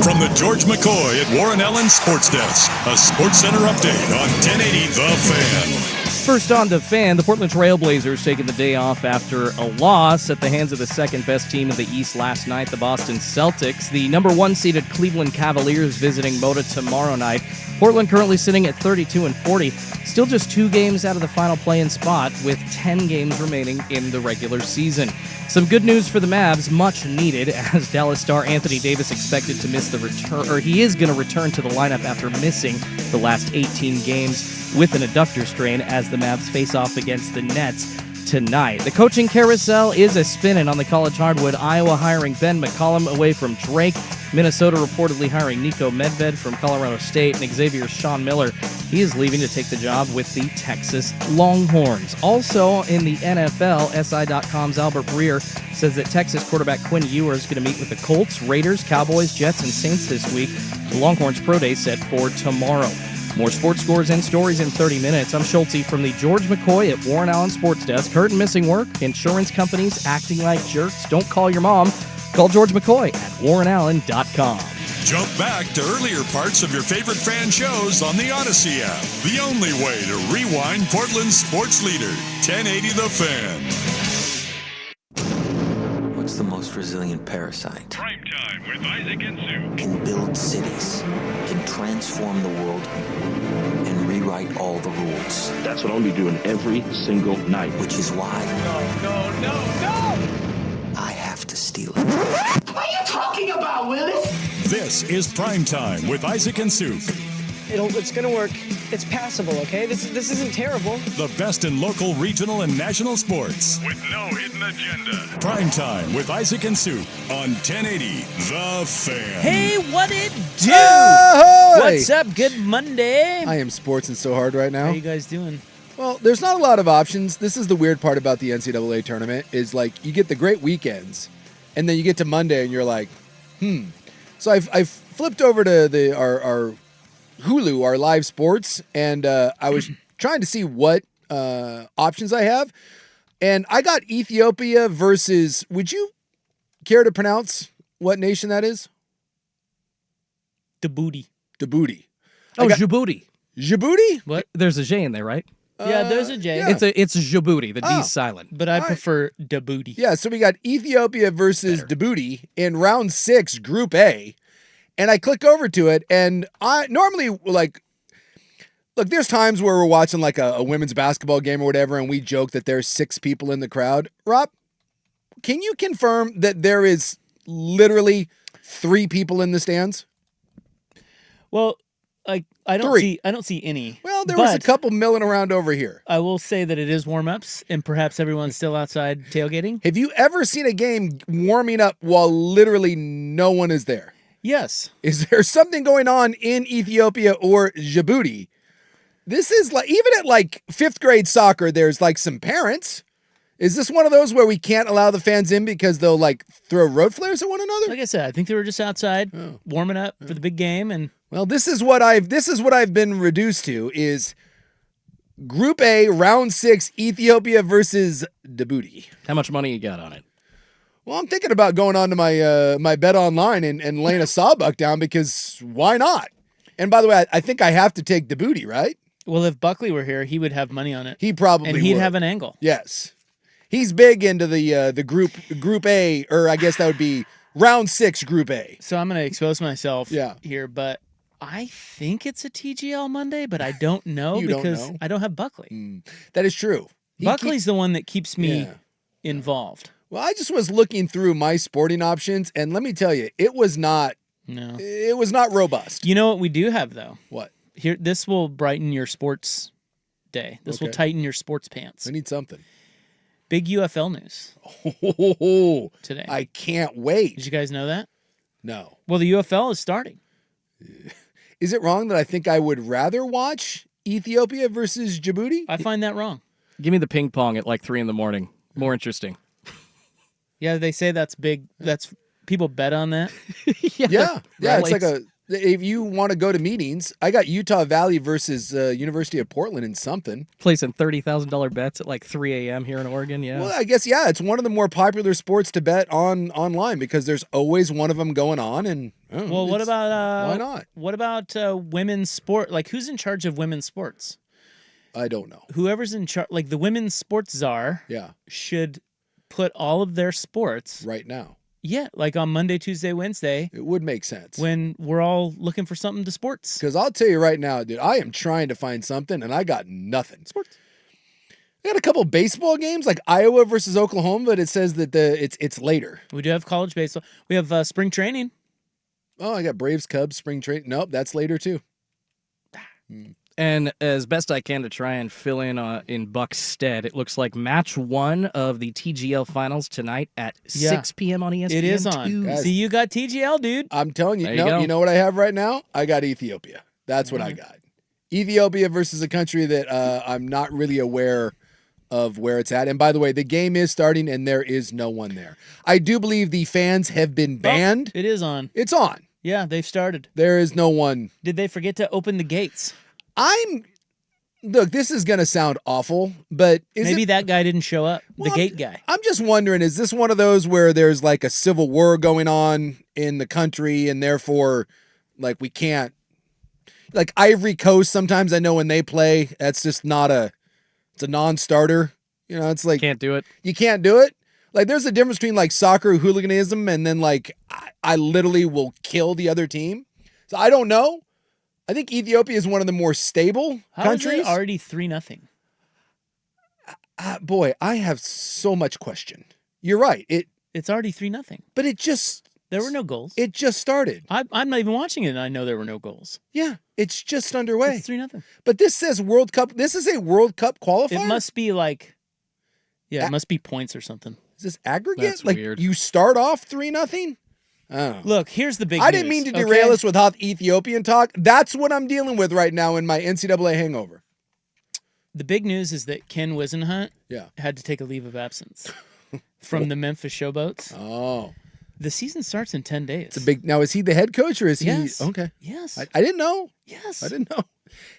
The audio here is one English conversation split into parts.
From the George McCoy at Warren Allen Sports Desk, a Sports Center update on 1080 The Fan. First on The Fan, the Portland Trail Blazers taking the day off after a loss at the hands of the second-best team of the East last night, the Boston Celtics. The number one seeded Cleveland Cavaliers visiting Moda tomorrow night. Portland currently sitting at 32-40, still just 2 games out of the final play-in spot with 10 games remaining in the regular season. Some good news for the Mavs, much needed, as Dallas star Anthony Davis expected to miss the return, or he is going to return to the lineup after missing the last 18 games with an adductor strain as the Mavs face off against the Nets tonight. The coaching carousel is a spinning on the college hardwood. Iowa hiring Ben McCollum away from Drake. Minnesota reportedly hiring Nico Medved from Colorado State, and Xavier's Sean Miller. He is leaving to take the job with the Texas Longhorns. Also in the NFL, SI.com's Albert Breer says that Texas quarterback Quinn Ewers is going to meet with the Colts, Raiders, Cowboys, Jets, and Saints this week. The Longhorns Pro Day set for tomorrow. More sports scores and stories in 30 minutes. I'm Schulte from the George McCoy at Warren Allen Sports Desk. Hurt and missing work, insurance companies acting like jerks. Don't call your mom. Call George McCoy at warrenallen.com. Jump back to earlier parts of your favorite fan shows on the Odyssey app. The only way to rewind Portland's sports leader, 1080 The Fan. What's the most resilient parasite? Primetime with Isaac and Sue. Can build cities, can transform the world, and rewrite all the rules. That's what I'll be doing every single night. Which is why No! I have to steal it. What are you talking about, Willis? This is Primetime with Isaac and Sue. It's gonna work. It's passable, okay? This isn't terrible. The best in local, regional, and national sports. With no hidden agenda. Primetime with Isaac and Sue on 1080 The Fan. Hey, what it do? Ahoy! What's up? Good Monday. I am sportsing so hard right now. How you guys doing? Well, there's not a lot of options. This is the weird part about the NCAA tournament is like you get the great weekends, and then you get to Monday and you're like, So I've flipped over to our Hulu, our live sports, and I was trying to see what options I have, and I got Ethiopia versus. Would you care to pronounce what nation that is? Djibouti. Djibouti. Oh, Djibouti. Djibouti? What? There's a J in there, right? Yeah, there's a J. yeah. It's Djibouti. The D's silent. But I prefer Djibouti. Yeah, so we got Ethiopia versus Djibouti in round 6, Group A. And I click over to it, and I normally, look, there's times where we're watching like a women's basketball game or whatever, and we joke that there's 6 people in the crowd. Rob, can you confirm that there is literally 3 people in the stands? Well, I don't see any. Well, there was a couple milling around over here. I will say that it is warm-ups, and perhaps everyone's still outside tailgating. Have you ever seen a game warming up while literally no one is there? Yes. Is there something going on in Ethiopia or Djibouti? This is like, even at like 5th grade soccer, there's like some parents. Is this one of those where we can't allow the fans in because they'll like throw road flares at one another? Like I said, I think they were just outside warming up for the big game. And well, this is what I've been reduced to is Group A, round 6, Ethiopia versus Djibouti. How much money you got on it? Well, I'm thinking about going on to my bet online and laying a sawbuck down because why not? And by the way, I think I have to take Djibouti, right? Well, if Buckley were here, he would have money on it. He probably would. And he'd would. have an angle. Yes. He's big into the Group A, or I guess that would be round 6 Group A. So I'm going to expose myself here, but I think it's a TGL Monday, but I don't know because I don't have Buckley. That is true. Buckley's the one that keeps me involved. Well, I just was looking through my sporting options, and let me tell you, it was not robust. You know what we do have, though? What? Here, this will brighten your sports day. This will tighten your sports pants. I need something. Big UFL news today. I can't wait. Did you guys know that? No. Well, the UFL is starting. Is it wrong that I think I would rather watch Ethiopia versus Djibouti? I find that wrong. Give me the ping pong at like 3 a.m. More interesting. Yeah, they say that's big. That's people bet on that. Yeah. It's like if you want to go to meetings, I got Utah Valley versus University of Portland in something. Placing $30,000 bets at like 3 a.m. here in Oregon. Yeah. Well, I guess, yeah, it's one of the more popular sports to bet online because there's always one of them going on. And what about why not? What about women's sport? Like, who's in charge of women's sports? I don't know. Whoever's in charge, like the women's sports czar, should put all of their sports right now. Yeah, like on Monday, Tuesday, Wednesday. It would make sense. When we're all looking for something to sports. Because I'll tell you right now, dude, I am trying to find something, and I got nothing. Sports. I got a couple baseball games, like Iowa versus Oklahoma, but it says that it's later. We do have college baseball. We have spring training. Oh, I got Braves, Cubs, spring training. Nope, that's later too. And as best I can to try and fill in Buck's stead, it looks like match 1 of the TGL finals tonight at 6 p.m. on ESPN2. It is on. See, you got TGL, dude. I'm telling you. You know what I have right now? I got Ethiopia. That's what I got. Ethiopia versus a country that I'm not really aware of where it's at. And by the way, the game is starting and there is no one there. I do believe the fans have been banned. It is on. It's on. Yeah, they've started. There is no one. Did they forget to open the gates? Look, this is going to sound awful, but maybe that guy didn't show up, the gate guy. I'm just wondering, is this one of those where there's like a civil war going on in the country and therefore like we can't, like Ivory Coast, sometimes I know when they play, that's just it's a non-starter. You know, it's like. Can't do it. You can't do it. Like there's a difference between like soccer hooliganism and then like I literally will kill the other team. So I don't know. I think Ethiopia is one of the more stable countries. How is it already 3-0? Boy, I have so much question. You're right. It's already 3-0. But there were no goals. It just started. I'm not even watching it, and I know there were no goals. Yeah, it's just underway. It's 3-0. But this says World Cup. This is a World Cup qualifier. It must be like, it must be points or something. Is this aggregate? That's like weird. You start off 3-0. Oh. Look, here's the big news. I didn't mean to derail us with hot Ethiopian talk. That's what I'm dealing with right now in my NCAA hangover. The big news is that Ken Wisenhunt had to take a leave of absence from the Memphis Showboats. Oh. The season starts in 10 days. It's a big. Now, is he the head coach or is Yes. he? Okay. Yes. I didn't know. Yes. I didn't know.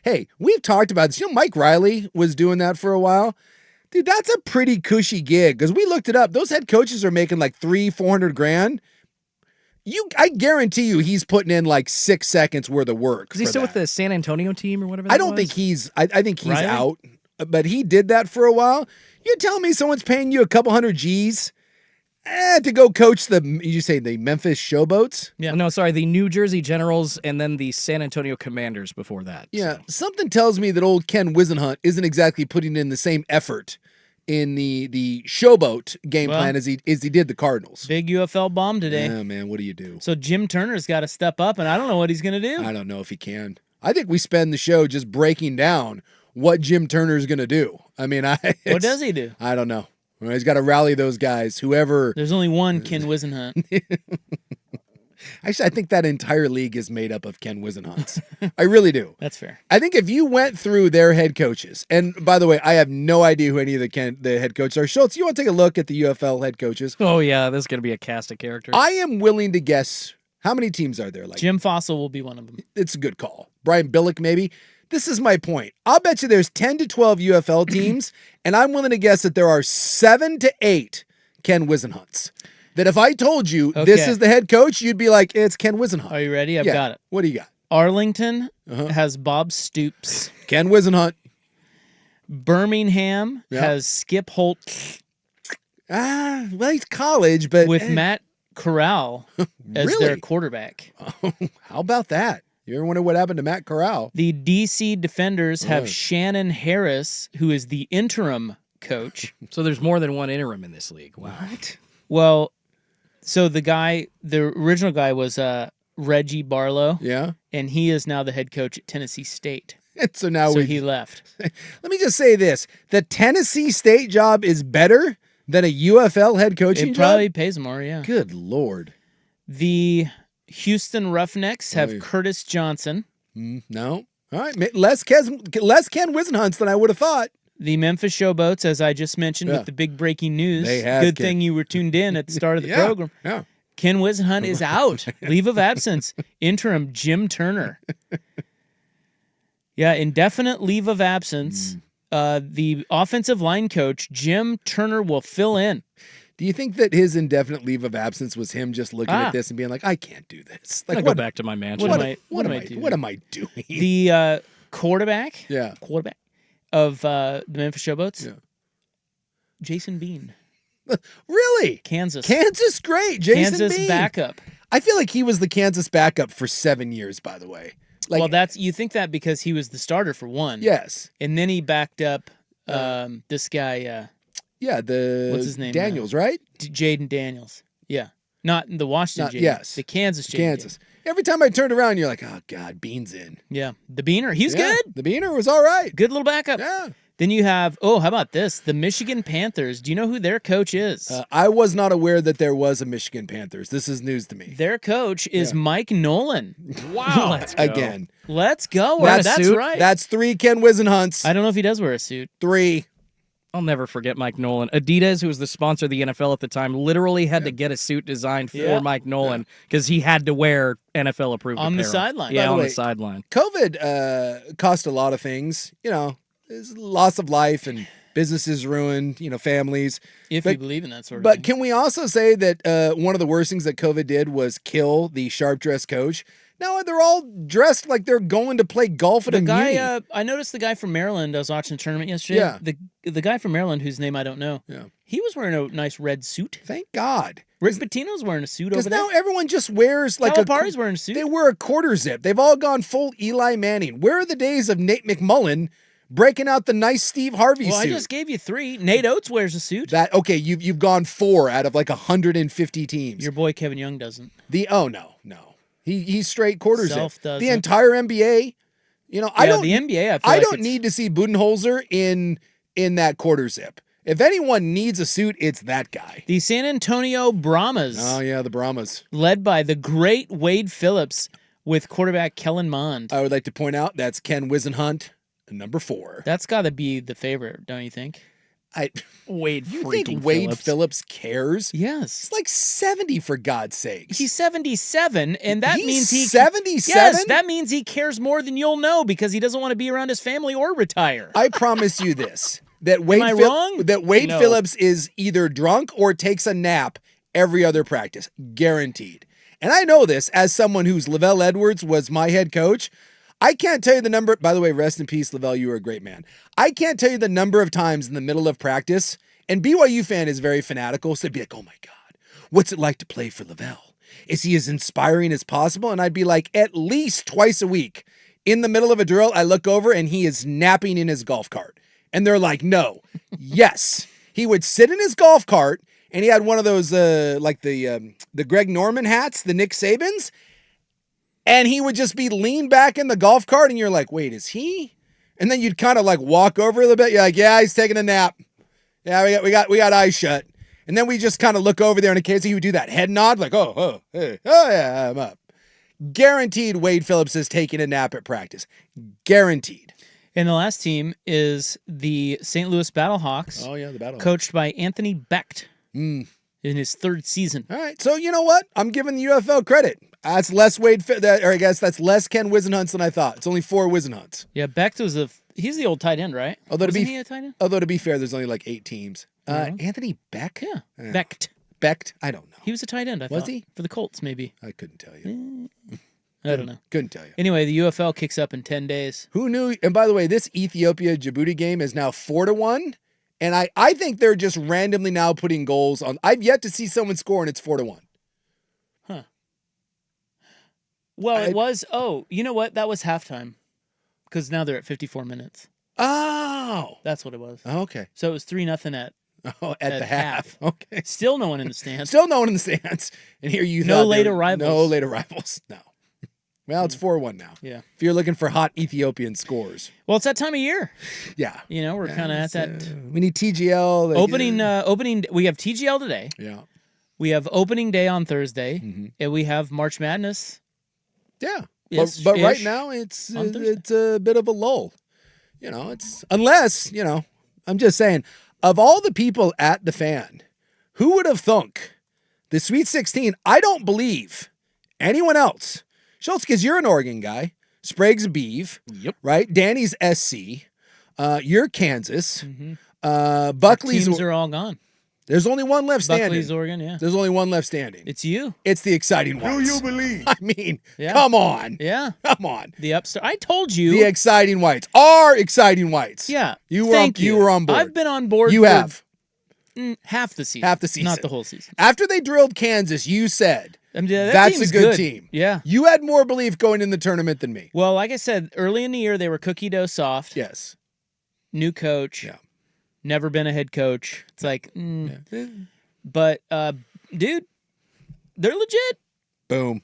Hey, we've talked about this. You know, Mike Riley was doing that for a while. Dude, that's a pretty cushy gig because we looked it up. Those head coaches are making like $300-400 grand. I guarantee you he's putting in like 6 seconds worth of work. Is he still with the San Antonio team or whatever? I don't think he's. I think he's out. But he did that for a while. You're telling me someone's paying you a couple hundred G's to go coach the Memphis Showboats? Yeah. No, sorry, the New Jersey Generals and then the San Antonio Commanders before that. Yeah, something tells me that old Ken Wisenhunt isn't exactly putting in the same effort in the Showboat game plan as he did the Cardinals. Big UFL bomb today. Yeah, man, what do you do? So Jim Turner's got to step up, and I don't know what he's going to do. I don't know if he can. I think we spend the show just breaking down what Jim Turner's going to do. I mean, what does he do? I don't know. He's got to rally those guys, whoever. There's only one Ken Wisenhunt. Actually, I think that entire league is made up of Ken Wisenhunts. I really do. That's fair. I think if you went through their head coaches, and by the way, I have no idea who any of the head coaches are. Schultz, you want to take a look at the UFL head coaches? Oh, yeah, this is going to be a cast of characters. I am willing to guess, how many teams are there? Like Jim Fossil will be one of them. It's a good call. Brian Billick, maybe. This is my point. I'll bet you there's 10 to 12 UFL teams, and I'm willing to guess that there are 7 to 8 Ken Wisenhunts. That if I told you this is the head coach, you'd be like, it's Ken Wisenhunt. Are you ready? I've got it. What do you got? Arlington has Bob Stoops. Ken Wisenhunt. Birmingham has Skip Holt. Well, he's college, but with Matt Corral as their quarterback. How about that? You ever wonder what happened to Matt Corral? The DC Defenders have Shannon Harris, who is the interim coach. So there's more than one interim in this league. Wow. What? Well, so the original guy was Reggie Barlow. Yeah. And he is now the head coach at Tennessee State. And so now he left. Let me just say this. The Tennessee State job is better than a UFL head coaching job? It probably pays more, yeah. Good Lord. The Houston Roughnecks have Curtis Johnson. No. All right. Less Ken Wisenhunts than I would have thought. The Memphis Showboats, as I just mentioned with the big breaking news. They have Good thing you were tuned in at the start of the program. Yeah. Ken Wisenhunt is out. Leave of absence. Interim Jim Turner. Yeah, indefinite leave of absence. The offensive line coach, Jim Turner, will fill in. Do you think that his indefinite leave of absence was him just looking at this and being like, I can't do this? Like, I go back to my mansion. What am I doing? The quarterback of the Memphis Showboats, Jason Bean. Really? Kansas, great. Jason Kansas Bean. backup. I feel like he was the Kansas backup for 7 years, by the way. Like, Well, you think that because he was the starter for one. yes. And then he backed up this guy, Yeah, what's his name? Daniels, right? Jaden Daniels. Yeah. Not the Washington Jaden. Yes. The Kansas Jaden. Kansas. Every time I turned around, you're like, oh, God, Bean's in. Yeah. The Beaner. He's good. The Beaner was all right. Good little backup. Yeah. Then you have, how about this? The Michigan Panthers. Do you know who their coach is? I was not aware that there was a Michigan Panthers. This is news to me. Their coach is Mike Nolan. Wow. Let's go. Again. Let's go. That's right. That's 3 Ken Wisenhunts. I don't know if he does wear a suit. 3. I'll never forget Mike Nolan. Adidas, who was the sponsor of the NFL at the time, literally had to get a suit designed for Mike Nolan because he had to wear NFL-approved On the apparel. sideline. Yeah, By the on way, the sideline. COVID cost a lot of things. There's loss of life and businesses ruined, families. If you believe in that sort of But thing. can we also say that one of the worst things that COVID did was kill the sharp-dressed coach? Now they're all dressed like they're going to play golf at a muni. I noticed the guy from Maryland. I was watching the tournament yesterday. Yeah. The guy from Maryland, whose name I don't know. Yeah. He was wearing a nice red suit. Thank God. Rick Pitino's wearing a suit over Because there. now everyone just wears like Calipari's wearing a suit. They wear a quarter zip. They've all gone full Eli Manning. Where are the days of Nate McMullen breaking out the nice Steve Harvey Well, suit? I just gave you 3. Nate Oates wears a suit. You've gone 4 out of like 150 teams. Your boy Kevin Young doesn't. No. He's straight quarter Self zip. doesn't. The entire NBA. The NBA. I don't need to see Budenholzer in that quarter zip. If anyone needs a suit, it's that guy. The San Antonio Brahmas. Oh yeah, the Brahmas, led by the great Wade Phillips with quarterback Kellen Mond. I would like to point out that's Ken Wisenhunt, number 4. That's got to be the favorite, don't you think? Wade You freaking think Wade Phillips. Phillips cares? Yes. He's like 70 for God's sakes. He's 77, and that means he 77. Yes, that means he cares more than you'll know because he doesn't want to be around his family or retire. I promise you this: that Wade, Am I wrong? That Wade No. Phillips is either drunk or takes a nap every other practice, guaranteed. And I know this as someone whose Lavelle Edwards was my head coach. I can't tell you the number. By the way, rest in peace, Lavelle. You were a great man. I can't tell you the number of times in the middle of practice. And BYU fan is very fanatical, so they'd be like, "Oh my God, what's it like to play for Lavelle? Is he as inspiring as possible?" And I'd be like, at least twice a week, in the middle of a drill, I look over and he is napping in his golf cart. And they're like, "No, yes." He would sit in his golf cart, and he had one of those like the Greg Norman hats, the Nick Sabans. And he would just be leaned back in the golf cart, and you're like, wait, is he? And then you'd kind of like walk over a little bit. You're like, yeah, he's taking a nap. Yeah, we got eyes shut. And then we just kind of look over there, and occasionally he would do that head nod, like, oh, yeah, I'm up. Guaranteed Wade Phillips is taking a nap at practice. Guaranteed. And the last team is the St. Louis Battlehawks. Oh, yeah, the Battlehawks. Coached by Anthony Becht in his 3rd season. All right, so you know what? I'm giving the UFL credit. That's less or I guess that's less Ken Wisenhunts than I thought. It's only 4 Wisenhunts. Yeah, Becht was he's the old tight end, right? Wasn't he a tight end? Although to be fair, there's only like 8 teams. Anthony Beck? Yeah, Becht. Becht? I don't know. He was a tight end, I thought. Was he? For the Colts, maybe. I couldn't tell you. I don't know. Couldn't tell you. Anyway, the UFL kicks up in 10 days. Who knew? And by the way, this Ethiopia-Djibouti game is now 4-1. And I think they're just randomly now putting goals on. I've yet to see someone score, and it's 4-1. Huh. Well, it was. Oh, you know what? That was halftime. Because now they're at 54 minutes. Oh. That's what it was. Okay. So it was 3-0 at the half. Okay. Still no one in the stands. Still no one in the stands. And here you No late arrivals. No late arrivals. No. Well, it's 4-1 now. Yeah. If you're looking for hot Ethiopian scores. Well, it's that time of year. Yeah. We're kind of at that. We need TGL. Opening. We have TGL today. Yeah. We have opening day on Thursday. Mm-hmm. And we have March Madness. Yeah. Yes, but right ish. now it's a bit of a lull. It's unless, I'm just saying, of all the people at the Fan, who would have thunk The Sweet 16, I don't believe anyone else. Schultz, because you're an Oregon guy. Sprague's Beeve. Yep. Right? Danny's SC. You're Kansas. Mm-hmm. Buckley's. Teams are all gone. There's only one left standing. Buckley's Oregon, yeah. There's only one left standing. It's you. It's the Exciting Whites. Do you believe? I mean, come on. Yeah. Come on. The upstart. I told you. The Exciting Whites. Our Exciting Whites. Yeah. You were on board. I've been on board. You have. Half the season. Half the season. Not the whole season. After they drilled Kansas, you said, that's a good team. Yeah. You had more belief going in the tournament than me. Well, like I said, early in the year, they were cookie dough soft. Yes. New coach. Yeah. Never been a head coach. It's like, But, dude, they're legit. Boom.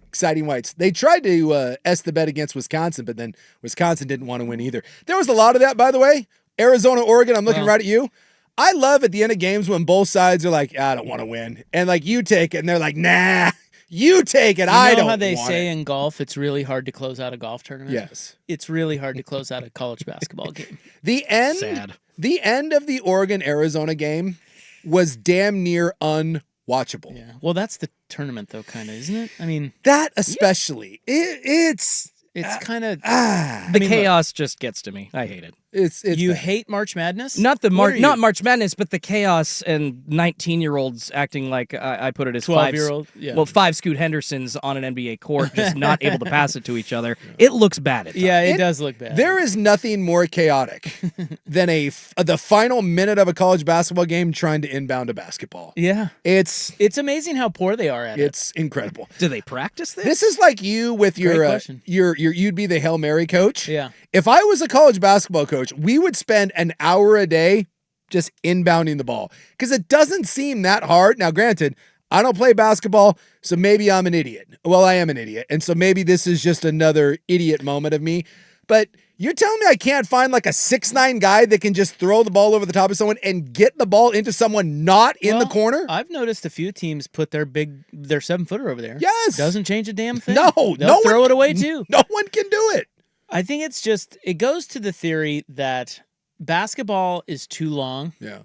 Exciting Whites. They tried to S the bet against Wisconsin, but then Wisconsin didn't want to win either. There was a lot of that, by the way. Arizona, Oregon, I'm looking right at you. I love at the end of games when both sides are like, I don't want to win. And like you take it, and they're like, nah, you take it. I don't want it. You know how they say in golf, it's really hard to close out a golf tournament? Yes. It's really hard to close out a college basketball game. The end of the Oregon-Arizona game was damn near unwatchable. Yeah. Well, that's the tournament, though, kind of, isn't it? I mean, that especially. It's kind of the chaos just gets to me. I hate it. It's you bad. hate March Madness? Not not March Madness, but the chaos and 19-year-olds acting like I put it as 12-year-old. Well, 5 Scoot Hendersons on an NBA court, just not able to pass it to each other. It looks bad at times. Yeah, it does look bad. There is nothing more chaotic than the final minute of a college basketball game trying to inbound a basketball. Yeah, it's amazing how poor they are at it. It's incredible. Do they practice this? This is like you with your you'd be the Hail Mary coach. Yeah. If I was a college basketball coach, we would spend an hour a day just inbounding the ball because it doesn't seem that hard. Now, granted, I don't play basketball, so maybe I'm an idiot. Well, I am an idiot, and so maybe this is just another idiot moment of me. But you're telling me I can't find like a 6'9" guy that can just throw the ball over the top of someone and get the ball into someone not in the corner? I've noticed a few teams put their 7-footer over there. Yes. Doesn't change a damn thing. They'll throw it away too. No one can do it. I think it goes to the theory that basketball is too long. Yeah.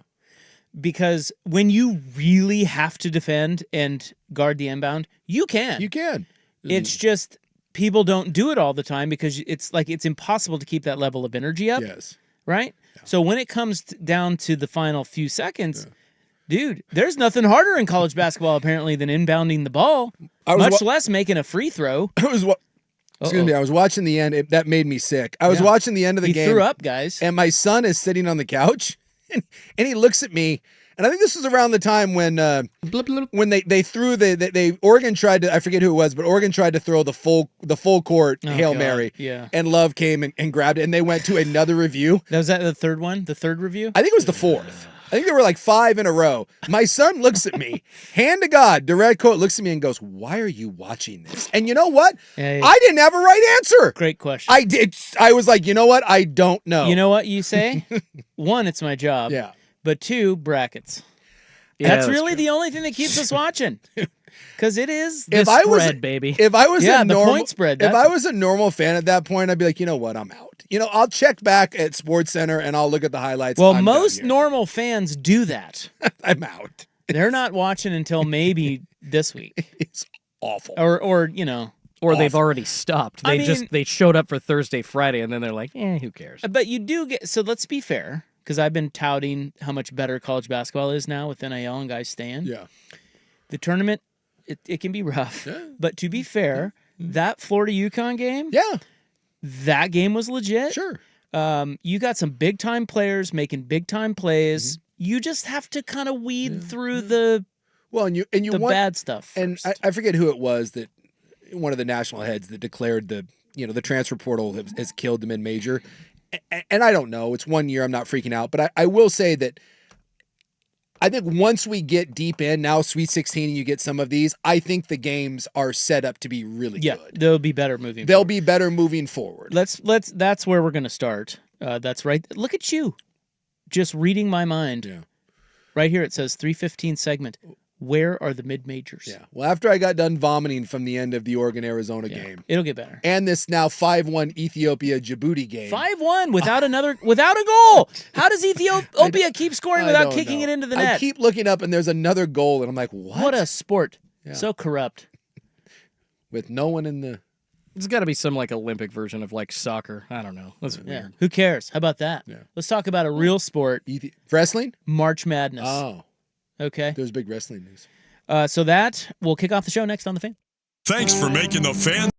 Because when you really have to defend and guard the inbound, you can. You can. It's just people don't do it all the time because it's impossible to keep that level of energy up. Yes. Right? Yeah. So when it comes down to the final few seconds, dude, there's nothing harder in college basketball apparently than inbounding the ball, much less making a free throw. Excuse me, I was watching the end. That made me sick. I was watching the end of the game. He threw up, guys. And my son is sitting on the couch, and he looks at me. And I think this was around the time when they threw Oregon tried to, I forget who it was, but Oregon tried to throw the full court Hail Mary. Yeah. And Love came and grabbed it, and they went to another review. Was that the third one? The third review? I think it was the fourth. I think there were like 5 in a row. My son looks at me, hand to God, direct quote, looks at me and goes, "Why are you watching this?" And you know what? I didn't have a right answer. Great question. I did. I was like, you know what? I don't know. You know what you say? 1, it's my job. Yeah. But 2, brackets. Yeah, that's really the only thing that keeps us watching. Because it is the baby. If I was the point spread. If I was a normal fan at that point, I'd be like, you know what? I'm out. I'll check back at SportsCenter and I'll look at the highlights. Well, most normal fans do that. I'm out. They're not watching until maybe this week. It's awful. Or they've already stopped. They showed up for Thursday, Friday, and then they're like, who cares? But you do get, so let's be fair, because I've been touting how much better college basketball is now with NIL and guys staying. Yeah. The tournament, it can be rough. Yeah. But to be fair, that Florida-UConn game, that game was legit. Sure. You got some big-time players making big-time plays. You just have to kind of weed through the bad stuff first. And I forget who it was that one of the national heads that declared the transfer portal has killed the mid-major. And I don't know. It's 1 year. I'm not freaking out. But I will say that I think once we get deep in, now Sweet 16 and you get some of these, I think the games are set up to be really good. They'll be better moving forward. They'll be better moving forward. That's where we're going to start. That's right. Look at you. Just reading my mind. Yeah. Right here it says 3:15 segment. Where are the mid majors? Yeah. Well, after I got done vomiting from the end of the Oregon-Arizona game. It'll get better. And this now 5-1 Ethiopia-Djibouti game. 5-1 without a goal. How does Ethiopia keep scoring without kicking it into the net? I keep looking up and there's another goal and I'm like, what? What a sport. Yeah. So corrupt. With no one in the... There's got to be some like Olympic version of like soccer. I don't know. That's weird. Who cares? How about that? Yeah. Let's talk about a real sport. Wrestling? March Madness. Oh. Okay. There's big wrestling news. So that will kick off the show next on The Fan. Thanks for making The Fan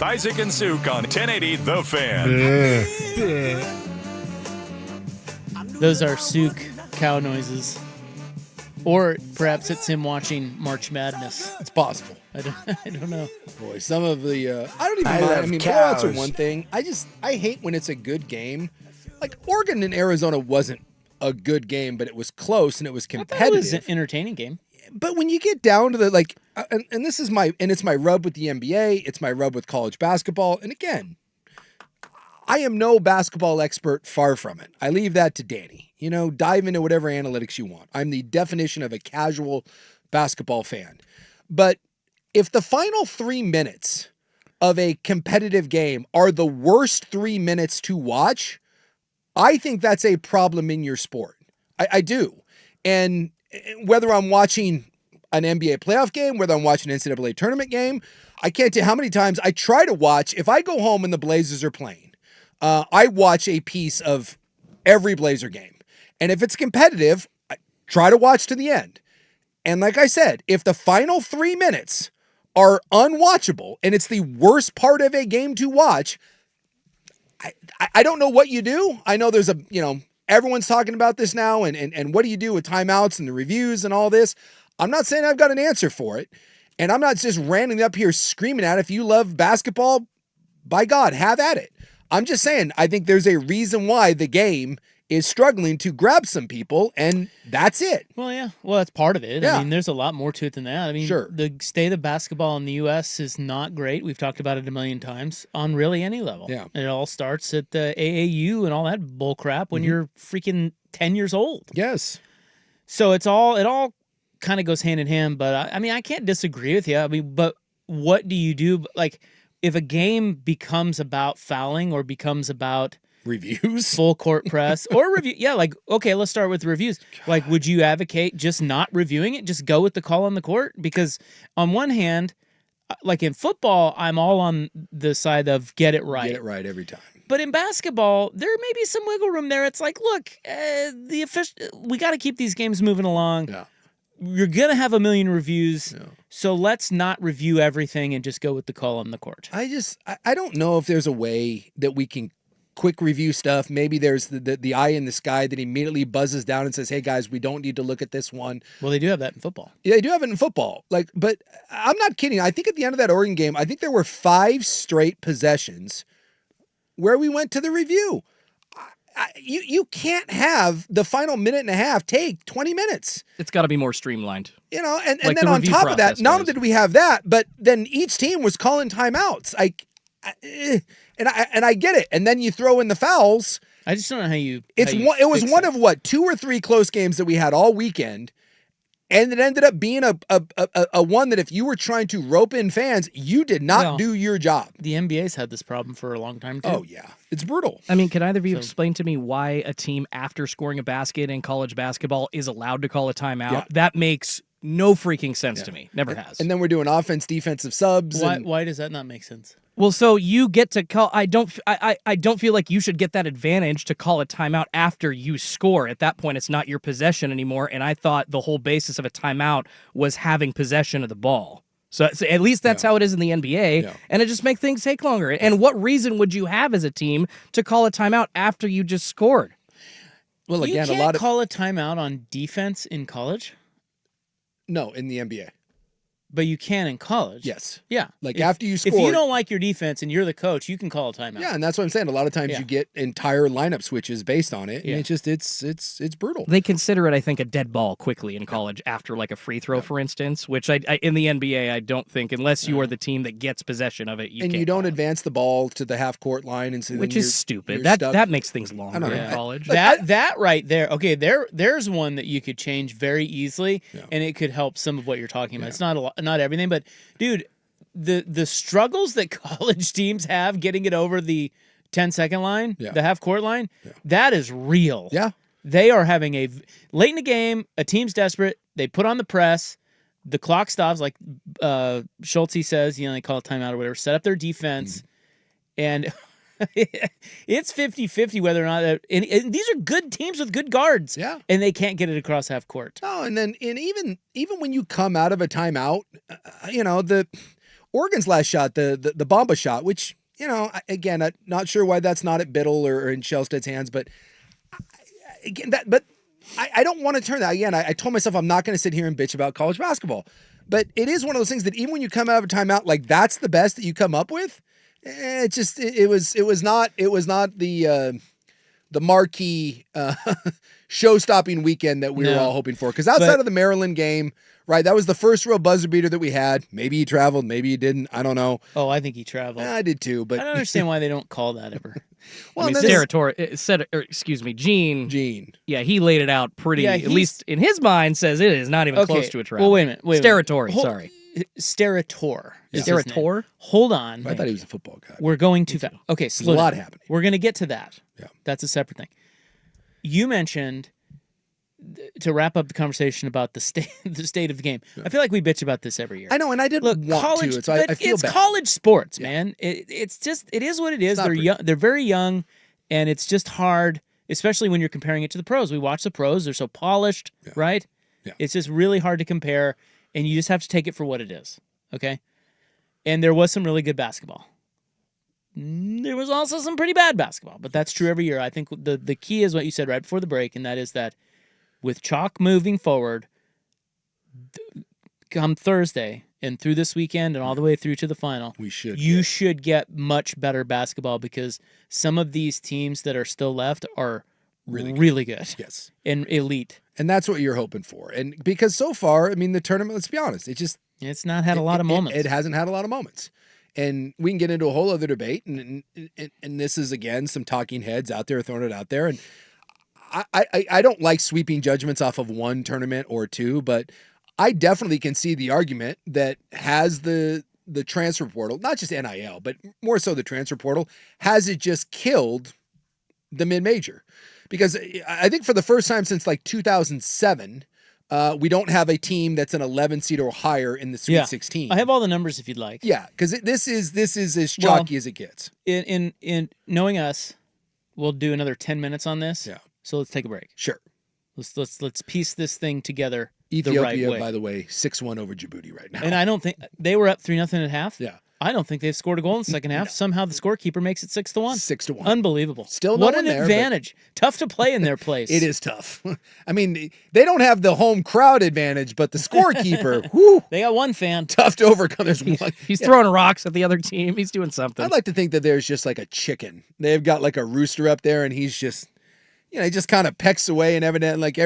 with Isaac and Suk on 1080 The Fan. Those are Suk cow noises. Or perhaps it's him watching March Madness. It's possible. I don't know. Boy, some of the I don't even mind. I mean, blowouts are one thing. I hate when it's a good game. Like Oregon and Arizona wasn't a good game, but it was close and it was competitive. It was an entertaining game. But when you get down to the and this is it's my rub with the NBA, it's my rub with college basketball. And again, I am no basketball expert, far from it. I leave that to Danny. Dive into whatever analytics you want. I'm the definition of a casual basketball fan. But if the final 3 minutes of a competitive game are the worst 3 minutes to watch, I think that's a problem in your sport. I do. And whether I'm watching an NBA playoff game, whether I'm watching an NCAA tournament game, I can't tell you how many times I try to watch. If I go home and the Blazers are playing, I watch a piece of every Blazer game. And if it's competitive, I try to watch to the end. And like I said, if the final 3 minutes are unwatchable and it's the worst part of a game to watch, I don't know what you do. I know there's everyone's talking about this now and what do you do with timeouts and the reviews and all this? I'm not saying I've got an answer for it. And I'm not just randomly up here screaming at it. If you love basketball, by God, have at it. I'm just saying, I think there's a reason why the game is struggling to grab some people, and that's it. Well, yeah. Well, that's part of it. Yeah. I mean, there's a lot more to it than that. I mean, Sure. The state of basketball in the U.S. is not great. We've talked about it a million times on really any level. Yeah. And it all starts at the AAU and all that bull crap when you're freaking 10 years old. Yes. So it all kind of goes hand in hand, but I can't disagree with you. I mean, but what do you do? Like, if a game becomes about fouling or becomes about reviews, full court press or review, yeah, like, okay, let's start with reviews. God. Like, would you advocate just not reviewing it? Just go with the call on the court? Because on one hand, like in football, I'm all on the side of get it right. Get it right every time. But in basketball, there may be some wiggle room there. It's like, look, we got to keep these games moving along. Yeah. You're going to have a million reviews, so let's not review everything and just go with the call on the court. I don't know if there's a way that we can quick review stuff. Maybe there's the eye in the sky that immediately buzzes down and says, hey, guys, we don't need to look at this one. Well, they do have that in football. Yeah, they do have it in football. But I'm not kidding. I think at the end of that Oregon game, I think there were 5 straight possessions where we went to the review. You can't have the final minute and a half take 20 minutes. It's got to be more streamlined. And Like then the on review top of that, process not only goes. did we have that, but then each team was calling timeouts. And I get it. And then you throw in the fouls. I just don't know how you. It was one of what 2 or 3 close games that we had all weekend. And it ended up being a one that if you were trying to rope in fans, you did not do your job. The NBA's had this problem for a long time, too. Oh, yeah. It's brutal. I mean, can either of you explain to me why a team, after scoring a basket in college basketball, is allowed to call a timeout? Yeah. That makes no freaking sense to me. Never has. And then we're doing offense, defensive subs. Why does that not make sense? Well, so you get to call. I don't feel like you should get that advantage to call a timeout after you score. At that point, it's not your possession anymore. And I thought the whole basis of a timeout was having possession of the ball. So at least that's how it is in the NBA, and it just makes things take longer. And what reason would you have as a team to call a timeout after you just scored? Well, again, you can't call a timeout on defense in college. No, in the NBA. But you can in college. Yes. Yeah. After you score. If you don't like your defense and you're the coach, you can call a timeout. Yeah, and that's what I'm saying. A lot of times you get entire lineup switches based on it, and it's brutal. They consider it, I think, a dead ball quickly in college after like a free throw, for instance, which I in the NBA, I don't think, unless you are the team that gets possession of it, you don't advance the ball to the half court line, and so which is stupid. That That makes things longer in college. That right there. Okay, there's one that you could change very easily, and it could help some of what you're talking about. It's not everything, but dude, the struggles that college teams have getting it over the 10-second line, the half court line, that is real. Yeah. They are having late in the game, a team's desperate, they put on the press, the clock stops, like Schulte says, they call it timeout or whatever, set up their defense, and it's 50-50 whether or not and these are good teams with good guards. Yeah. And they can't get it across half court. No, and even when you come out of a timeout, Oregon's last shot, the Bamba shot, which, again, I'm not sure why that's not at Biddle or in Shellstead's hands, but again, I don't want to turn that. Again, I told myself I'm not going to sit here and bitch about college basketball, but it is one of those things that even when you come out of a timeout, like that's the best that you come up with. It was not the marquee show-stopping weekend that we were all hoping for. Because outside of the Maryland game, right, that was the first real buzzer beater that we had. Maybe he traveled, maybe he didn't. I don't know. Oh, I think he traveled. I did too, but I don't understand why they don't call that ever. Well, I mean, Gene. Yeah, he laid it out pretty. Yeah, at least in his mind, says it is not even close to a travel. Well, wait a minute. Sterator, sorry. Sterator. Sterator? Hold on. I thought he was a football guy. We're going too fast. Okay, slow There's a lot down. happening. We're going to get to that. Yeah. That's a separate thing. You mentioned, to wrap up the conversation about the state of the game. Yeah. I feel like we bitch about this every year. I know, and I didn't want college, to. So I feel it's bad. college sports, man. It is what it is. They're young. They're very young, and it's just hard, especially when you're comparing it to the pros. We watch the pros; they're so polished, right? Yeah. It's just really hard to compare, and you just have to take it for what it is. Okay. And there was some really good basketball. There was also some pretty bad basketball, but that's true every year. I think the key is what you said right before the break, and that is that with chalk moving forward, come Thursday and through this weekend and all the way through to the final, you should get much better basketball because some of these teams that are still left are really good. Yes. And elite. And that's what you're hoping for. And because so far, I mean, the tournament, let's be honest, it's not had a lot of moments. It hasn't had a lot of moments. And we can get into a whole other debate. And this is, again, some talking heads out there throwing it out there. And I don't like sweeping judgments off of one tournament or two, but I definitely can see the argument that has the transfer portal, not just NIL, but more so the transfer portal, has it just killed the mid-major? Because I think for the first time since like 2007, we don't have a team that's an 11 seed or higher in the Sweet 16. I have all the numbers if you'd like. Yeah, because this is as chalky as it gets. In knowing us, we'll do another 10 minutes on this. Yeah. So let's take a break. Sure. Let's piece this thing together. Ethiopia, the right way. By the way, 6-1 over Djibouti right now. And I don't think they were up 3-0 at half. Yeah. I don't think they've scored a goal in the second half. Somehow the scorekeeper makes it 6-1. 6-1. Unbelievable. Still what no an one there, advantage. Tough to play in their place. It is tough. I mean, they don't have the home crowd advantage, but the scorekeeper, whoo, they got one fan. Tough to overcome. There's one. He's throwing rocks at the other team. He's doing something. I'd like to think that there's just like a chicken. They've got like a rooster up there, and he's just, he just kind of pecks away, and every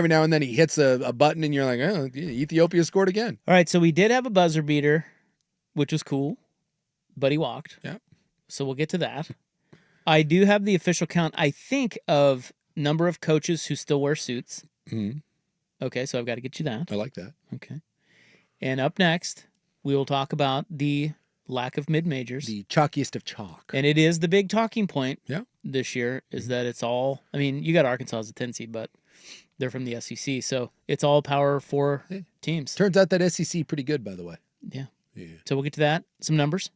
now and then he hits a button, and you're like, oh, Ethiopia scored again. All right, so we did have a buzzer beater, which was cool. But he walked. Yeah. So we'll get to that. I do have the official count, I think, of number of coaches who still wear suits. Mm-hmm. Okay, so I've got to get you that. I like that. Okay. And up next, we will talk about the lack of mid-majors. The chalkiest of chalk. And it is the big talking point this year, is that it's all, I mean, you got Arkansas as a 10 seed, but they're from the SEC, so it's all power for teams. Turns out that SEC pretty good, by the way. Yeah. So we'll get to that. Some numbers.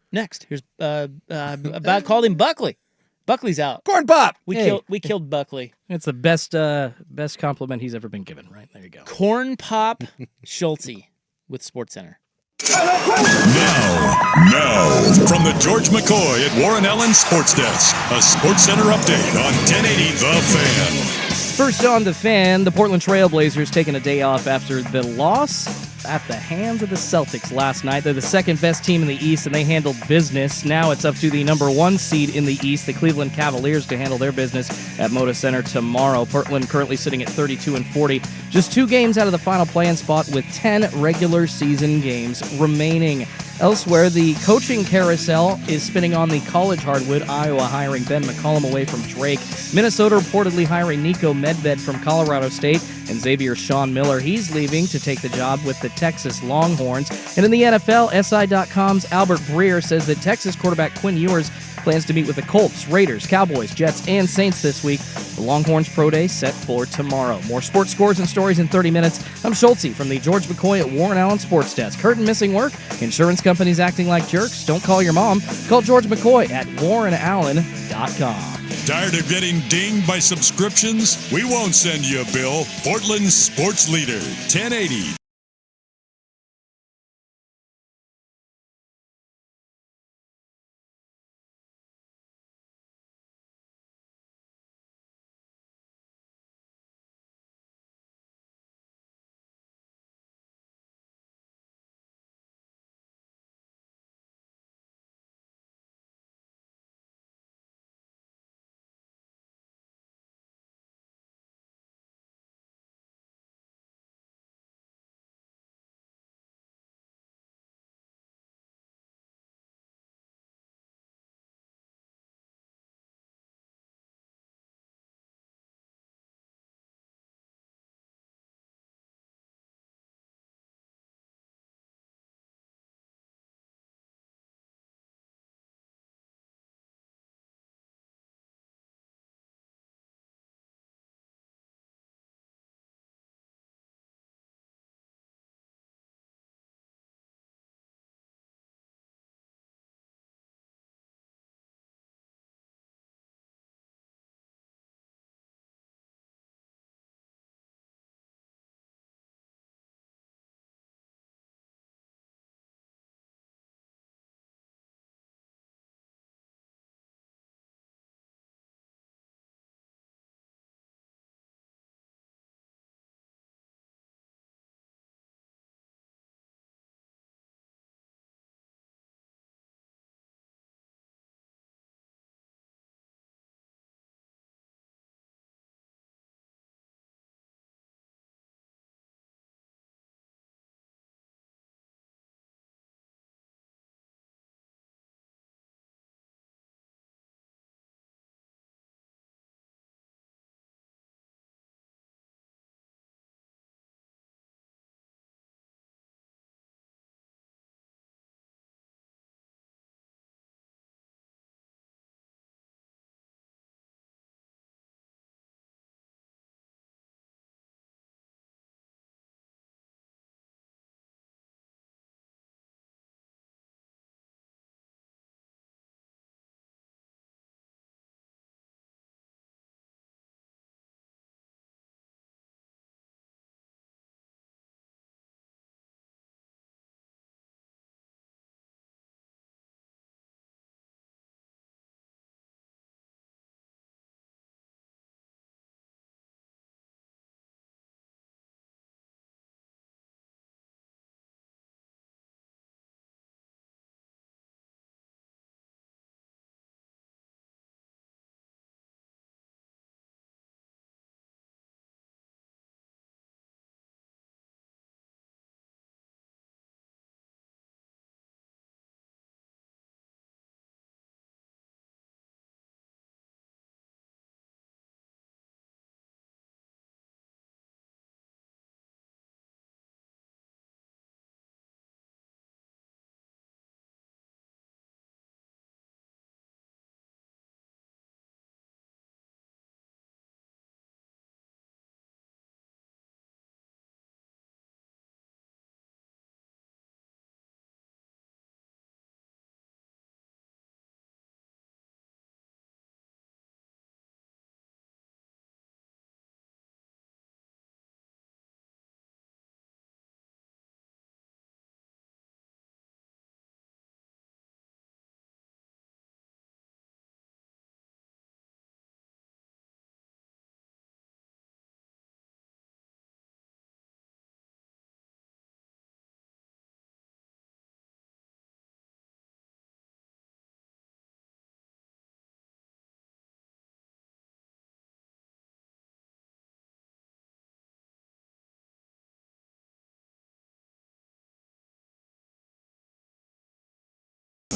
Next, here's about called him Buckley. Buckley's out. Corn Pop. We killed Buckley. It's the best compliment he's ever been given. Right there, you go. Corn Pop Schulte with SportsCenter. Now, from the George McCoy at Warren Allen Sports Desk, a SportsCenter update on 1080 The Fan. First on The Fan, the Portland Trail Blazers taking a day off after the loss at the hands of the Celtics last night. They're the second best team in the East, and they handled business. Now it's up to the number 1 seed in the East, the Cleveland Cavaliers, to handle their business at Moda Center tomorrow. Portland currently sitting at 32-40, just 2 games out of the final play-in spot with 10 regular season games remaining. Elsewhere, the coaching carousel is spinning on the college hardwood. Iowa hiring Ben McCollum away from Drake. Minnesota reportedly hiring Nico Medved from Colorado State. And Xavier Sean Miller, he's leaving to take the job with the Texas Longhorns. And in the NFL, SI.com's Albert Breer says that Texas quarterback Quinn Ewers plans to meet with the Colts, Raiders, Cowboys, Jets, and Saints this week. The Longhorns Pro Day set for tomorrow. More sports scores and stories in 30 minutes. I'm Schulte from the George McCoy at Warren Allen Sports Desk. Hurt and missing work? Insurance companies acting like jerks? Don't call your mom. Call George McCoy at warrenallen.com. Tired of getting dinged by subscriptions? We won't send you a bill. Portland's sports leader, 1080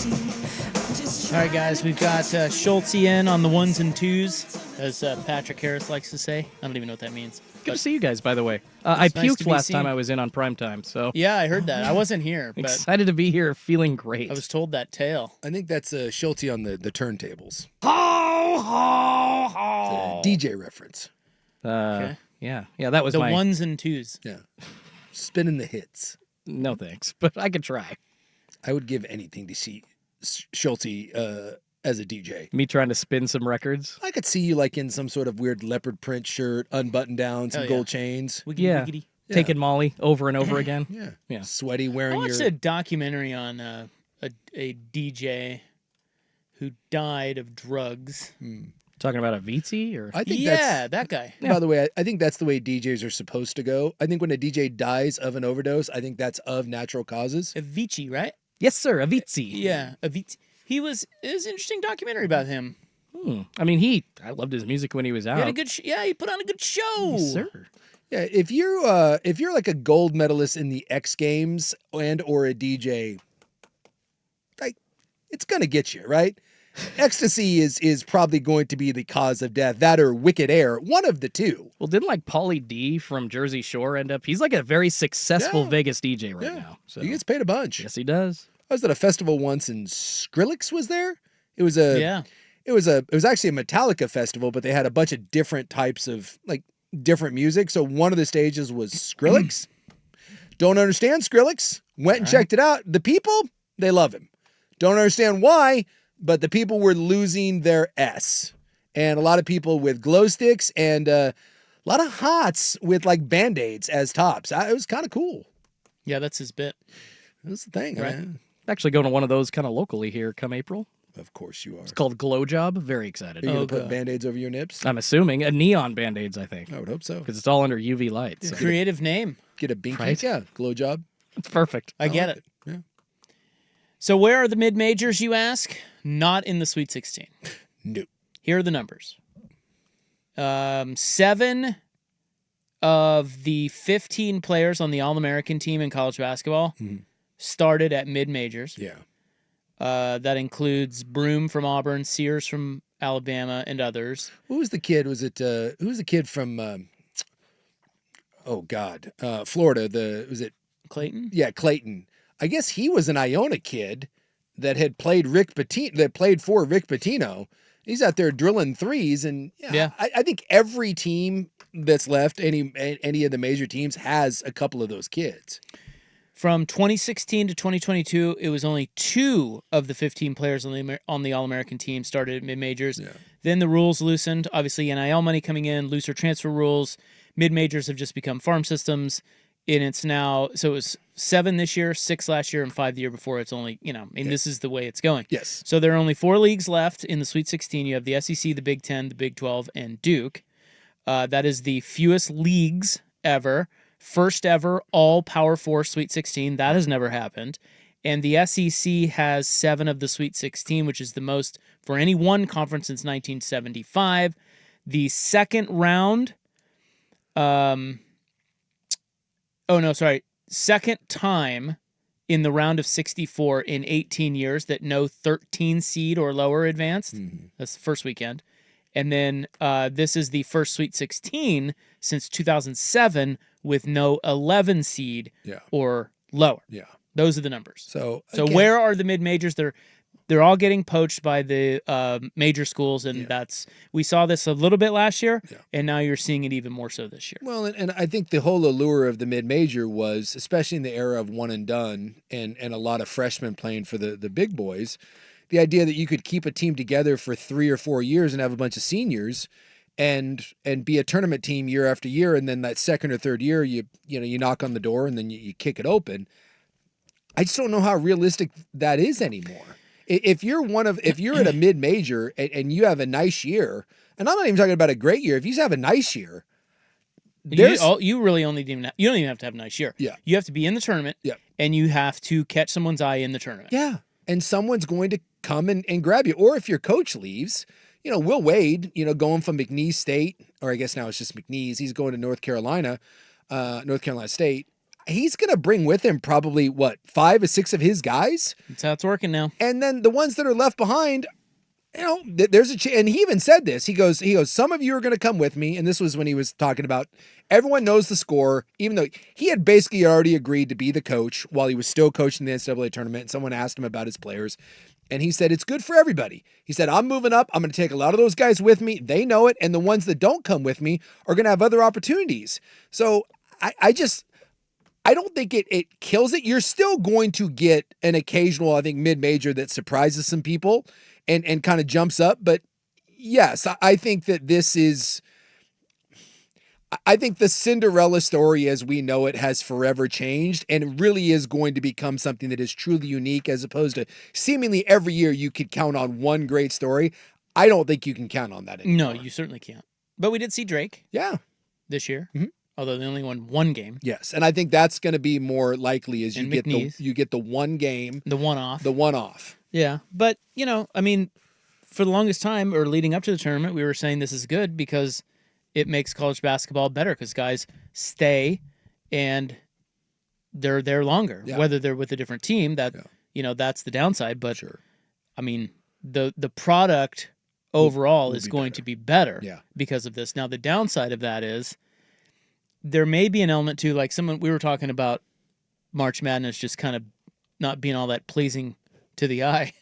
All right, guys, we've got Schultz in on the ones and twos, as Patrick Harris likes to say. I don't even know what that means. Good to see you guys, by the way. I It's nice puked to be last seen. time I was in on Primetime, so Yeah, I heard that. I wasn't here, but excited to be here, feeling great. I was told that tale. I think that's Schulte on the turntables. Ho, ho, ho. DJ reference. Okay. Yeah, that was The my... ones and twos. Yeah. Spinning the hits. No thanks, but I could try. I would give anything to see Schulte as a DJ. Me trying to spin some records. I could see you like in some sort of weird leopard print shirt, unbuttoned down, some Hell yeah. gold chains. Wiggity, Yeah. wiggity. Taking Molly over and over again. Yeah. Sweaty, I wearing watched your... a documentary on a DJ who died of drugs. Talking about Avicii or... I think Yeah, that guy. By the way, I think that's the way DJs are supposed to go. I think when a DJ dies of an overdose, I think that's of natural causes. Avicii, right? Yes, sir, Avicii. Yeah, Avicii. It was an interesting documentary about him. I mean, I loved his music when he was out. He had a good he put on a good show. Yes, sir. Yeah, if you're like a gold medalist in the X Games and or a DJ, like it's gonna get you, right? Ecstasy is probably going to be the cause of death. That or Wicked Air, one of the two. Well, didn't like Pauly D from Jersey Shore end up? He's like a very successful Yeah. Vegas DJ right now. So He gets paid a bunch. yes, he does. I was at a festival once and Skrillex was there. It was a Yeah. It was actually a Metallica festival, but they had a bunch of different types of like different music. So one of the stages was Skrillex. Don't understand Skrillex. Went and checked it out. The people, they love him. Don't understand why, but the people were losing their S. And a lot of people with glow sticks and a lot of hots with like Band-Aids as tops. It was kind of cool. Yeah, that's his bit. That's the thing. Right. Actually going to one of those kind of locally here come April. Of course you are. It's called Glow Job. Very excited. Are you going Oh, to put God. Band-Aids over your nips? I'm assuming a neon Band-Aids, I think, I would hope so. because it's all under UV light. So. Creative name. Get a binky. Right. Yeah, glow job. It's perfect. I get like it. Yeah. So where are the mid majors, you ask? Not in the Sweet 16. No. Here are the numbers. 7 of the 15 players on the All-American team in college basketball started at mid majors. Yeah. That includes Broom from Auburn, Sears from Alabama, and others. Who was the kid? Was it who was the kid from Florida? Was it Clayton? Yeah, Clayton. I guess he was an Iona kid that had played for Rick Pitino. He's out there drilling threes, and Yeah. I think every team that's left, any of the major teams, has a couple of those kids. From 2016 to 2022, it was only 2 of the 15 players on the All-American team started at mid-majors. Yeah. Then the rules loosened. Obviously, NIL money coming in, looser transfer rules. Mid-majors have just become farm systems. And it's now, so it was 7 this year, 6 last year, and 5 the year before. It's only, this is the way it's going. Yes. So there are only 4 leagues left in the Sweet 16. You have the SEC, the Big 10, the Big 12, and Duke. That is the fewest leagues ever. First ever all Power 4 Sweet 16. That has never happened. And the SEC has 7 of the Sweet 16, which is the most for any one conference since 1975. The second round, second time in the round of 64 in 18 years that no 13 seed or lower advanced. That's the first weekend. And then this is the first Sweet 16 since 2007 with no 11 seed or lower. Yeah. Those are the numbers. So So where are the mid-majors? They're all getting poached by the major schools, and we saw this a little bit last year, and now you're seeing it even more so this year. Well, and I think the whole allure of the mid-major was, especially in the era of one and done and a lot of freshmen playing for the big boys, the idea that you could keep a team together for 3 or 4 years and have a bunch of seniors and be a tournament team year after year, and then that second or third year you knock on the door and then you kick it open. I just don't know how realistic that is anymore. If you're at a mid-major and you have a nice year, and I'm not even talking about a great year, if you just have a nice year, You really only you don't even have to have a nice year. Yeah. You have to be in the tournament, and you have to catch someone's eye in the tournament. yeah, and someone's going to come and grab you. Or if your coach leaves, Will Wade, going from McNeese State, or I guess now it's just McNeese, he's going to North Carolina State. he's going to bring with him probably, 5 or 6 of his guys? That's how it's working now. And then the ones that are left behind, there's a and he even said this. He goes, some of you are going to come with me. And this was when he was talking about everyone knows the score, even though he had basically already agreed to be the coach while he was still coaching the NCAA tournament. And someone asked him about his players. And he said, it's good for everybody. He said, I'm moving up. I'm going to take a lot of those guys with me. They know it. And the ones that don't come with me are going to have other opportunities. So I don't think it kills it. You're still going to get an occasional, I think, mid-major that surprises some people and kind of jumps up. But yes, I think that I think the Cinderella story as we know it has forever changed and really is going to become something that is truly unique as opposed to seemingly every year you could count on one great story. I don't think you can count on that anymore. No, you certainly can't. But we did see Drake. Yeah. This year. Mm-hmm. Although they only won one game. Yes, and I think that's going to be more likely as you get the one game. The one-off. The one-off. Yeah, but, for the longest time or leading up to the tournament, we were saying this is good because it makes college basketball better because guys stay and they're there longer. Yeah. Whether they're with a different team, that's the downside. But, sure. The product overall is going to be better because of this. Now, the downside of that is there may be an element to, like we were talking about March Madness just kind of not being all that pleasing to the eye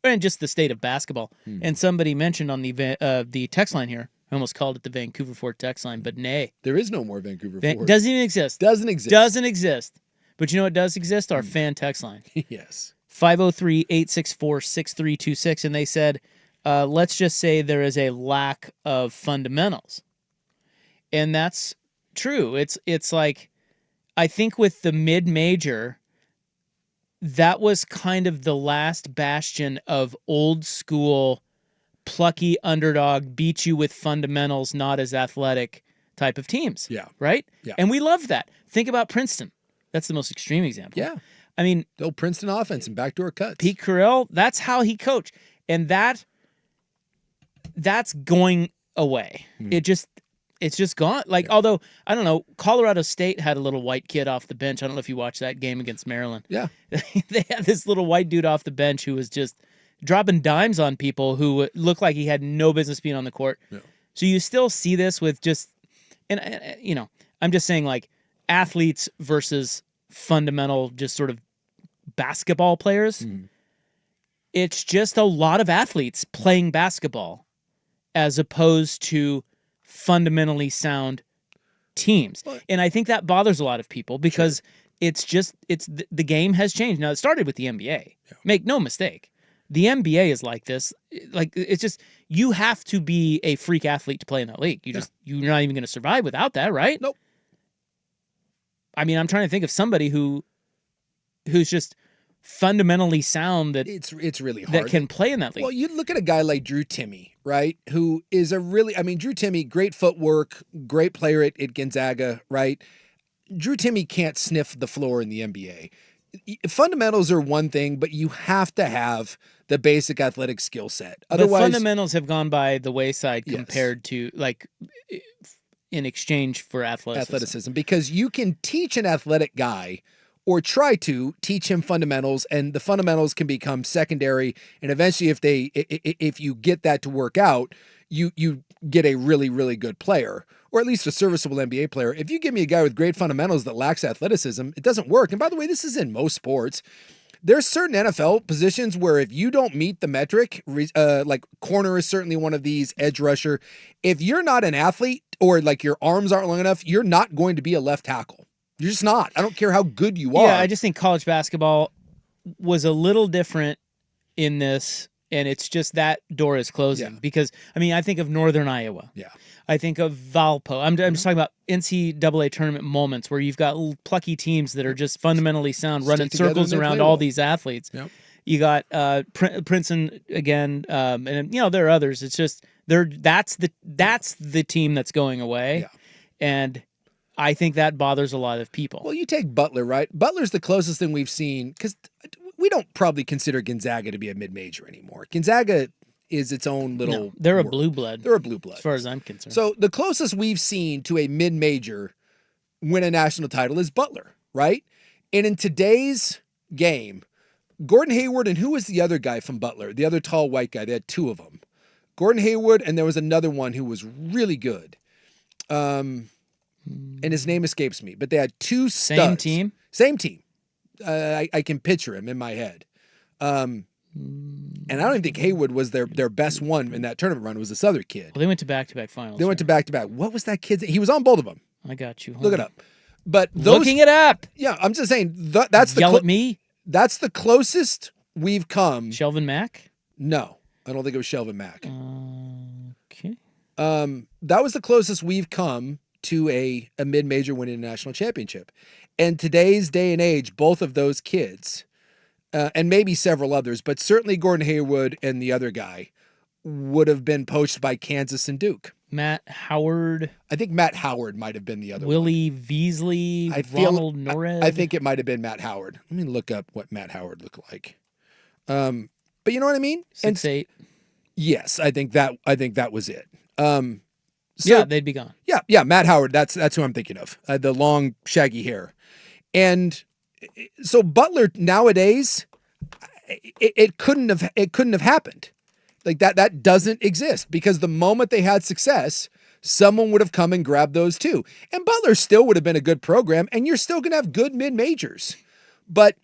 and just the state of basketball. And somebody mentioned on the text line here, I almost called it the Vancouver Fort text line, but nay. There is no more Vancouver Fort. Doesn't even exist. Doesn't exist. Doesn't exist. But you know what does exist? Our fan text line. Yes. 503-864-6326. And they said, let's just say there is a lack of fundamentals. And that's true. It's like, I think with the mid-major, that was kind of the last bastion of old school, plucky underdog, beat you with fundamentals, not as athletic type of teams. Yeah. Right? Yeah. And we love that. Think about Princeton. That's the most extreme example. Yeah. I mean, the old Princeton offense and backdoor cuts. Pete Carroll, that's how he coached. And that's going away. It's just gone. Although, I don't know, Colorado State had a little white kid off the bench. I don't know if you watched that game against Maryland. Yeah. They had this little white dude off the bench who was just dropping dimes on people who looked like he had no business being on the court. Yeah. So you still see this with just, and I'm just saying athletes versus fundamental, just sort of basketball players. Mm-hmm. It's just a lot of athletes playing basketball as opposed to fundamentally sound teams. And I think that bothers a lot of people because the game has changed. Now, it started with the NBA. Yeah. Make no mistake. The NBA is like this. It's just, you have to be a freak athlete to play in that league. You're not even going to survive without that, right? Nope. I mean, I'm trying to think of somebody who's just fundamentally sound that it's really hard that can play in that league. Well, you look at a guy like Drew Timme, right? Who is Drew Timme, great footwork, great player at Gonzaga, right? Drew Timme can't sniff the floor in the NBA. Fundamentals are one thing, but you have to have the basic athletic skill set. Otherwise, the fundamentals have gone by the wayside compared to in exchange for athleticism. Because you can teach an athletic guy or try to teach him fundamentals, and the fundamentals can become secondary. And eventually, if you get that to work out, you get a really, really good player, or at least a serviceable NBA player. If you give me a guy with great fundamentals that lacks athleticism, it doesn't work. And by the way, this is in most sports. There's certain NFL positions where if you don't meet the metric, like corner is certainly one of these, edge rusher. If you're not an athlete or your arms aren't long enough, you're not going to be a left tackle. You're just not. I don't care how good you are. Yeah, I just think college basketball was a little different in this, and it's just that door is closing. Yeah. Because, I think of Northern Iowa. Yeah. I think of Valpo. I'm just talking about NCAA tournament moments where you've got plucky teams that are just fundamentally sound, running circles around all these athletes. Yep. You got Princeton again, and there are others. It's just that's the team that's going away, and I think that bothers a lot of people. Well, you take Butler, right? Butler's the closest thing we've seen because we don't probably consider Gonzaga to be a mid-major anymore. Gonzaga is its own little... No, they're a blue blood. They're a blue blood. As far as I'm concerned. So the closest we've seen to a mid-major win a national title is Butler, right? And in today's game, Gordon Hayward and who was the other guy from Butler? The other tall white guy. They had two of them. Gordon Hayward, and there was another one who was really good. And his name escapes me, but they had two studs. Same team? Same team. I can picture him in my head. And I don't even think Haywood was their best one in that tournament run. It was this other kid. Well, they went to back-to-back finals. They went to back-to-back. What was that kid's? He was on both of them. I got you. Look it up. But those, looking it up. Yeah, I'm just saying that's the Yell at me. That's the closest we've come. Shelvin Mack? No, I don't think it was Shelvin Mack. Okay. That was the closest we've come to a mid-major winning a national championship. And today's day and age, both of those kids, and maybe several others, but certainly Gordon Hayward and the other guy would have been poached by Kansas and Duke. Matt Howard. I think Matt Howard might have been the other Willie one. Veasley. Ronald Norred. I think it might have been Matt Howard. Let me look up what Matt Howard looked like. But you know what I mean? 6'8". Yes, I think that was it. Yeah, they'd be gone. Yeah, Matt Howard. That's who I'm thinking of. The long, shaggy hair, and so Butler nowadays, it couldn't have happened. Like that doesn't exist because the moment they had success, someone would have come and grabbed those too. And Butler still would have been a good program, and you're still going to have good mid-majors. But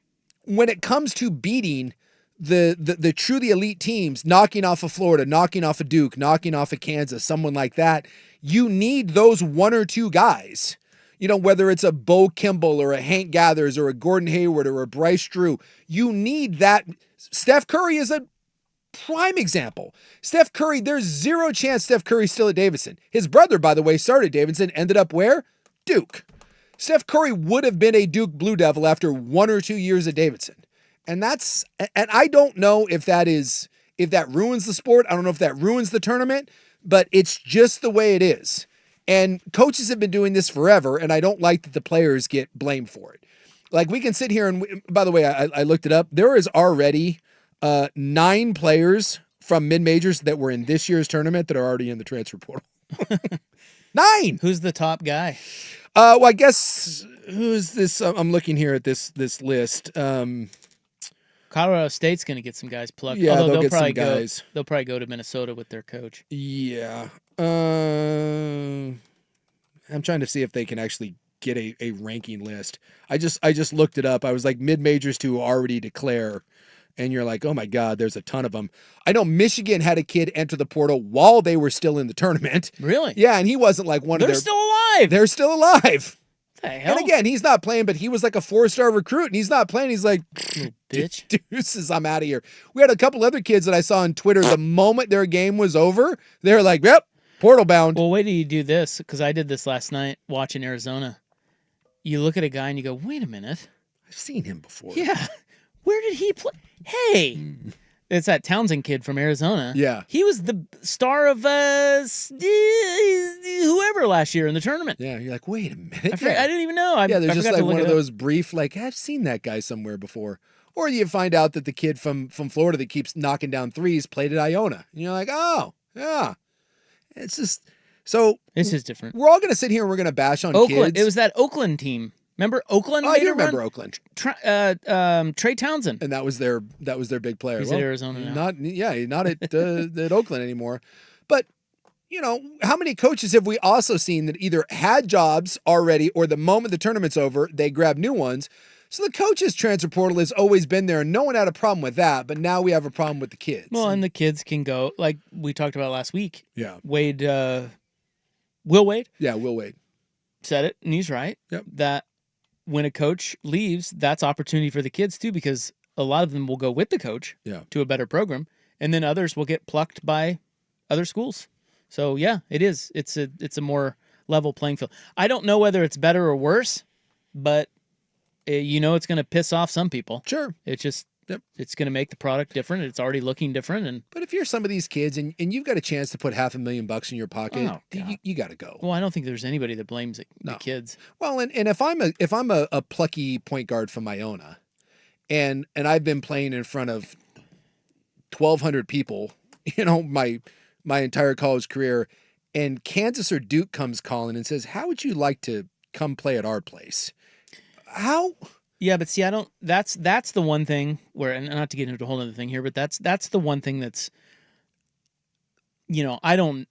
when it comes to beating the truly elite teams, knocking off of Florida, knocking off of Duke, knocking off of Kansas, someone like that, you need those one or two guys. You know, whether it's a Bo Kimball or a Hank Gathers or a Gordon Hayward or a Bryce Drew, you need that. Steph Curry is a prime example. Steph Curry, there's zero chance Steph Curry's still at Davidson. His brother, by the way, started Davidson, ended up where? Duke. Steph Curry would have been a Duke Blue Devil after 1 or 2 years at Davidson. And I don't know if that ruins the sport. I don't know if that ruins the tournament, but it's just the way it is. And coaches have been doing this forever, and I don't like that the players get blamed for it. Like, we can sit here and, by the way, I looked it up. There is already 9 players from mid-majors that were in this year's tournament that are already in the transfer portal. 9! Who's the top guy? Well, I guess, who's this? I'm looking here at this list. Colorado State's going to get some guys plucked. Yeah, although they'll get probably some guys. They'll probably go to Minnesota with their coach. Yeah. I'm trying to see if they can actually get a ranking list. I just looked it up. I was like, mid-majors to already declare. And you're like, oh my God, there's a ton of them. I know Michigan had a kid enter the portal while they were still in the tournament. Really? Yeah, and he wasn't like one of their... They're still alive! They're still alive! What the hell? And again, he's not playing, but he was like a 4-star recruit, and he's not playing. He's like, bitch. Deuces, I'm out of here. We had a couple other kids that I saw on Twitter. The moment their game was over, they were like, yep, portal bound. Well, wait till you do this, because I did this last night watching Arizona. You look at a guy and you go, wait a minute. I've seen him before. Yeah. Where did he play? Hey, it's that Townsend kid from Arizona. Yeah. He was the star of whoever last year in the tournament. Yeah, you're like, wait a minute. I didn't even know. There's I just forgot like to look one it of up. those brief, like, I've seen that guy somewhere before. Or you find out that the kid from Florida that keeps knocking down threes played at Iona. And you're like, oh, yeah. It's just, so. This is different. We're all going to sit here and we're going to bash on Oakland. kids. It was that Oakland team. Remember Oakland? Oh, I made do a remember run? Oakland. Trey Townsend. And that was their big player. He's at Arizona now. Not at Oakland anymore. But you know, how many coaches have we also seen that either had jobs already, or the moment the tournament's over, they grab new ones? So the coaches transfer portal has always been there, and no one had a problem with that. But now we have a problem with the kids. Well, and the kids can go, like we talked about last week. Yeah, Will Wade. Yeah, Will Wade said it, and he's right. Yep. That when a coach leaves, that's opportunity for the kids too, because a lot of them will go with the coach to a better program, and then others will get plucked by other schools. So yeah, it is. It's a more level playing field. I don't know whether it's better or worse, but it's going to piss off some people. Sure. It's just it's going to make the product different. It's already looking different. But if you're some of these kids and you've got a chance to put $500,000 in your pocket, you got to go. Well, I don't think there's anybody that blames the kids. Well, and if I'm a plucky point guard from Iona, and I've been playing in front of 1,200 people, my entire college career, and Kansas or Duke comes calling and says, "How would you like to come play at our place?" how? Yeah, but see, I don't. That's the one thing where, and not to get into a whole other thing here, but that's the one thing that's, I don't,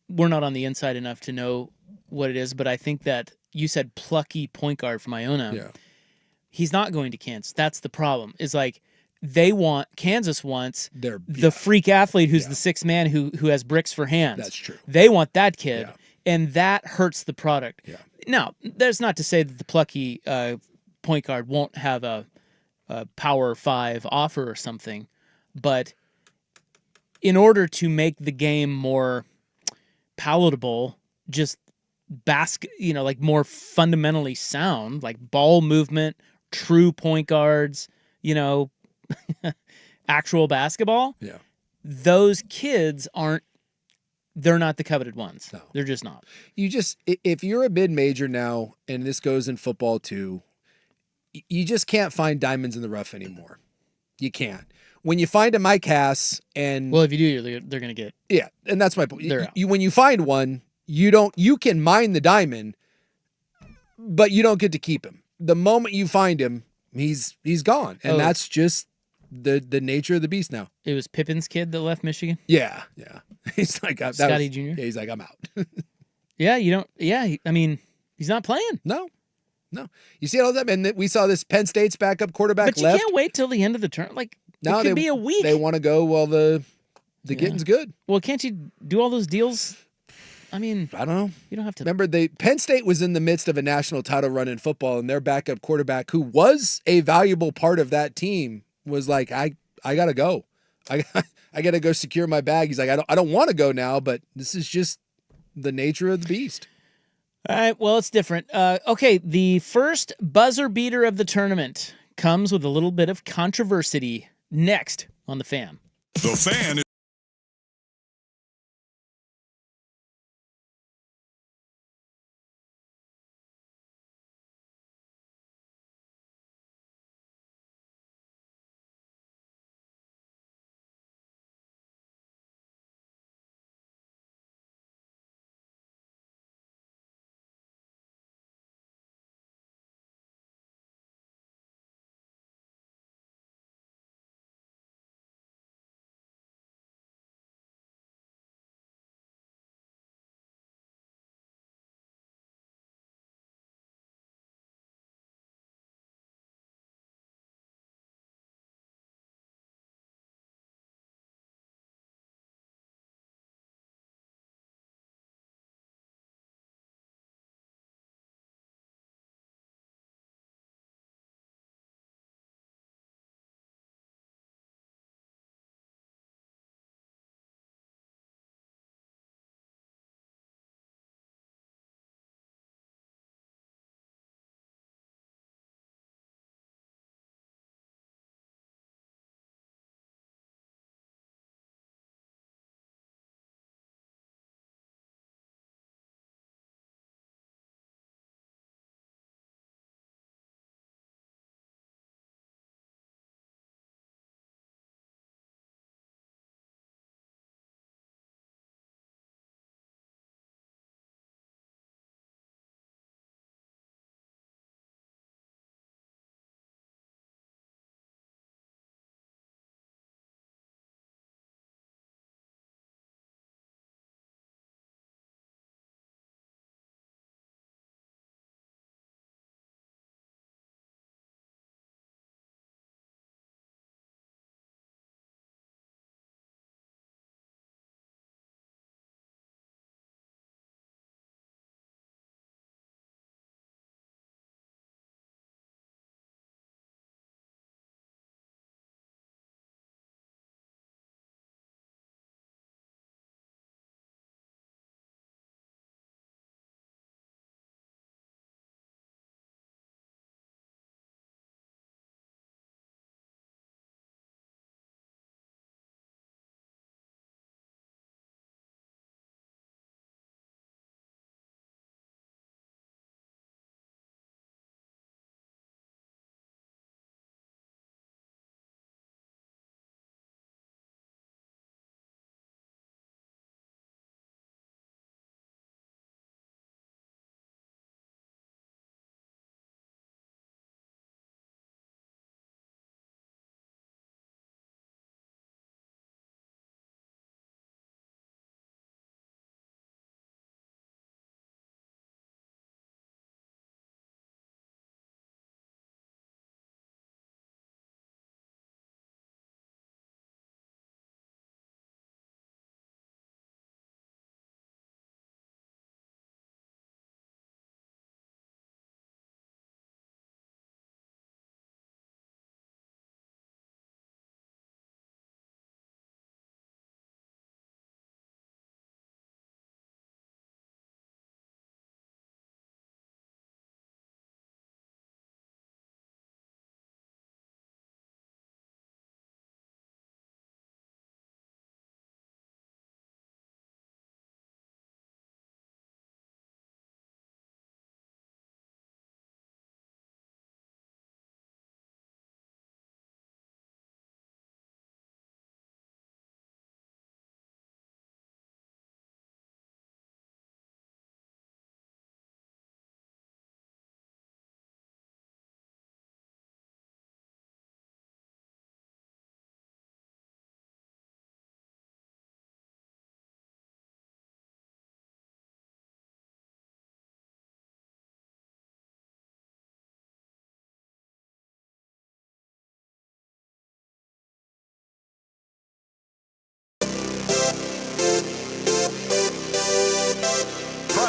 we're not on the inside enough to know what it is, but I think that you said plucky point guard from Iona. Yeah. He's not going to Kansas. That's the problem. Is like Kansas wants the freak athlete who's the sixth man who has bricks for hands. That's true. They want that kid, Yeah. and that hurts the product. Yeah. Now, that's not to say that the plucky point guard won't have a Power 5 offer or something, but in order to make the game more palatable, just like more fundamentally sound, like ball movement, true point guards, actual basketball. Yeah. Those kids they're not the coveted ones. No. They're just not. If you're a mid-major now, and this goes in football too, you just can't find diamonds in the rough anymore. You can't. When you find a Mike Hass and Well, if you do, they're going to get. Yeah, and that's my point. They're out. When you find one, you can mine the diamond, but you don't get to keep him. The moment you find him, he's gone, and that's just the nature of the beast now. It was Pippen's kid that left Michigan. Yeah. He's like Scotty Jr. Yeah, he's like, I'm out. Yeah, you don't. Yeah, he's not playing. No. You see all that, and we saw this Penn State's backup quarterback But you left. can't wait till the end of the term. Like, No, it could be a week. They want to go while the getting's good. Well, can't you do all those deals? I don't know. You don't have to. Remember, Penn State was in the midst of a national title run in football, and their backup quarterback, who was a valuable part of that team, was like, I gotta go. I gotta go secure my bag. He's like, I don't want to go now, but this is just the nature of the beast. All right, well, it's different. Okay, the first buzzer beater of the tournament comes with a little bit of controversy next on The Fan. The Fan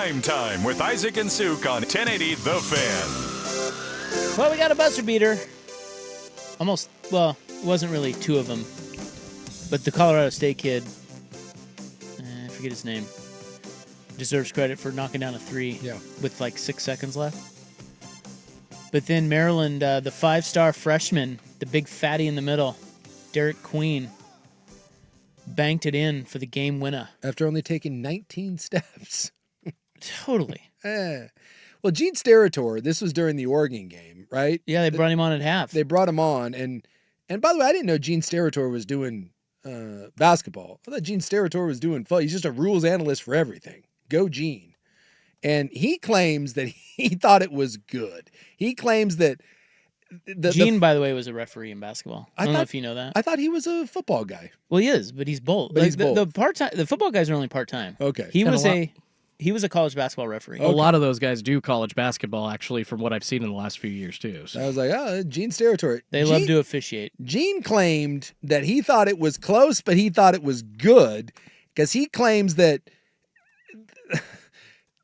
Primetime with Isaac and Suk on 1080 The Fan. Well, we got a buzzer beater. Almost, well, it wasn't really two of them. But the Colorado State kid, I forget his name, deserves credit for knocking down a three with like 6 seconds left. But then Maryland, the 5-star freshman, the big fatty in the middle, Derek Queen, banked it in for the game winner. After only taking 19 steps. Totally. Well, Gene Steratore, this was during the Oregon game, right? Yeah, they brought him on at half. They brought him on, and by the way, I didn't know Gene Steratore was doing basketball. I thought Gene Steratore was doing fun. He's just a rules analyst for everything. Go Gene. And he claims that he thought it was good. He claims that Gene, by the way, was a referee in basketball. I don't know if you know that. I thought he was a football guy. Well, he is, but he's both. But he's both. The football guys are only part-time. Okay. He was a college basketball referee. A lot of those guys do college basketball, actually, from what I've seen in the last few years, too. So. I was like, Gene Steratore. They love to officiate. Gene claimed that he thought it was close, but he thought it was good because he claims that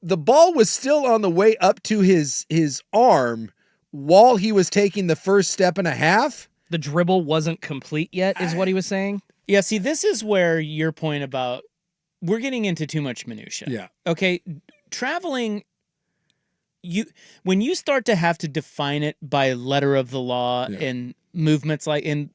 the ball was still on the way up to his arm while he was taking the first step and a half. The dribble wasn't complete yet, is what he was saying? Yeah, see, this is where your point about we're getting into too much minutia. Yeah. Okay, traveling, when you start to have to define it by letter of the law and movements like in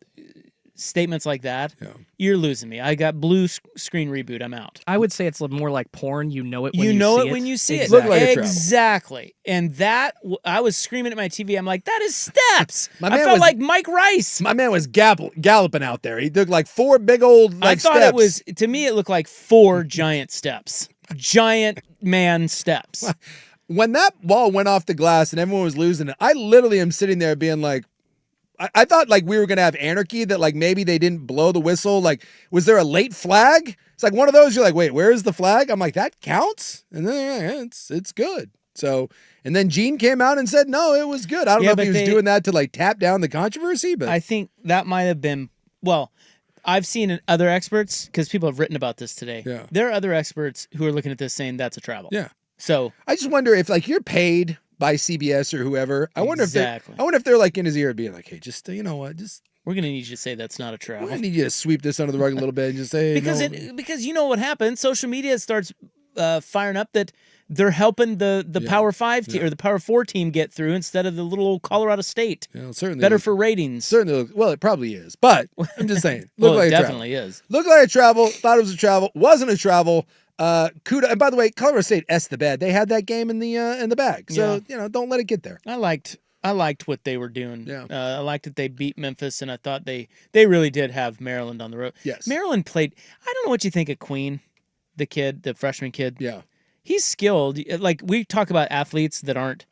statements like that, you're losing me. I got blue screen reboot. I'm out. I would say it's more like porn. You know it when you you know see it when you see Exactly. it. Look like a Exactly. And that I was screaming at my TV. I'm like, that is steps. My I man felt was- like Mike Rice. My man was galloping out there. He took like 4 big old I thought steps. it was, to me, it looked like 4 giant steps. Giant man steps. When that ball went off the glass and everyone was losing it, I literally am sitting there being like, I thought like we were going to have anarchy, that like maybe they didn't blow the whistle. Like, was there a late flag? It's like one of those, you're like, wait, where is the flag? I'm like, that counts? And then it's good. So, and then Gene came out and said, no, it was good. I don't know if he was doing that to like tap down the controversy, but I think that might have been, well, I've seen other experts, because people have written about this today. Yeah. There are other experts who are looking at this saying that's a travel. yeah. So I just wonder if like you're paid by CBS or whoever. I wonder if they're like in his ear being like, hey, just you know what, just we're gonna need you to say that's not a I travel. need you to sweep this under the rug a little bit and just say Because you know what happens. Social media starts firing up that they're helping the Power 5 team or the Power 4 team get through instead of the little old Colorado State. certainly Better for ratings. Certainly, well, it probably is, but I'm just saying. Well, like it a definitely travel. is. Looked like a travel. Thought it was a travel. Wasn't a travel. Kudos. And by the way, Colorado State S the bad. They had that game in the bag. So don't let it get there. I liked what they were doing. Yeah. I liked that they beat Memphis, and I thought they really did have Maryland on the road. Yes. Maryland played. I don't know what you think of Queen, the kid, the freshman kid. Yeah. He's skilled. Like, we talk about athletes that aren't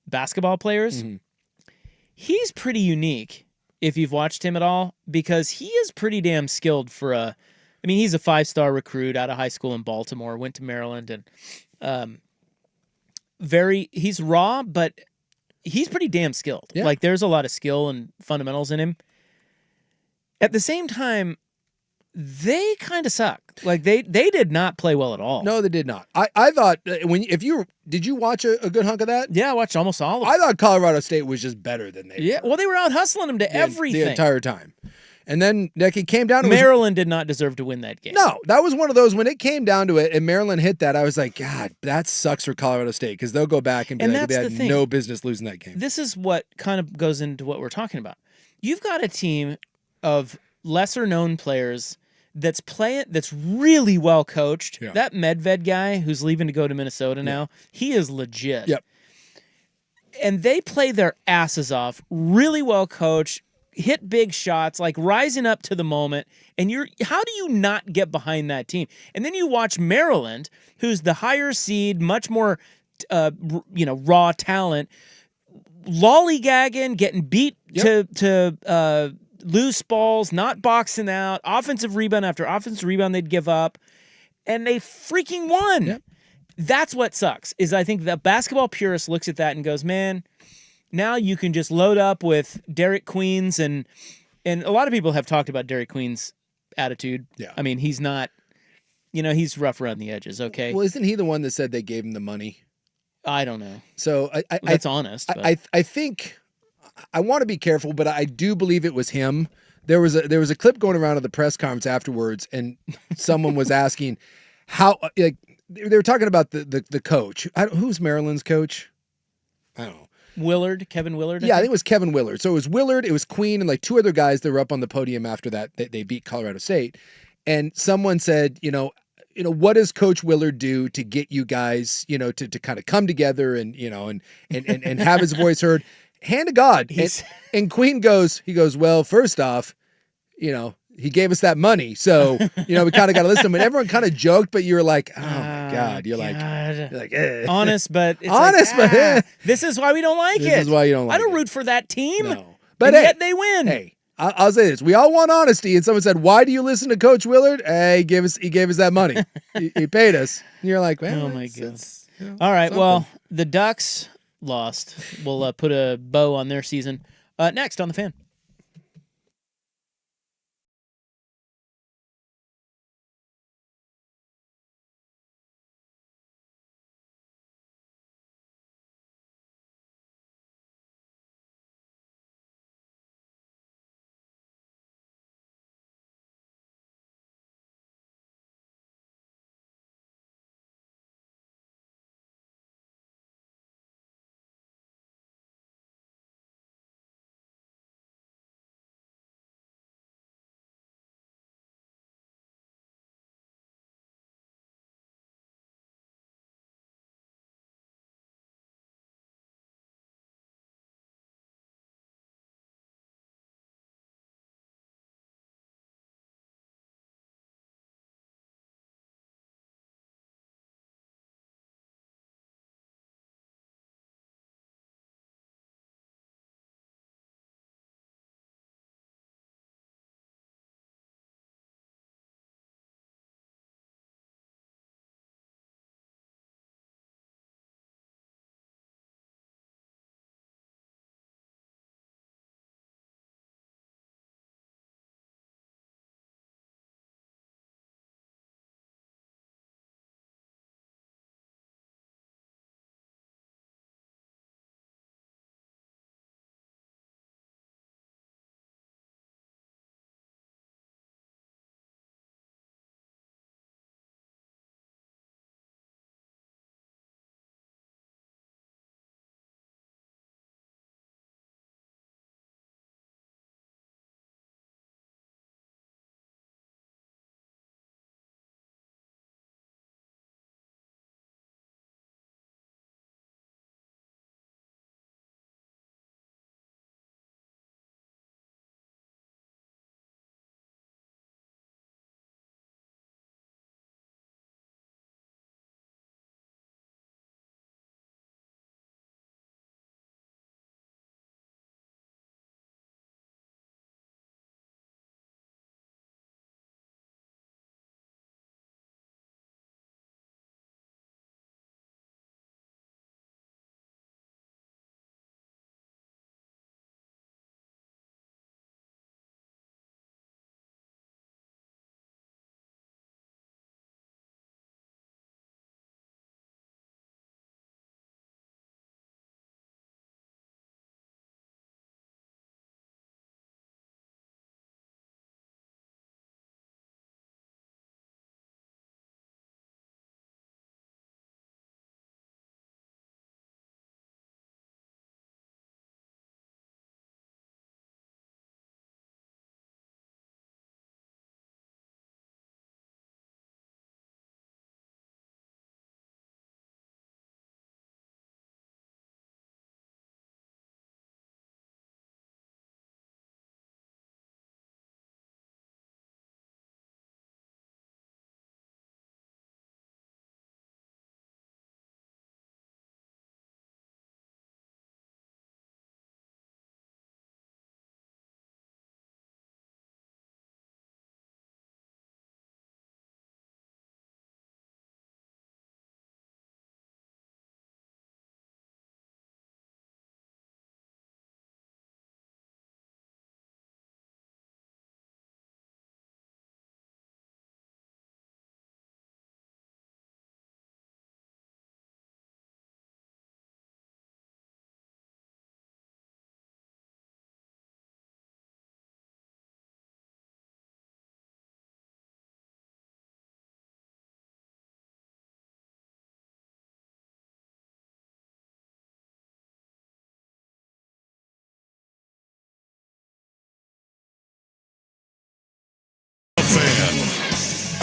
basketball players. Mm-hmm. He's pretty unique if you've watched him at all, because he is pretty damn skilled for a. I mean, he's a 5-star recruit out of high school in Baltimore, went to Maryland, and he's raw, but he's pretty damn skilled. Yeah. Like, there's a lot of skill and fundamentals in him. At the same time, they kind of suck. Like, they did not play well at all. No, they did not. I thought did you watch a good hunk of that? Yeah, I watched almost all of it. I thought Colorado State was just better than they Yeah, were well, they were out hustling them to everything. the entire time. And then it came down to Maryland did not deserve to win that game. No, that was one of those when it came down to it and Maryland hit that, I was like, God, that sucks for Colorado State, because they'll go back and be like, they had no business losing that game. This is what kind of goes into what we're talking about. You've got a team of lesser known players that's really well coached. Yeah. That Medved guy who's leaving to go to Minnesota now, he is legit. Yep. And they play their asses off, really well coached, hit big shots, like rising up to the moment. And how do you not get behind that team? And then you watch Maryland, who's the higher seed, much more, raw talent, lollygagging, getting beat to loose balls, not boxing out, offensive rebound after offensive rebound they'd give up, and they freaking won. Yep. That's what sucks, is I think the basketball purist looks at that and goes, man, now you can just load up with Derek Queen's, and a lot of people have talked about Derek Queen's attitude. Yeah. I mean, he's not he's rough around the edges. Okay, Well, isn't he the one that said they gave him the money? I don't know. So That's honest. But. I think I want to be careful, but I do believe it was him. There was a clip going around at the press conference afterwards, and someone was asking how like they were talking about the coach. Who's Maryland's coach? I don't know. Kevin Willard. Yeah, I think it was Kevin Willard. So it was Willard, it was Queen, and like two other guys that were up on the podium after that. They beat Colorado State, and someone said, what does Coach Willard do to get you guys, to kind of come together and and have his voice heard? Hand to God. And Queen goes, well, first off, he gave us that money. So, we kind of got to listen to him. And everyone kind of joked, but you're like, oh my God. You're like, honest, but it's honest, but this is why we don't like it. This is why you don't like it. I don't root for that team. No. But yet they win. Hey, I'll say this. We all want honesty. And someone said, why do you listen to Coach Willard? Hey, he gave us that money. he paid us. And you're like, man. Oh my goodness. All right. Something. Well, the Ducks lost. We'll put a bow on their season. Next on The Fan.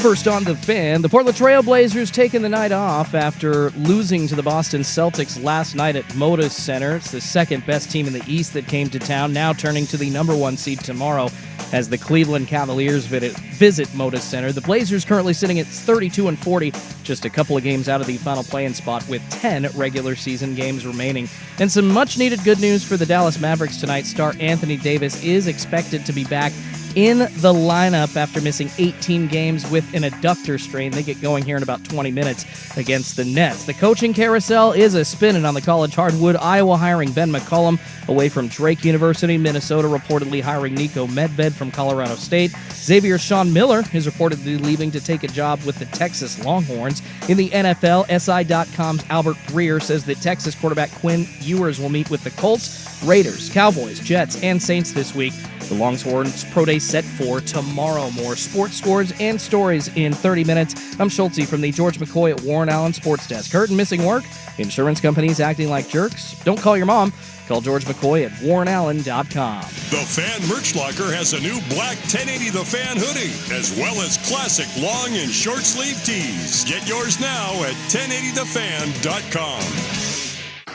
First on the Fan, the Portland Trail Blazers taking the night off after losing to the Boston Celtics last night at Moda Center. It's the second best team in the East that came to town, now turning to the number 1 seed tomorrow as the Cleveland Cavaliers visit Moda Center. The Blazers currently sitting at 32-40, just a couple of games out of the final play-in spot with 10 regular season games remaining. And some much-needed good news for the Dallas Mavericks tonight. Star Anthony Davis is expected to be back in the lineup after missing 18 games with an adductor strain. They get going here in about 20 minutes against the Nets. The coaching carousel is a spinning on the college hardwood. Iowa hiring Ben McCollum away from Drake University. Minnesota reportedly hiring Nico Medved from Colorado State. Xavier Sean Miller is reportedly leaving to take a job with the Texas Longhorns. In the NFL, SI.com's Albert Breer says that Texas quarterback Quinn Ewers will meet with the Colts, Raiders, Cowboys, Jets, and Saints this week. The Longhorns Pro Day set for tomorrow. More sports scores and stories in 30 minutes. I'm Schulte from the George McCoy at Warren Allen Sports Desk. Hurt and missing work? Insurance companies acting like jerks? Don't call your mom. Call George McCoy at warrenallen.com. The Fan Merch Locker has a new black 1080 The Fan hoodie, as well as classic long and short sleeve tees. Get yours now at 1080thefan.com.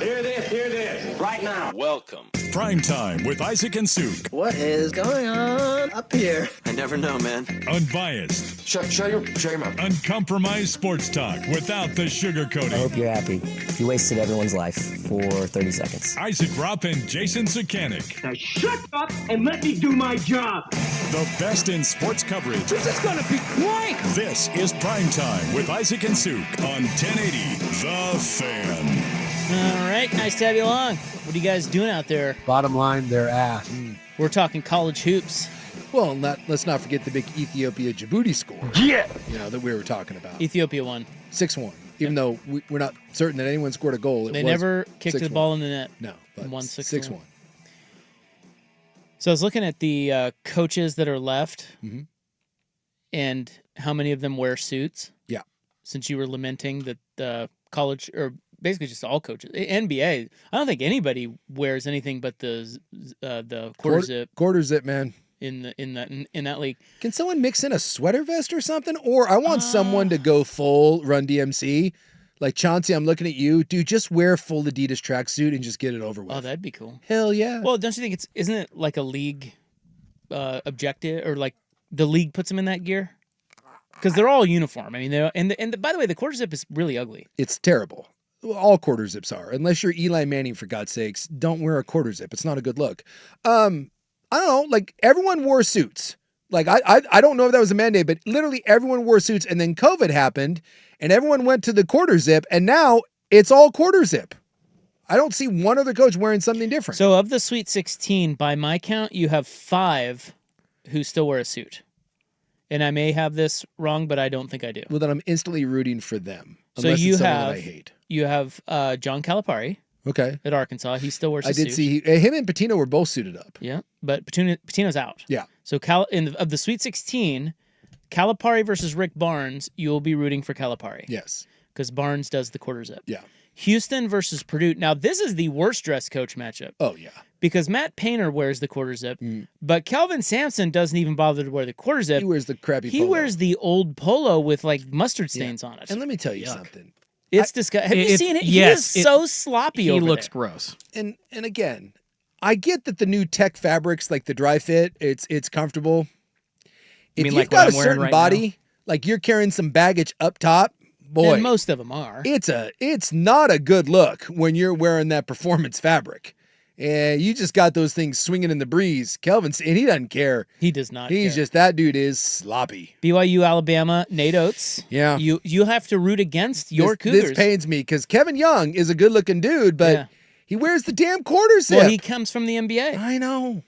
Hear this, right now. Welcome. Primetime with Isaac and Suk. What is going on up here? I never know, man. Unbiased. Shut your mouth. Uncompromised sports talk without the I sugarcoating. hope you're happy. You wasted everyone's life for 30 seconds. Isaac Rupp and Jason Sukanik. Now shut up and let me do my job. The best in sports coverage. This is gonna be great. This is Primetime with Isaac and Suk on 1080 The Fan. All right, nice to have you along. What are you guys doing out there? Bottom line, their ass. We're talking college hoops. Well, let's not forget the big Ethiopia-Djibouti score. Yeah. That we were talking about. Ethiopia won. 6-1. Even though we're not certain that anyone scored a goal. They never kicked the 6-1. ball in the net. No, but Won 6-1. So I was looking at the coaches that are left Mhm. and how many of them wear suits. Yeah. Since you were lamenting that college, or basically just all coaches, NBA, I don't think anybody wears anything but the quarter zip Quarter zip, man. in that league. Can someone mix in a sweater vest or something? Or I want someone to go full Run DMC. Like Chauncey, I'm looking at you. Dude, just wear a full Adidas tracksuit and just get it over with. Oh, that'd be cool. Hell yeah. Well, don't you think isn't it like a league objective, or like the league puts them in that gear? Because they're all uniform. I mean, and by the way, the quarter zip is really ugly. It's terrible. Well, all quarter zips are. Unless you're Eli Manning, for God's sakes, don't wear a quarter zip. It's not a good look. I don't know. Like, everyone wore suits. Like, I don't know if that was a mandate, but literally everyone wore suits. And then COVID happened, and everyone went to the quarter zip, and now it's all quarter zip. I don't see one other coach wearing something different. So of the Sweet 16, by my count, you have 5 who still wear a suit. And I may have this wrong, but I don't think I do. Well, then I'm instantly rooting for them. So Unless you it's someone have that I hate. You have John Calipari Okay. at Arkansas. He still wears a I suit. did see him and Patino were both suited up. Yeah, but Patino's out. Yeah. So of the Sweet 16, Calipari versus Rick Barnes, you'll be rooting for Calipari. Yes. Because Barnes does the quarter zip. Yeah. Houston versus Purdue. Now, this is the worst dressed coach matchup. Oh, yeah. Because Matt Painter wears the quarter zip, but Kelvin Sampson doesn't even bother to wear the quarter zip. He wears the crappy He polo. wears the old polo with like mustard stains on it. And let me tell you something. It's disgusting. Have you seen it? Yes, he is so sloppy He over looks there. gross. And again, I get that the new tech fabrics, like the dry fit, it's comfortable. If mean you've like what got a I'm wearing certain right body, like you're carrying some baggage up top, boy, And most of them are. it's not a good look when you're wearing that performance fabric. And you just got those things swinging in the breeze. Kelvin, and he doesn't care. He does not He's care. just, that dude is sloppy. BYU, Alabama, Nate Oates. Yeah. You have to root against your Cougars. This pains me because Kevin Young is a good looking dude, but Yeah. he wears the damn quarter zip. Well, he comes from the NBA. I know.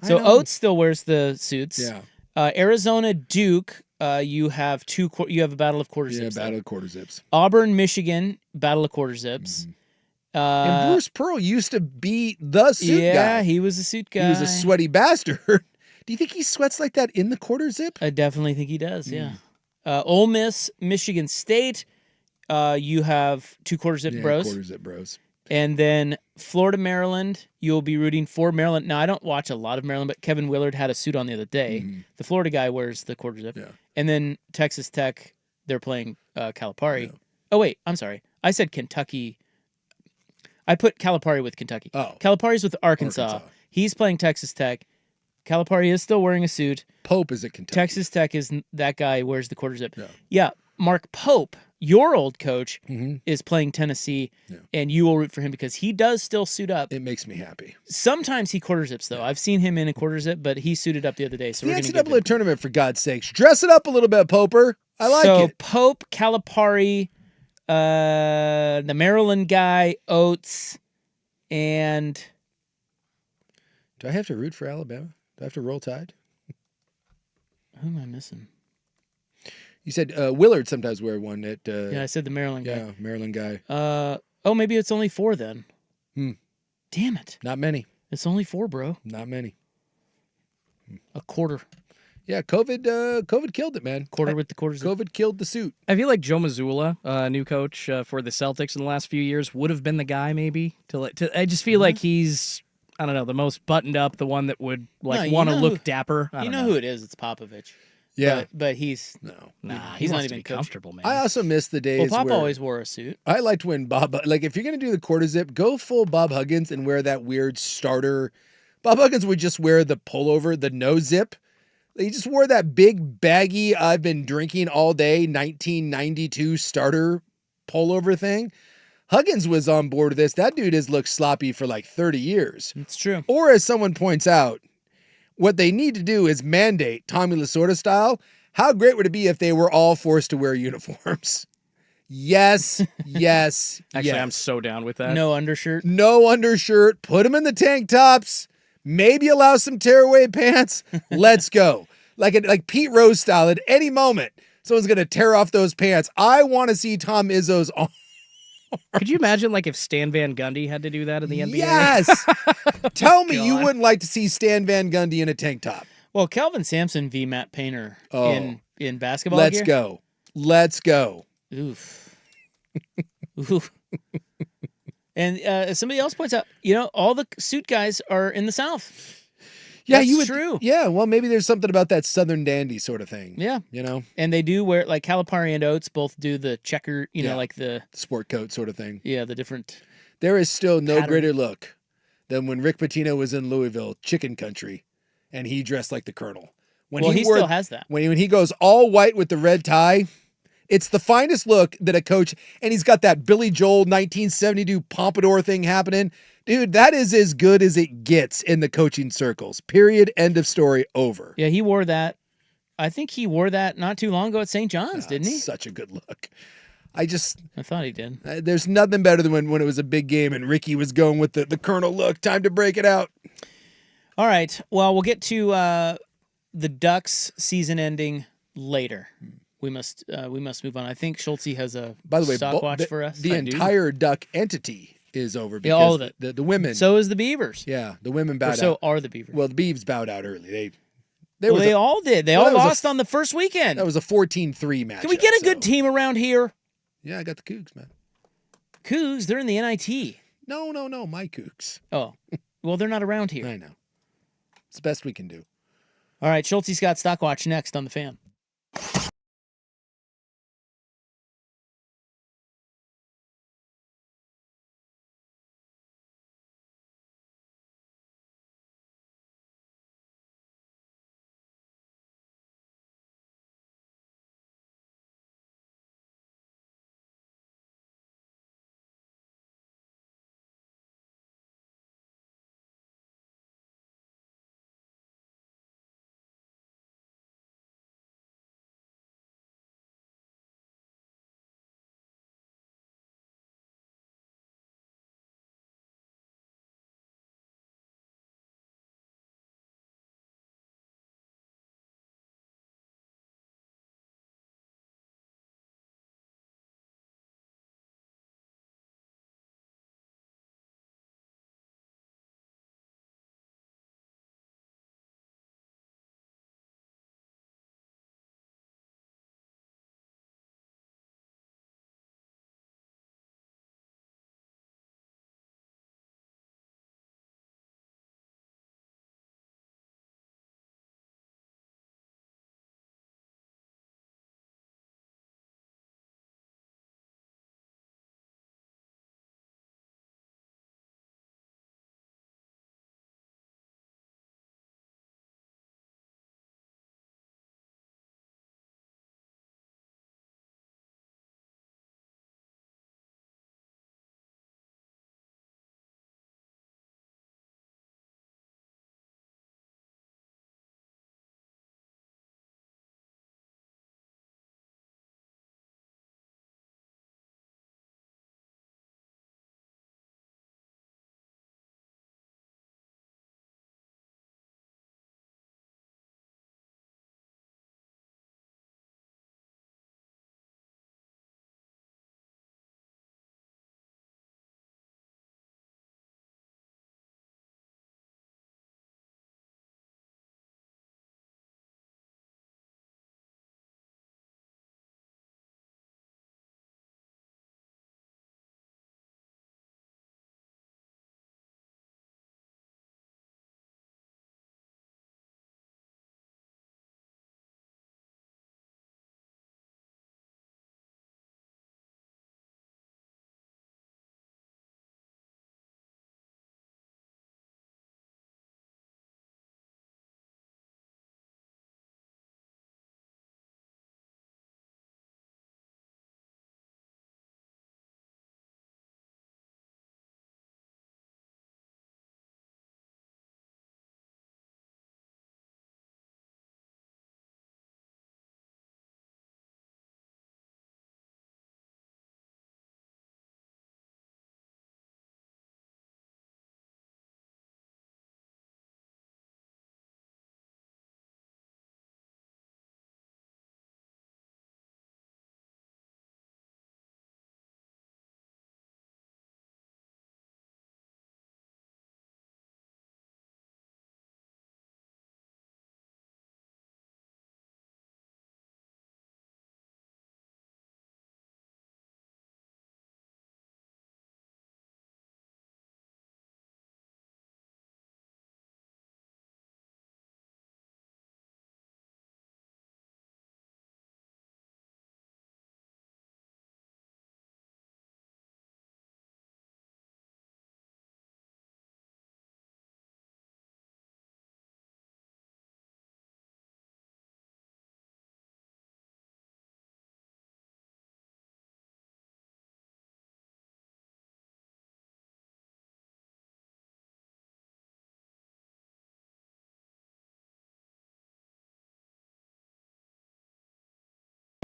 So Oates still wears the suits. Yeah. Arizona, Duke. You have you have a battle of quarter Yeah, zips. battle of quarter zips. Auburn, Michigan, battle of quarter zips. And Bruce Pearl used to be the suit guy. Yeah, he was a suit guy. He was a sweaty bastard. Do you think he sweats like that in the quarter zip? I definitely think he does. Yeah. Ole Miss, Michigan State. You have 2 quarter zip bros. Quarter zip bros. And then Florida, Maryland, you'll be rooting for Maryland. Now, I don't watch a lot of Maryland, but Kevin Willard had a suit on the other day. The Florida guy wears the quarter zip. Yeah. And then Texas Tech, they're playing Calipari. Yeah. Oh, wait, I'm sorry. I said Kentucky. I put Calipari with Kentucky. Oh. Calipari's with Arkansas. He's playing Texas Tech. Calipari is still wearing a suit. Pope is at Kentucky. Texas Tech is that guy wears the quarter zip. Yeah. Yeah. Mark Pope, your old coach, is playing Tennessee, and you will root for him because he does still suit up. It makes me happy. Sometimes he quarter zips, though. I've seen him in a quarter zip, but he suited up the other day. So The we're going to NCAA tournament, for God's sakes. Dress it up a little bit, Poper. I like so it. Pope, Calipari, the Maryland guy, Oates, and Do I have to root for Alabama? Do I have to roll Tide? who am I missing? You said Willard sometimes wear one at. Yeah, I said the Maryland guy. Yeah, Maryland guy. Oh, maybe it's only 4 then. Damn it. Not many. It's only 4, bro. Not many. A quarter. Yeah, COVID killed it, man. Quarter with the quarters. COVID killed the suit. I feel like Joe Mazzulla, new coach for the Celtics in the last few years, would have been the guy maybe. I just feel like he's, I don't know, the most buttoned up, the one that would like want to look dapper. You know who it is? It's Popovich. Yeah, but he's he's not even even comfortable, man. I also miss the days. Well, Pop where always wore a suit. I liked when Bob, like, if you're gonna do the quarter zip, go full Bob Huggins and wear that weird starter. Bob Huggins would just wear the pullover, the no zip. He just wore that big baggy I've been drinking all day 1992 starter pullover thing. Huggins was on board with this. That dude has looked sloppy for like 30 years. It's true. Or as someone points out, what they need to do is mandate Tommy Lasorda style. How great would it be if they were all forced to wear uniforms? Yes, yes, Actually, yes. I'm so down with that. No undershirt. No undershirt. Put them in the tank tops. Maybe allow some tearaway pants. Let's go. Like Pete Rose style. At any moment, someone's gonna tear off those pants. I want to see Tom Izzo's arm. Could you imagine like if Stan Van Gundy had to do that in the NBA? Yes. Tell me you wouldn't like to see Stan Van Gundy in a tank top. Well, Kelvin Sampson v. Matt Painter in basketball. Let's gear? go. Let's go. Oof. Oof. And as somebody else points out, all the suit guys are in the South. Yeah, That's you would. true. Yeah, well, maybe there's something about that Southern dandy sort of thing. Yeah. And they do wear, like Calipari and Oates both do the checker, like the sport coat sort of thing. Yeah, the different. There is still no pattern. greater look than when Rick Pitino was in Louisville, chicken country, and he dressed like the Colonel. When he still has that. When he goes all white with the red tie, it's the finest look that a coach, and he's got that Billy Joel 1972 pompadour thing happening. Dude, that is as good as it gets in the coaching circles. Period. End of story. Over. Yeah, he wore that. I think he wore that not too long ago at St. John's, didn't he? Such a good look. I thought he did. There's nothing better than when it was a big game and Ricky was going with the Colonel look. Time to break it out. All right. Well, we'll get to the Ducks season ending later. We must move on. I think Schulte has a stopwatch for us. The entire Duck entity is over because all of it. The women. So is the Beavers. Yeah, the women bowed out. So are the Beavers. Well, the Beavs bowed out early. They all did. They all lost on the first weekend. That was a 14-3 match. Can we get a good team around here? Yeah, I got the Cougs, man. Cougs, they're in the NIT. No, my Cougs. Oh, well, they're not around here. I know. It's the best we can do. All right, Schulte's got Stockwatch next on the Fan.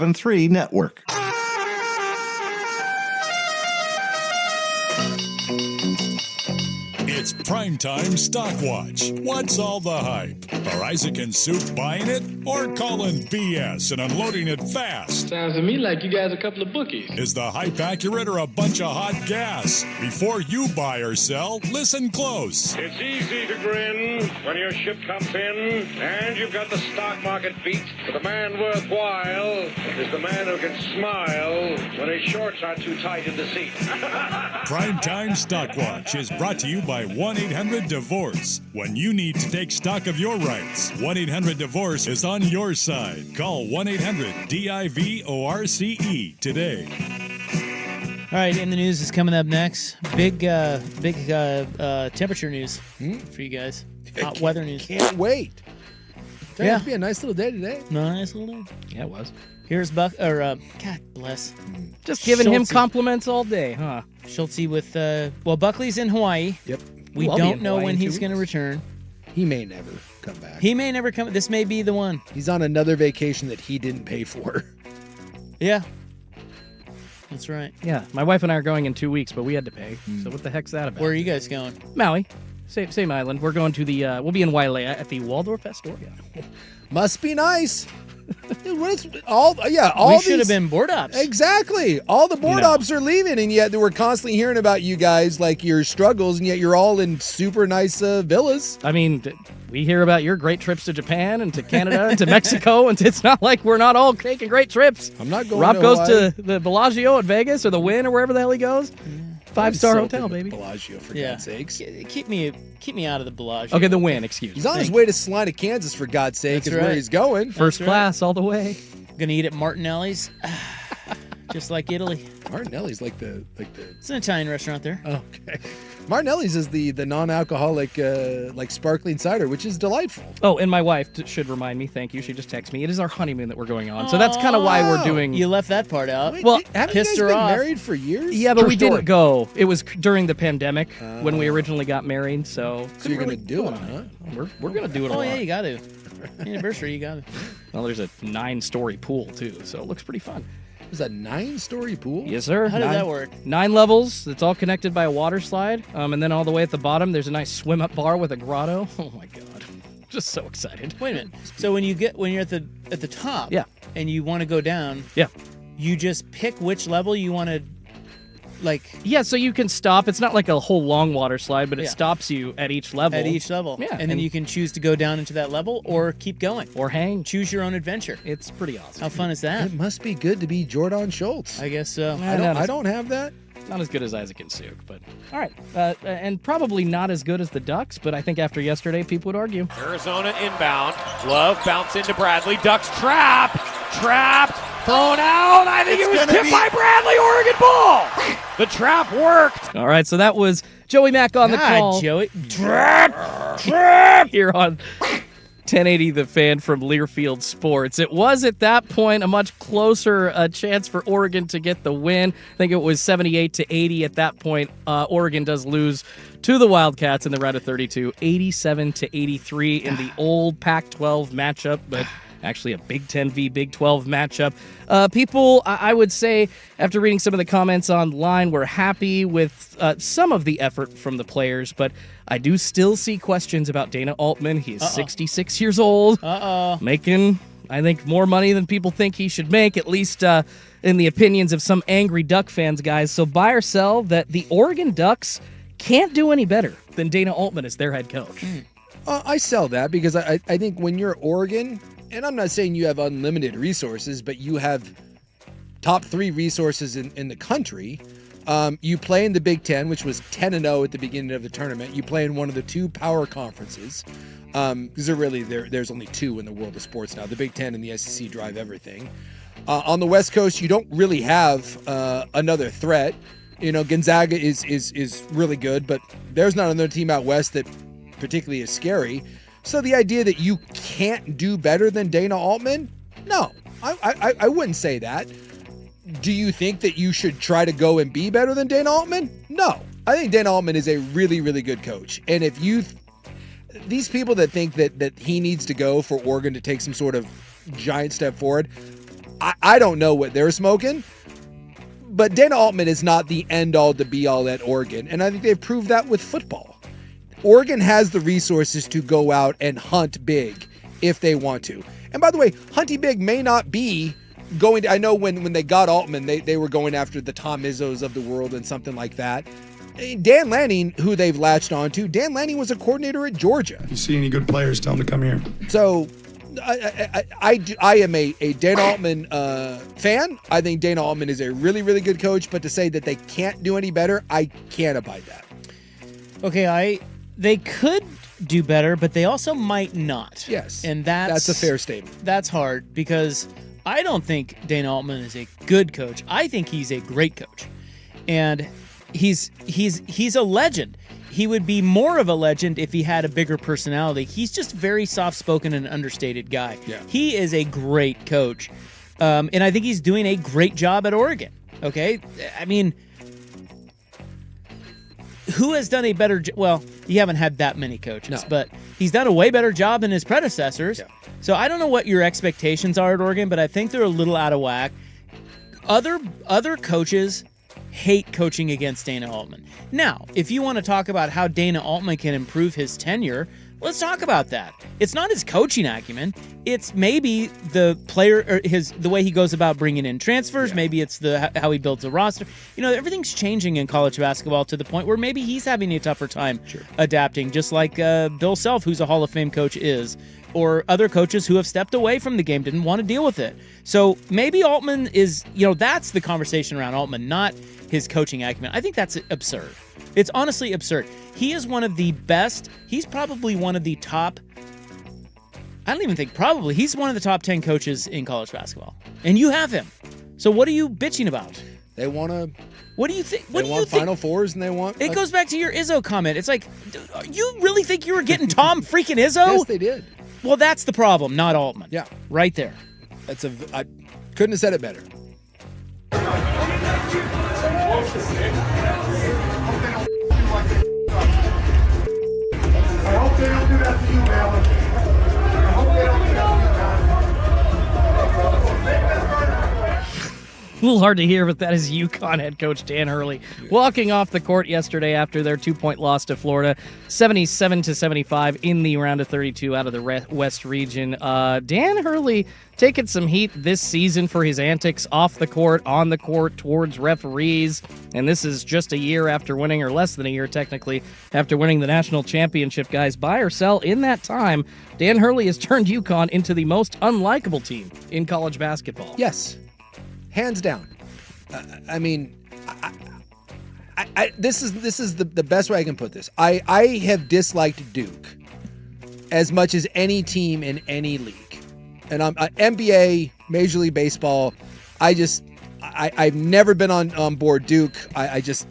7-3 Network. It's Primetime Stock Watch. What's all the hype? Are Isaac and Soup buying it or calling BS and unloading it fast? Sounds to me like you guys are a couple of bookies. Is the hype accurate or a bunch of hot gas? Before you buy or sell, listen close. It's easy to grin when your ship comes in and you've got the stock market beat. But the man worthwhile is the man who can smile when his shorts are too tight in the seat. Primetime Stock Watch is brought to you by 1-800-DIVORCE. When you need to take stock of your rights, 1-800-DIVORCE is on your side. Call 1-800-DIVORCE today. All right, in the news is coming up next. Big temperature news for you guys. Hot weather news. Can't wait. Turned out to be a nice little day today. Nice little day. Yeah, it was. Here's God bless. Just giving him compliments all day, huh? Schultze with, Buckley's in Hawaii. Yep. We don't know when he's going to return. He may never come back. He may never come. This may be the one. He's on another vacation that he didn't pay for. Yeah. That's right. Yeah, my wife and I are going in 2 weeks, but we had to pay. So what the heck's that about? Where are you guys going? Maui. Same island. We're going to the, we'll be in Wailea at the Waldorf Astoria. Must be nice. Dude, we should have been board ops. Exactly. All the board ops are leaving, and yet we're constantly hearing about you guys, like your struggles, and yet you're all in super nice villas. I mean, we hear about your great trips to Japan and to Canada and to Mexico, and it's not like we're not all taking great trips. I'm not going. Rob to goes Hawaii. to the Bellagio at Vegas or the Wynn or wherever the hell he goes. 5-star hotel, baby. Bellagio, for God's sakes. Keep me out of the Bellagio. Okay, the Wynn, excuse me. He's on his way to Salina, Kansas, for God's sake, is where he's going. First class all the way. Gonna eat at Martinelli's, just like Italy. Martinelli's like the. It's an Italian restaurant there. Okay. Martinelli's is the non-alcoholic like sparkling cider, which is delightful. Oh, and my wife should remind me. Thank you. She just texted me. It is our honeymoon that we're going on, so that's kind of why we're doing. You left that part out. Wait, well, haven't you guys been married for years? Yeah, but we didn't go. It was during the pandemic when we originally got married. So you're gonna do it, huh? We're gonna do it. Oh a lot. yeah, you got to. Anniversary, you got to. Well, there's a 9-story pool too, so it looks pretty fun. There's a 9-story pool? Yes, sir. How does that work? 9 levels. It's all connected by a water slide, and then all the way at the bottom, there's a nice swim-up bar with a grotto. Oh my god, just so excited. Wait a minute. So when you're at the top, yeah, and you want to go down, yeah, you just pick which level you want to. Yeah, so you can stop. It's not like a whole long water slide, but it stops you at each level. Yeah, and then you can choose to go down into that level or keep going. Or hang. Choose your own adventure. It's pretty awesome. How fun is that? It must be good to be Jordan Schultz. I guess so. I don't have that. Not as good as Isaac and Suk, but all right. And probably not as good as the Ducks, but I think after yesterday, people would argue. Arizona inbound. Glove bounce into Bradley. Ducks trapped. Thrown out. I think it was tipped by Bradley. Oregon ball. The trap worked. All right, so that was Joey Mack on the call. Joey. Trap here on 1080 The Fan from Learfield Sports. It was at that point a much closer chance for Oregon to get the win. I think it was 78-80 at that point. Oregon does lose to the Wildcats in the round of 32, 87-83 in the old Pac-12 matchup, but actually a Big 10 v. Big 12 matchup. People, I would say, after reading some of the comments online, were happy with some of the effort from the players, but I do still see questions about Dana Altman. He is 66 years old, making, I think, more money than people think he should make, at least in the opinions of some angry Duck fans, guys. So buy or sell that the Oregon Ducks can't do any better than Dana Altman as their head coach. I sell that because I think when you're Oregon, and I'm not saying you have unlimited resources, but you have top 3 resources in the country. You play in the Big Ten, which was 10-0 at the beginning of the tournament. You play in one of the 2 power conferences, because there's only 2 in the world of sports now. The Big Ten and the SEC drive everything. On the West Coast, you don't really have another threat. You know, Gonzaga is really good, but there's not another team out west that particularly is scary. So the idea that you can't do better than Dana Altman? No, I wouldn't say that. Do you think that you should try to go and be better than Dana Altman? No. I think Dana Altman is a really, really good coach. And if these people that think that he needs to go for Oregon to take some sort of giant step forward, I don't know what they're smoking, but Dana Altman is not the end-all to be-all at Oregon, and I think they've proved that with football. Oregon has the resources to go out and hunt big if they want to. And by the way, hunting big may not be going to, I know when they got Altman, they were going after the Tom Izzos of the world and something like that. Dan Lanning, who they've latched on to, Dan Lanning was a coordinator at Georgia. If you see any good players, tell them to come here. So I am a Dana Altman fan. I think Dana Altman is a really, really good coach, but to say that they can't do any better, I can't abide that. Okay, they could do better, but they also might not. Yes. And that's a fair statement. That's hard because I don't think Dana Altman is a good coach. I think he's a great coach. And he's a legend. He would be more of a legend if he had a bigger personality. He's just very soft-spoken and understated guy. Yeah. He is a great coach. And I think he's doing a great job at Oregon. Okay? I mean, who has done a better job? Well, you haven't had that many coaches, but he's done a way better job than his predecessors. Yeah. So I don't know what your expectations are at Oregon, but I think they're a little out of whack. Other coaches hate coaching against Dana Altman. Now, if you want to talk about how Dana Altman can improve his tenure, let's talk about that. It's not his coaching acumen. It's maybe the player or the way he goes about bringing in transfers. Yeah. Maybe it's how he builds a roster. You know, everything's changing in college basketball to the point where maybe he's having a tougher time adapting, just like Bill Self, who's a Hall of Fame coach, is, or other coaches who have stepped away from the game, didn't want to deal with it. So maybe Altman is, that's the conversation around Altman, not his coaching acumen. I think that's absurd. It's honestly absurd. He is one of the best. He's probably one of the top. I don't even think probably. He's one of the top 10 coaches in college basketball. And you have him. So what are you bitching about? They want to. What do you think? They want Final Fours and they want. It goes back to your Izzo comment. It's like, you really think you were getting Tom freaking Izzo? Yes, they did. Well, that's the problem, not Altman. Yeah. Right there. I couldn't have said it better. I hope they don't do that to you, Alan. I hope they don't do that to you, John. A little hard to hear, but that is UConn head coach Dan Hurley walking off the court yesterday after their 2-point loss to Florida, 77-75 in the round of 32 out of the West region. Dan Hurley taking some heat this season for his antics off the court, on the court, towards referees. And this is just a year after winning, or less than a year technically, after winning the national championship, guys. Buy or sell, in that time, Dan Hurley has turned UConn into the most unlikable team in college basketball. Yes. Hands down. I mean, this is the best way I can put this. I have disliked Duke as much as any team in any league. And I'm NBA, Major League Baseball. I've never been on board Duke. I just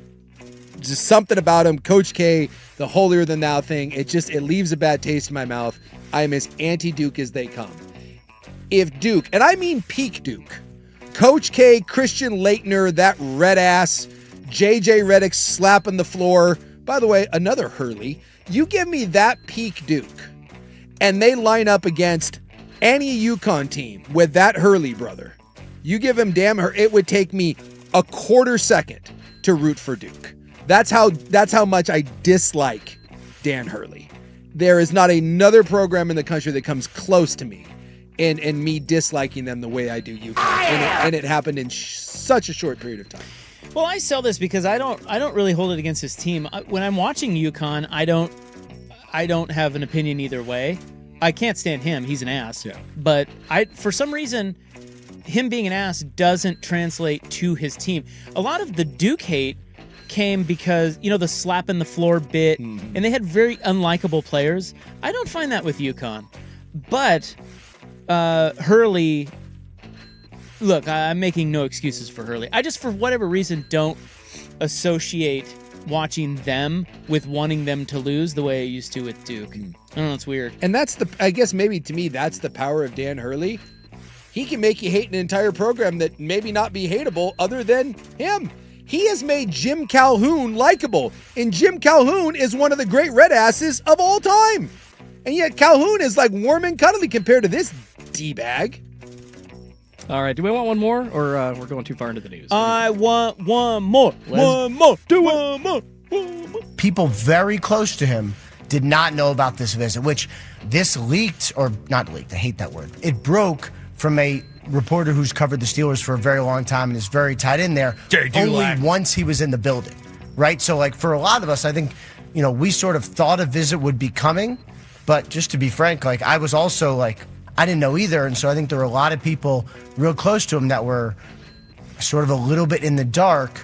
something about him. Coach K, the holier than thou thing. It leaves a bad taste in my mouth. I am as anti-Duke as they come. If Duke, and I mean peak Duke, Coach K, Christian Laettner, that red ass, JJ Redick slapping the floor. By the way, another Hurley. You give me that peak Duke, and they line up against any UConn team with that Hurley brother. You give him it would take me a quarter second to root for Duke. That's how much I dislike Dan Hurley. There is not another program in the country that comes close to me. And me disliking them the way I do UConn. And it happened in such a short period of time. Well, I sell this because I don't really hold it against his team. When I'm watching UConn, I don't have an opinion either way. I can't stand him. He's an ass. Yeah. But for some reason, him being an ass doesn't translate to his team. A lot of the Duke hate came because, the slap in the floor bit, and they had very unlikable players. I don't find that with UConn. But Hurley, look, I'm making no excuses for Hurley. I just, for whatever reason, don't associate watching them with wanting them to lose the way I used to with Duke. I don't know, it's weird. And I guess maybe to me, that's the power of Dan Hurley. He can make you hate an entire program that maybe not be hateable other than him. He has made Jim Calhoun likable, and Jim Calhoun is one of the great red asses of all time. And yet Calhoun is like warm and cuddly compared to this D-bag. All right. Do we want one more, or we're going too far into the news? I want one more. One more. Do one more. People very close to him did not know about this visit, which this leaked, or not leaked, I hate that word. It broke from a reporter who's covered the Steelers for a very long time and is very tied in there. Only once he was in the building, right? So, like, for a lot of us, I think, we sort of thought a visit would be coming, but just to be frank, like, I was also like, I didn't know either, and so I think there were a lot of people real close to him that were sort of a little bit in the dark,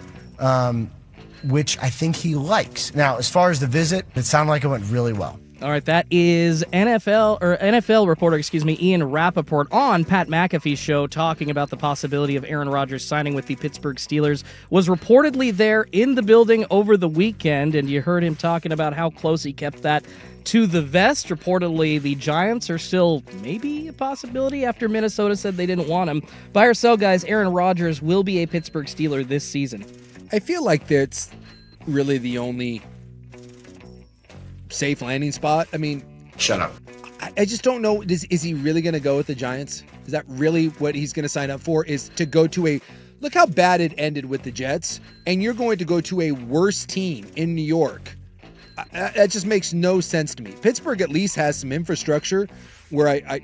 which I think he likes. Now, as far as the visit, it sounded like it went really well. All right, that is NFL reporter, Ian Rappaport on Pat McAfee's show talking about the possibility of Aaron Rodgers signing with the Pittsburgh Steelers. Was reportedly there in the building over the weekend, and you heard him talking about how close he kept that to the vest. Reportedly, the Giants are still maybe a possibility after Minnesota said they didn't want him. Buy or sell, guys, Aaron Rodgers will be a Pittsburgh Steeler this season. I feel like that's really the only safe landing spot. I mean, shut up. I just don't know. Is he really going to go with the Giants? Is that really what he's going to sign up for? Is to go to look how bad it ended with the Jets, and you're going to go to a worse team in New York. That just makes no sense to me. Pittsburgh at least has some infrastructure where I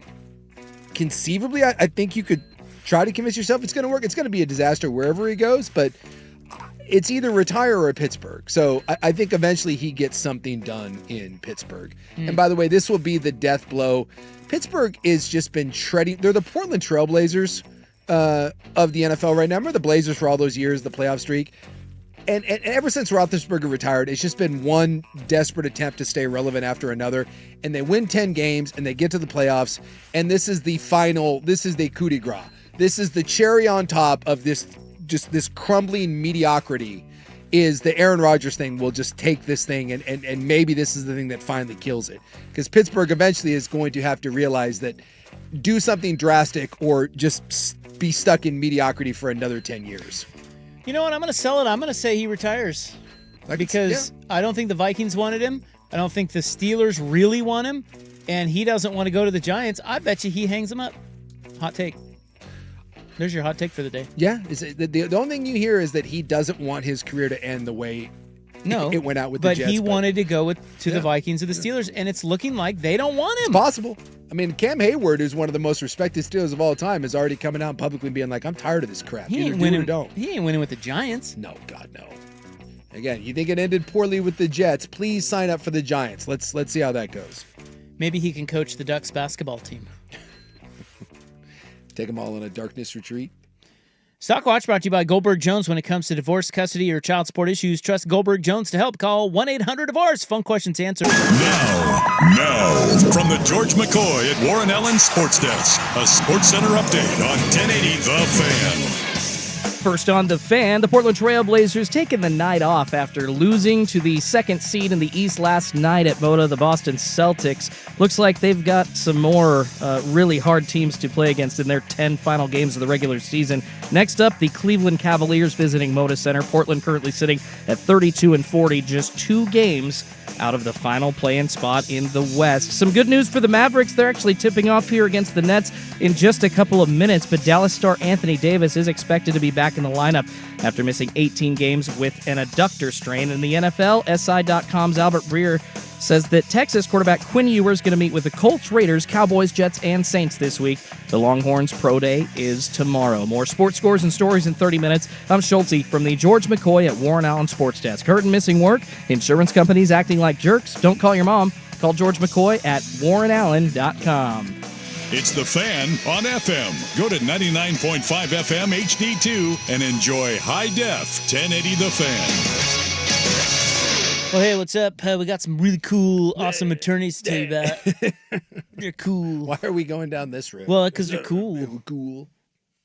conceivably, I think you could try to convince yourself it's going to work. It's going to be a disaster wherever he goes, but it's either retire or Pittsburgh. So I think eventually he gets something done in Pittsburgh. And by the way, this will be the death blow. Pittsburgh has just been treading. They're the Portland Trailblazers of the NFL right now. Remember the Blazers for all those years, the playoff streak? And ever since Roethlisberger retired, it's just been one desperate attempt to stay relevant after another. And they win 10 games and they get to the playoffs. And this is the coup de grace. This is the cherry on top of this crumbling mediocrity. Is the Aaron Rodgers thing will just take this thing and maybe this is the thing that finally kills it. Because Pittsburgh eventually is going to have to realize that do something drastic or just be stuck in mediocrity for another 10 years. You know what? I'm going to sell it. I'm going to say he retires. Because I don't think the Vikings wanted him. I don't think the Steelers really want him. And he doesn't want to go to the Giants. I bet you he hangs them up. Hot take. There's your hot take for the day. Yeah. The only thing you hear is that he doesn't want his career to end the way it went out with the Jets. But he wanted to go to the Vikings or the Steelers, and it's looking like they don't want him. It's possible. I mean, Cam Hayward, who's one of the most respected Steelers of all time, is already coming out and publicly being like, I'm tired of this crap. He ain't winning with the Giants. No, God, no. Again, you think it ended poorly with the Jets, please sign up for the Giants. Let's see how that goes. Maybe he can coach the Ducks basketball team. Take them all on a darkness retreat. Stock Watch brought to you by Goldberg Jones. When it comes to divorce, custody, or child support issues, trust Goldberg Jones to help. Call 1-800-DIVORCE. Fun questions answered. Now, from the George McCoy at Warren Allen Sports Desk, a Sports Center update on 1080 The Fan. First on The Fan, the Portland Trail Blazers taking the night off after losing to the second seed in the East last night at Moda, the Boston Celtics. Looks like they've got some more really hard teams to play against in their 10 final games of the regular season. Next up, the Cleveland Cavaliers visiting Moda Center. Portland currently sitting at 32-40, just 2 games out of the final play-in spot in the West. Some good news for the Mavericks. They're actually tipping off here against the Nets in just a couple of minutes, but Dallas star Anthony Davis is expected to be back in the lineup after missing 18 games with an adductor strain. In the NFL, SI.com's Albert Breer says that Texas quarterback Quinn Ewers is going to meet with the Colts, Raiders, Cowboys, Jets, and Saints this week. The Longhorns Pro Day is tomorrow. More sports scores and stories in 30 minutes. I'm Schulte from the George McCoy at Warren Allen Sports Desk. Hurt and missing work? Insurance companies acting like jerks? Don't call your mom. Call George McCoy at warrenallen.com. It's The Fan on FM. Go to 99.5 FM HD2 and enjoy high def 1080 The Fan. Well, hey, what's up? We got some really cool, awesome attorneys to tell you about. They're cool. Why are we going down this road? Well, because they're cool. They're cool.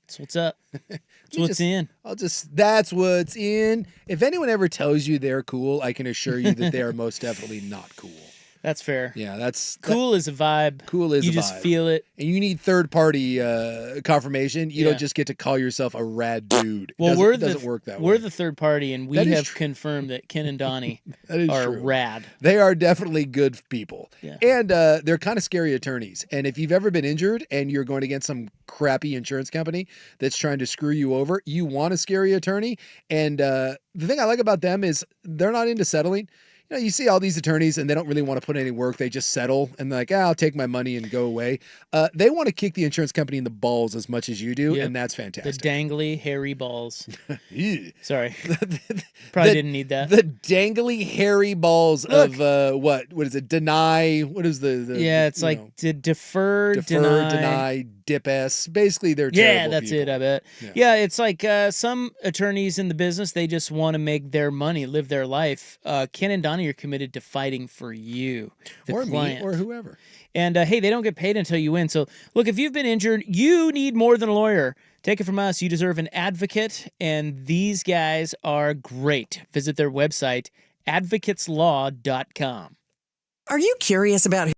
That's what's up. That's what's in. That's what's in. If anyone ever tells you they're cool, I can assure you that they are most definitely not cool. That's fair. Yeah, that's cool is a vibe. Cool is you a just vibe. feel it. And you need third-party confirmation. You Yeah. don't just get to call yourself a rad dude. Well, it doesn't work that way. We're the third party, and we That is have true. confirmed that Ken and Donnie That is are true. rad. They are definitely good people. Yeah. And they're kind of scary attorneys. And if you've ever been injured and you're going against some crappy insurance company that's trying to screw you over, you want a scary attorney. And the thing I like about them is they're not into settling. You know, you see all these attorneys and they don't really want to put any work. They just settle and they're like, I'll take my money and go away. They want to kick the insurance company in the balls as much as you do. Yep. And that's fantastic. The dangly, hairy balls. Ew. Sorry. Probably didn't need that. The dangly, hairy balls Look. of what is it? Deny. What is the Yeah, it's like defer, deny, dip S. Basically, they're Yeah, terrible that's people. it, I bet. Yeah, it's like some attorneys in the business, they just want to make their money, live their life. Ken and Donnie are committed to fighting for you, the Or client. me, or whoever. And hey, they don't get paid until you win. So look, if you've been injured, you need more than a lawyer. Take it from us. You deserve an advocate, and these guys are great. Visit their website, advocateslaw.com. Are you curious about who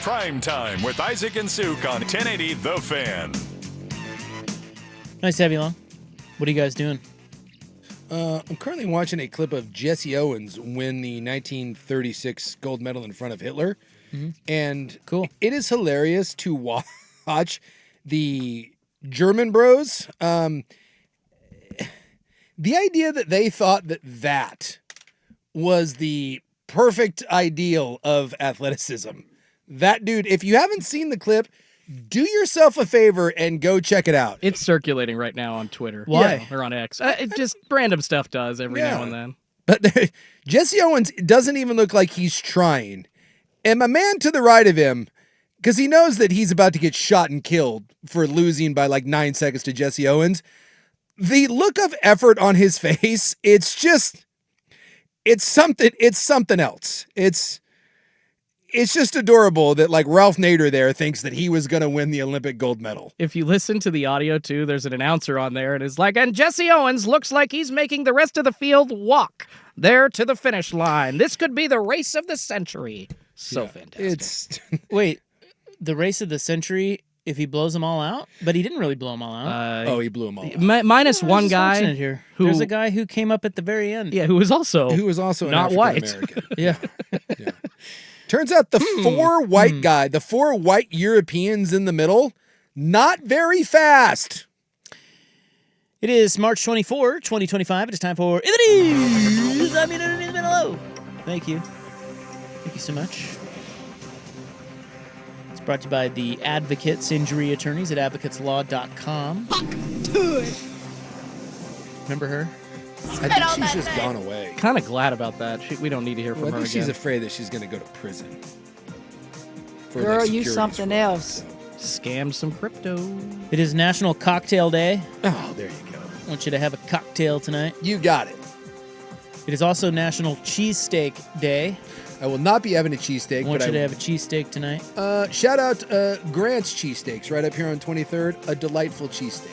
Primetime with Isaac and Suk on 1080 The Fan. Nice to have you along. What are you guys doing? I'm currently watching a clip of Jesse Owens win the 1936 gold medal in front of Hitler. And cool. It is hilarious to watch the German bros. The idea that they thought that was the perfect ideal of athleticism. That dude, if you haven't seen the clip, do yourself a favor and go check it out. It's circulating right now on Twitter. Why? Or on X. It just random stuff does every now and then. But Jesse Owens doesn't even look like he's trying. And my man to the right of him, because he knows that he's about to get shot and killed for losing by like 9 seconds to Jesse Owens. The look of effort on his face, it's something else. It's just adorable that like Ralph Nader there thinks that he was going to win the Olympic gold medal. If you listen to the audio too, there's an announcer on there and it's like, and Jesse Owens looks like he's making the rest of the field walk there to the finish line. This could be the race of the century. So fantastic. Wait, the race of the century if he blows them all out? But he didn't really blow them all out. He blew them all out. Minus one guy here. who- There's a guy who came up at the very end. Yeah, who was also not white. Yeah. Turns out the four white Europeans in the middle, not very fast. It is March 24, 2025. It is time for In the News. I'm in the middle. Thank you. Thank you so much. It's brought to you by the Advocates Injury Attorneys at advocateslaw.com. Remember her? I think she's just gone away. Kind of glad about that. We don't need to hear from I her think again. she's afraid that she's going to go to prison. Girl, you something else. Scammed some crypto. It is National Cocktail Day. Oh, there you go. I want you to have a cocktail tonight. You got it. It is also National Cheesesteak Day. I will not be having a cheesesteak. I want you to have a cheesesteak tonight. Shout out Grant's Cheesesteaks right up here on 23rd. A delightful cheesesteak.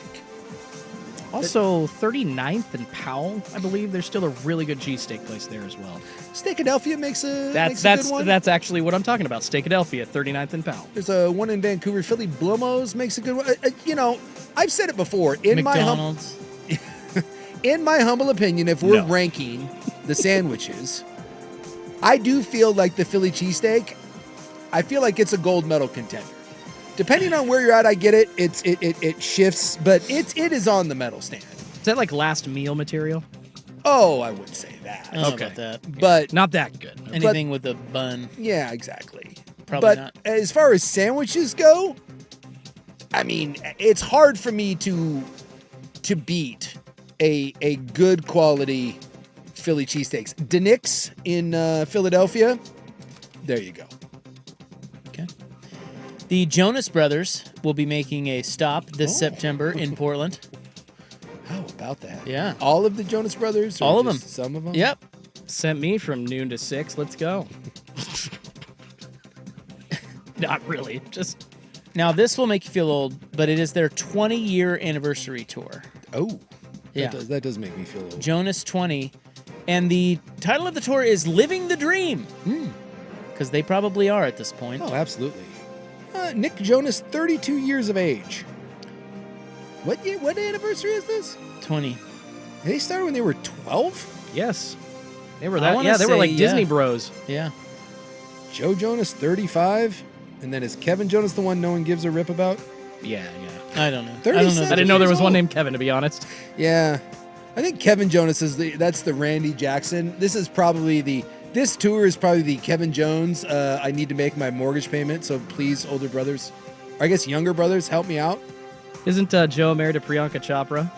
Also, 39th and Powell, I believe. There's still a really good cheesesteak place there as well. Steakadelphia makes a good one. That's actually what I'm talking about. Steakadelphia, 39th and Powell. There's a one in Vancouver. Philly Blumos makes a good one. I've said it before. In my humble opinion, if we're ranking the sandwiches, I do feel like the Philly cheesesteak, I feel like it's a gold medal contender. Depending on where you're at, I get it. It shifts, but it is on the medal stand. Is that like last meal material? Oh, I would say that. I don't know about that. But not that good. Anything with a bun. Yeah, exactly. Probably not. As far as sandwiches go, I mean, it's hard for me to beat a good quality Philly cheesesteaks. Denick's in Philadelphia. There you go. Okay. The Jonas Brothers will be making a stop this September in Portland. How about that? Yeah. All of the Jonas Brothers? Or all of them. Some of them? Yep. Sent me from noon to 6. Let's go. Not really. Just. Now, this will make you feel old, but it is their 20-year anniversary tour. Oh. Yeah. That does make me feel old. Jonas 20. And the title of the tour is Living the Dream. Because they probably are at this point. Oh, absolutely. Nick Jonas, 32 years of age. What year? What anniversary is this? 20. They started when they were 12? Yes. They were that. Yeah, they were like Disney Bros. Yeah. Joe Jonas, 35. And then is Kevin Jonas the one no one gives a rip about? Yeah. I don't know. 37 I didn't know there was years one old. named Kevin, to be honest. Yeah. I think Kevin Jonas that's the Randy Jackson. This tour is probably the Kevin Jones. I need to make my mortgage payment, so please, older brothers, or I guess younger brothers, help me out. Isn't Joe married to Priyanka Chopra?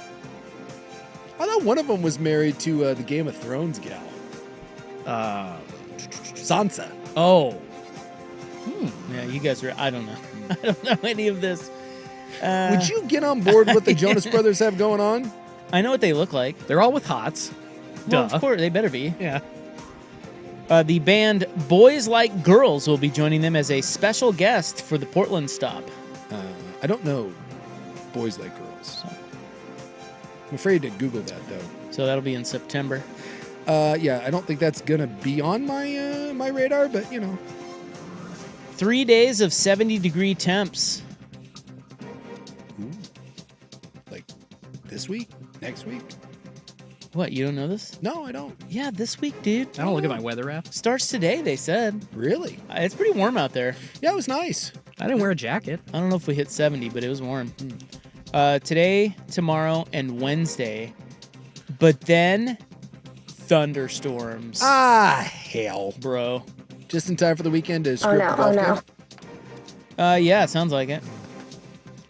I thought one of them was married to the Game of Thrones gal. Sansa. Oh. Yeah, you guys are. I don't know. I don't know any of this. Would you get on board what the Jonas Brothers have going on? I know what they look like. They're all with hots. Well, of course, they better be. Yeah. The band Boys Like Girls will be joining them as a special guest for the Portland stop. I don't know Boys Like Girls. I'm afraid to Google that, though. So that'll be in September. Yeah, I don't think that's going to be on my my radar, but, 3 days of 70-degree temps. Ooh. Like this week? Next week? What, you don't know this? No, I don't. Yeah, this week, dude. I don't look at my weather app. Starts today, they said. Really? It's pretty warm out there. Yeah, it was nice. I didn't wear a jacket. I don't know if we hit 70, but it was warm. Today, tomorrow, and Wednesday. But then, thunderstorms. Hell. Bro. Just in time for the weekend to script the golf game? Yeah, it sounds like it.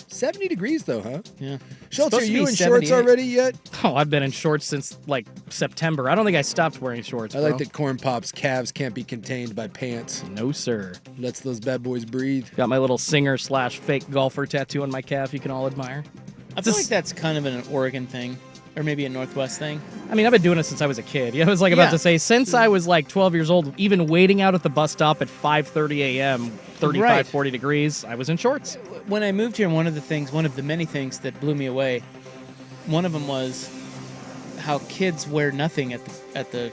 70 degrees, though, huh? Yeah. Schultz, Supposed are to you be in shorts 78. already yet? Oh, I've been in shorts since like September. I don't think I stopped wearing shorts. I bro. like that Corn Pop's calves can't be contained by pants. No, sir. Lets those bad boys breathe. Got my little singer/fake golfer tattoo on my calf you can all admire. I feel like that's kind of an Oregon thing, or maybe a Northwest thing. I mean, I've been doing it since I was a kid. I was like about to say, since I was like 12 years old, even waiting out at the bus stop at 5:30 a.m., 35, 40 degrees, I was in shorts. When I moved here, one of the many things that blew me away, one of them was how kids wear nothing at the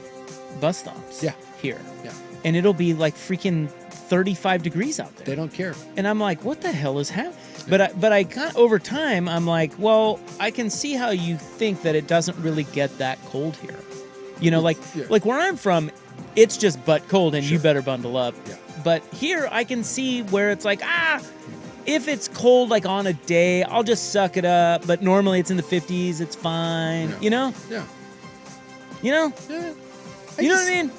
bus stops. Yeah. Here. Yeah. And it'll be like freaking 35 degrees out there. They don't care. And I'm like, what the hell is happening? But I kind of, over time, I'm like, well, I can see how you think that it doesn't really get that cold here. You know, like where I'm from, it's just butt cold and you better bundle up. Yeah. But here I can see where it's like, if it's cold like on a day, I'll just suck it up. But normally it's in the 50s, it's fine. Yeah. You know? Yeah. You know? Yeah. You know what I mean?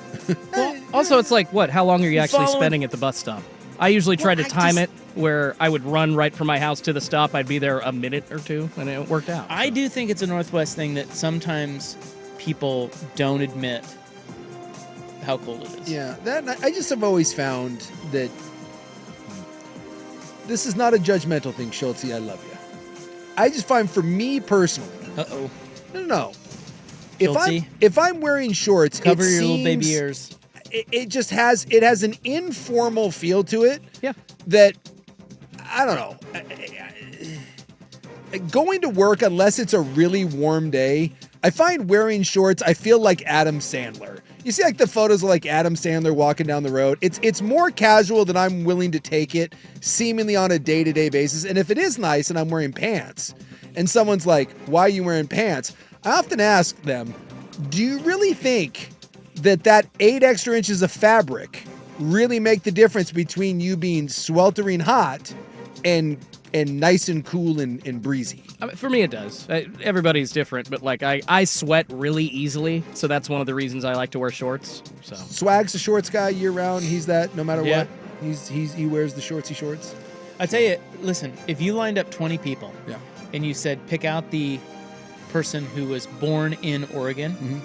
Well, also, it's like, what? How long are you actually following- spending at the bus stop? I usually try to time it where I would run right from my house to the stop. I'd be there a minute or two, and it worked out. I do think it's a Northwest thing that sometimes people don't admit how cold it is. Yeah, I just have always found that this is not a judgmental thing, Schultz. I love you. I just find, for me personally, no. If I'm wearing shorts, cover your little baby ears. It just has an informal feel to it. Yeah. That I don't know. Going to work, unless it's a really warm day, I find wearing shorts, I feel like Adam Sandler. You see like the photos of like Adam Sandler walking down the road. It's more casual than I'm willing to take it, seemingly on a day-to-day basis. And if it is nice and I'm wearing pants, and someone's like, why are you wearing pants? I often ask them, do you really think that 8 extra inches of fabric really make the difference between you being sweltering hot and nice and cool and breezy? I mean, for me, it does. Everybody's different, but like I sweat really easily, so that's one of the reasons I like to wear shorts. So Swag's a shorts guy year round. He's that no matter what. He wears the shortsy shorts. I tell you, listen, if you lined up 20 people, and you said pick out the person who was born in Oregon,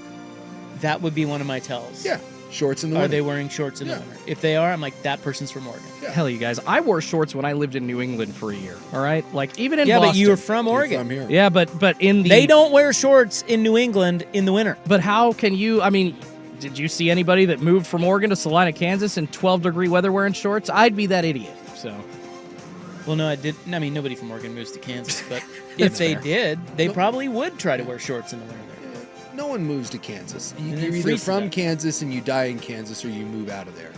that would be one of my tells. Yeah. Shorts in the winter. Are they wearing shorts in the winter? If they are, I'm like, that person's from Oregon. Yeah. Hell, you guys, I wore shorts when I lived in New England for a year. All right, like even in Boston. Boston. But you were from Oregon. You're from here. Yeah, but in the they don't wear shorts in New England in the winter. But how can you? I mean, did you see anybody that moved from Oregon to Salina, Kansas, in 12-degree weather wearing shorts? I'd be that idiot. So. Well, no, I didn't. I mean, nobody from Oregon moves to Kansas, but if they did, they probably would try to wear shorts in the winter. No one moves to Kansas. You're either from Kansas and you die in Kansas, or you move out of there.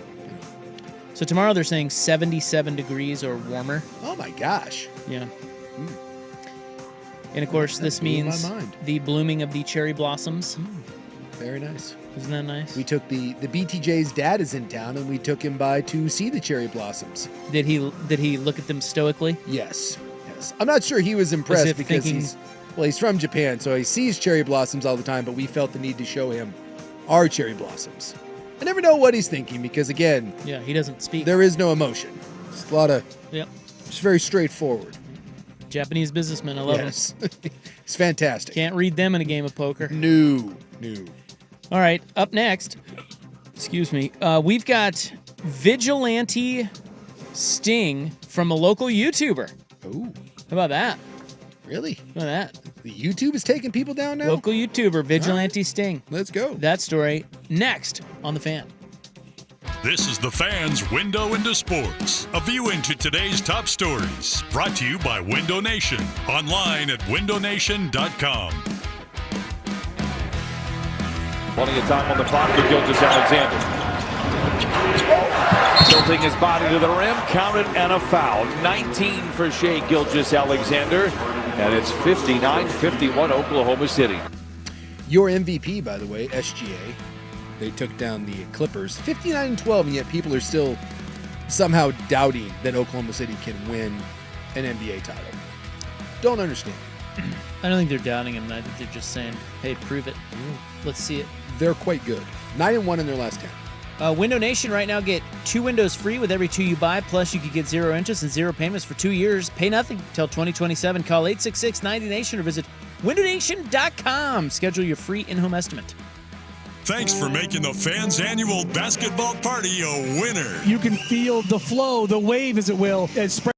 So tomorrow they're saying 77 degrees or warmer. Oh my gosh. Yeah. And of course, this means the blooming of the cherry blossoms. Very nice. Isn't that nice? We took the BTJ's dad is in town, and we took him by to see the cherry blossoms. Did he look at them stoically? Yes. I'm not sure he was impressed because he's from Japan, so he sees cherry blossoms all the time, but we felt the need to show him our cherry blossoms. I never know what he's thinking because, again, he doesn't speak. There is no emotion. It's a lot of, it's very straightforward. Japanese businessmen, I love him. It's fantastic. Can't read them in a game of poker. No. All right, up next, excuse me, we've got Vigilante Sting from a local YouTuber. Ooh. How about that? Really? How about that? The YouTube is taking people down now? Local YouTuber, Vigilante Sting. Let's go. That story next on The Fan. This is The Fan's Window into Sports, a view into today's top stories, brought to you by Window Nation, online at windownation.com. Plenty of time on the clock for Gilgeous-Alexander. Tilting his body to the rim, counted and a foul. 19 for Shai Gilgeous-Alexander, and it's 59-51 Oklahoma City. Your MVP, by the way, SGA. They took down the Clippers 59-12, and yet people are still somehow doubting that Oklahoma City can win an NBA title. Don't understand. I don't think they're doubting him. I think they're just saying, hey, prove it. Let's see it. They're quite good. 9-1 in their last 10. Window Nation right now, get 2 windows free with every 2 you buy. Plus, you could get 0 interest and 0 payments for 2 years. Pay nothing until 2027. Call 866-90Nation or visit WindowNation.com. Schedule your free in-home estimate. Thanks for making the fans' annual basketball party a winner. You can feel the flow, the wave, as it will, as spread.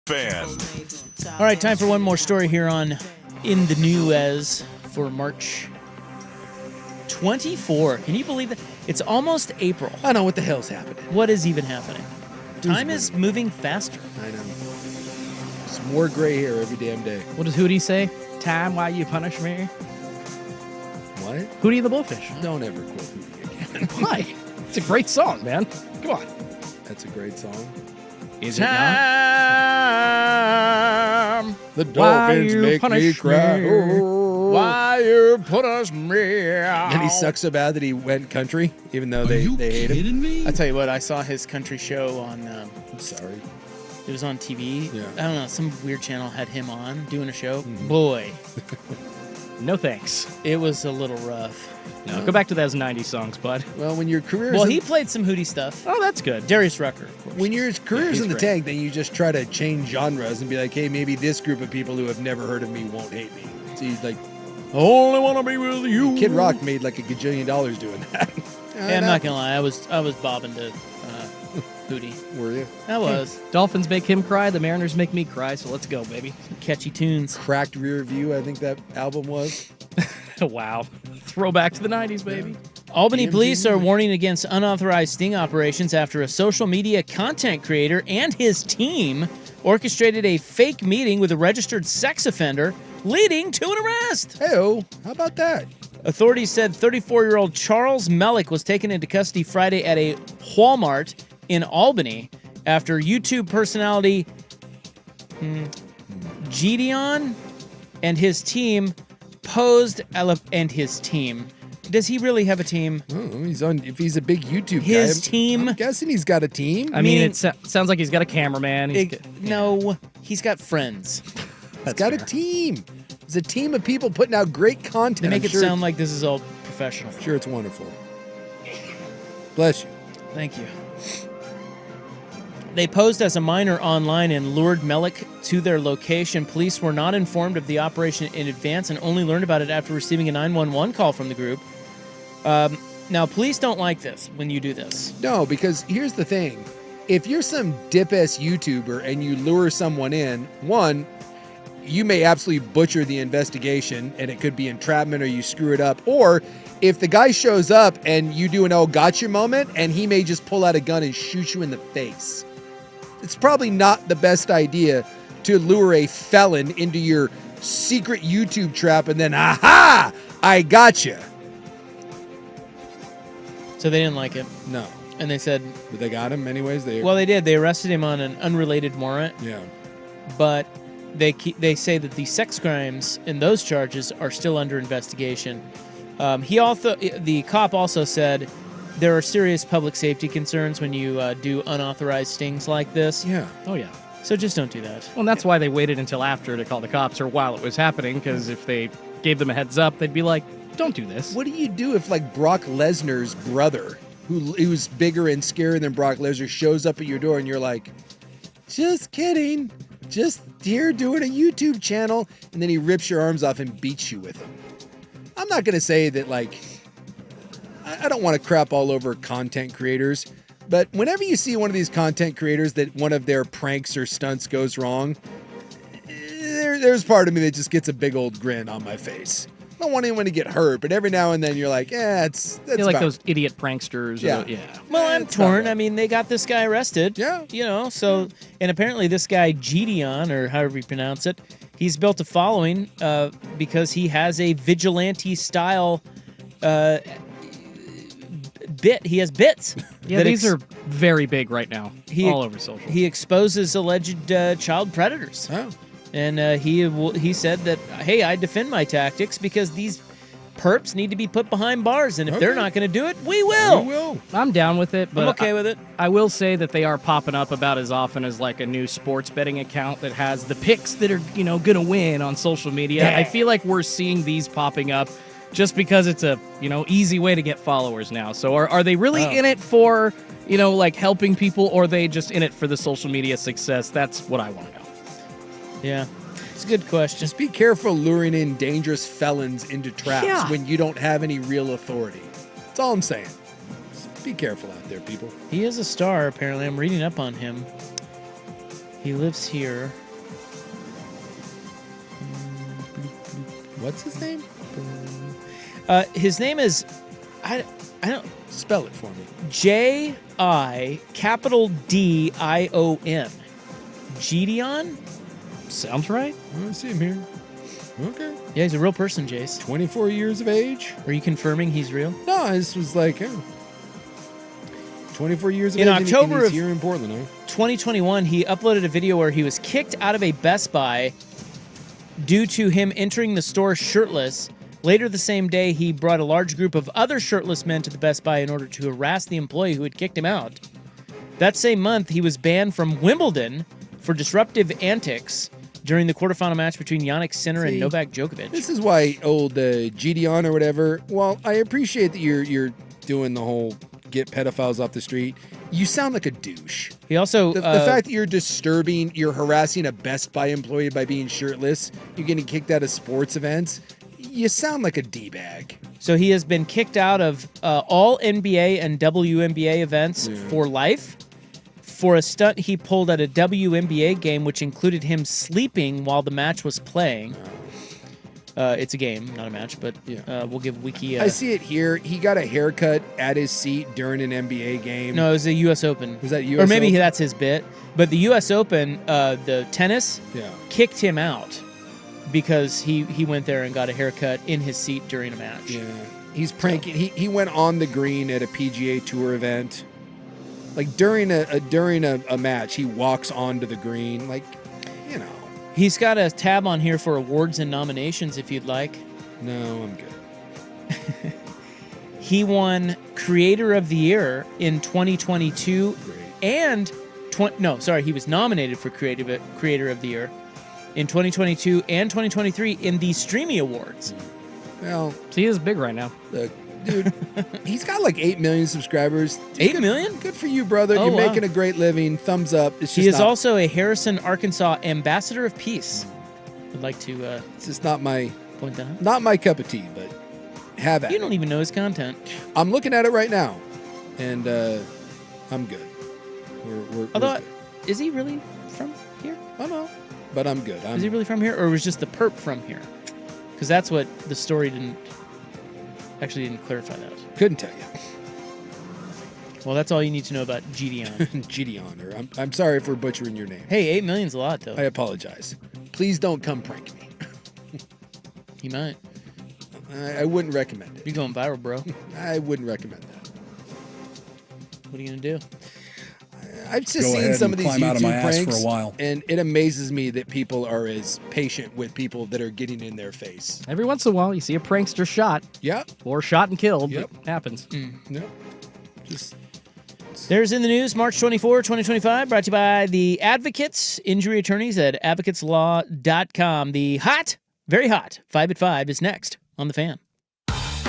Fan. All right, time for one more story here on In the News for March 24. Can you believe that? It's almost April. I know what the hell's happening. What is even happening? Time is moving faster. I know. It's more gray hair every damn day. What does Hootie say? Time, why you punish me? What? Hootie the Blowfish. Don't ever quote Hootie again. Why? It's a great song, man. Come on. That's a great song. Is it not? Time. The dolphins make me cry. Why you punish me? And he sucks so bad that he went country, even though they hate him. Me? I tell you what, I saw his country show on. I'm sorry. It was on TV. Yeah. I don't know. Some weird channel had him on doing a show. Boy. No thanks. It was a little rough. No, go back to those 90s songs, bud. Well, when your career Well, he played some Hootie stuff. Oh, that's good. Darius Rucker, of course. When your career's he's in the great. tank, then you just try to change genres and be like, hey, maybe this group of people who have never heard of me won't hate me. So you like, I only want to be with you. Kid Rock made like $1 gajillion doing that. Yeah, I'm not gonna lie. I was bobbing to Hootie. Were you? I was. Dolphins make him cry. The Mariners make me cry. So let's go, baby. Some catchy tunes. Cracked Rear View, I think that album was. Wow. Throwback to the 90s, baby. Albany police are warning against unauthorized sting operations after a social media content creator and his team orchestrated a fake meeting with a registered sex offender, leading to an arrest. Hey-oh, how about that? Authorities said 34-year-old Charles Mellick was taken into custody Friday at a Walmart in Albany after YouTube personality Gideon and his team posed. And his team. Does he really have a team? Oh, if he's a big YouTube his guy, team. I'm guessing he's got a team. I mean, it sounds like he's got a cameraman. No, he's got friends. He's got a team. It's a team of people putting out great content. They make it sound like this is all professional. I'm sure it's wonderful. Bless you. Thank you. They posed as a minor online and lured Mellick to their location. Police were not informed of the operation in advance and only learned about it after receiving a 911 call from the group. Now, police don't like this when you do this. No, because here's the thing. If you're some dip-ass YouTuber and you lure someone in, one, you may absolutely butcher the investigation and it could be entrapment or you screw it up. Or if the guy shows up and you do an oh gotcha moment and he may just pull out a gun and shoot you in the face. It's probably not the best idea to lure a felon into your secret YouTube trap and then, aha, I gotcha. So they didn't like it. No. And they said... But they got him anyways? Well, they did. They arrested him on an unrelated warrant. Yeah. But they say that the sex crimes in those charges are still under investigation. The cop also said there are serious public safety concerns when you do unauthorized stings like this. Yeah. Oh, yeah. So just don't do that. Well, and that's why they waited until after to call the cops or while it was happening, because if they gave them a heads up, they'd be like, don't do this. What do you do if, like, Brock Lesnar's brother, who's bigger and scarier than Brock Lesnar, shows up at your door and you're like, just kidding, just here doing a YouTube channel, and then he rips your arms off and beats you with them? I'm not going to say that, like, I don't want to crap all over content creators, but whenever you see one of these content creators that one of their pranks or stunts goes wrong, there's part of me that just gets a big old grin on my face. I don't want anyone to get hurt, but every now and then you're like, that's you're like those idiot pranksters. Yeah. Well, I'm torn. I mean, they got this guy arrested. Yeah. You know, so, and apparently this guy, Gideon, or however you pronounce it, he's built a following because he has a vigilante-style bit. He has bits. Yeah, these are very big right now, all over social. He exposes alleged child predators. Oh. And he said that, hey, I defend my tactics because these perps need to be put behind bars, and if they're not going to do it, we will. We will. I'm down with it, but I'm okay with it. I will say that they are popping up about as often as like a new sports betting account that has the picks that are, going to win on social media. Yeah. I feel like we're seeing these popping up just because it's a, easy way to get followers now. So are they really in it for, like helping people, or are they just in it for the social media success? That's what I want to know. Yeah, it's a good question. Just be careful luring in dangerous felons into traps when you don't have any real authority. That's all I'm saying. Just be careful out there, people. He is a star, apparently. I'm reading up on him. He lives here. What's his name? His name is... I don't... Spell it for me. J-I-D-I-O-N. Gideon? Sounds right. I see him here. Okay. Yeah, he's a real person, Jace. 24 years of age. Are you confirming he's real? No, this was like 24 years of in age. October and he's of here in Portland, huh? 2021, he uploaded a video where he was kicked out of a Best Buy due to him entering the store shirtless. Later the same day, he brought a large group of other shirtless men to the Best Buy in order to harass the employee who had kicked him out. That same month, he was banned from Wimbledon for disruptive antics during the quarterfinal match between Jannik Sinner and Novak Djokovic. This is why old Gideon or whatever, well, I appreciate that you're doing the whole get pedophiles off the street. You sound like a douche. He also... The fact that you're harassing a Best Buy employee by being shirtless, you're getting kicked out of sports events, you sound like a D-bag. So he has been kicked out of all NBA and WNBA events for life for a stunt he pulled at a WNBA game, which included him sleeping while the match was playing. It's a game, not a match, but we'll give Wiki I see it here. He got a haircut at his seat during an NBA game. No, it was a U.S. Open. Was that U.S. Or maybe Open? that's his bit. But the U.S. Open, the tennis, kicked him out because he went there and got a haircut in his seat during a match. Yeah. He's pranking. He went on the green at a PGA Tour event. Like during a match, he walks onto the green. Like, you know. He's got a tab on here for awards and nominations if you'd like. No, I'm good. He won Creator of the Year in 2022 and he was nominated for Creator of the Year in 2022 and 2023 in the Streamy Awards. Well, he is big right now. Dude, he's got like 8 million subscribers. 8 million? Good for you, brother. Oh, You're wow. making a great living. Thumbs up. It's just He is also a Harrison, Arkansas Ambassador of Peace. I'd like to it's just not my point that out. Not my cup of tea, but have at You it. don't even know his content. I'm looking at it right now, and I'm good. We're Although, good. is he really from here? I don't know, but I'm good. Is he really from here, or was just the perp from here? Because that's what the story didn't clarify that. Couldn't tell you. Well, that's all you need to know about Gideon. Gideon, or I'm sorry for butchering your name. Hey, 8 million's a lot, though. I apologize. Please don't come prank me. He might. I wouldn't recommend it. You're going viral, bro. I wouldn't recommend that. What are you gonna do? I've just seen some of these YouTube pranks, and it amazes me that people are as patient with people that are getting in their face. Every once in a while, you see a prankster shot. Yeah. Or shot and killed. Yep. It happens. Yep. Just There's in the news, March 24, 2025, brought to you by the Advocates, injury attorneys at advocateslaw.com. The hot, very hot, 5 at 5 is next on The Fan.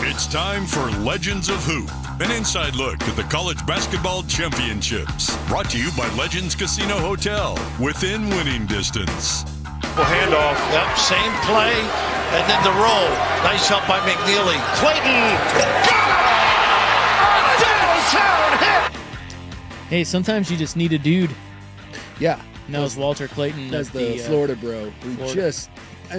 It's time for Legends of Hoop, an inside look at the college basketball championships. Brought to you by Legends Casino Hotel, within winning distance. Handoff, yep, same play, and then the roll. Nice help by McNeely. Clayton, downtown hit. Hey, sometimes you just need a dude. Yeah. And that was Walter Clayton. That's the Florida bro who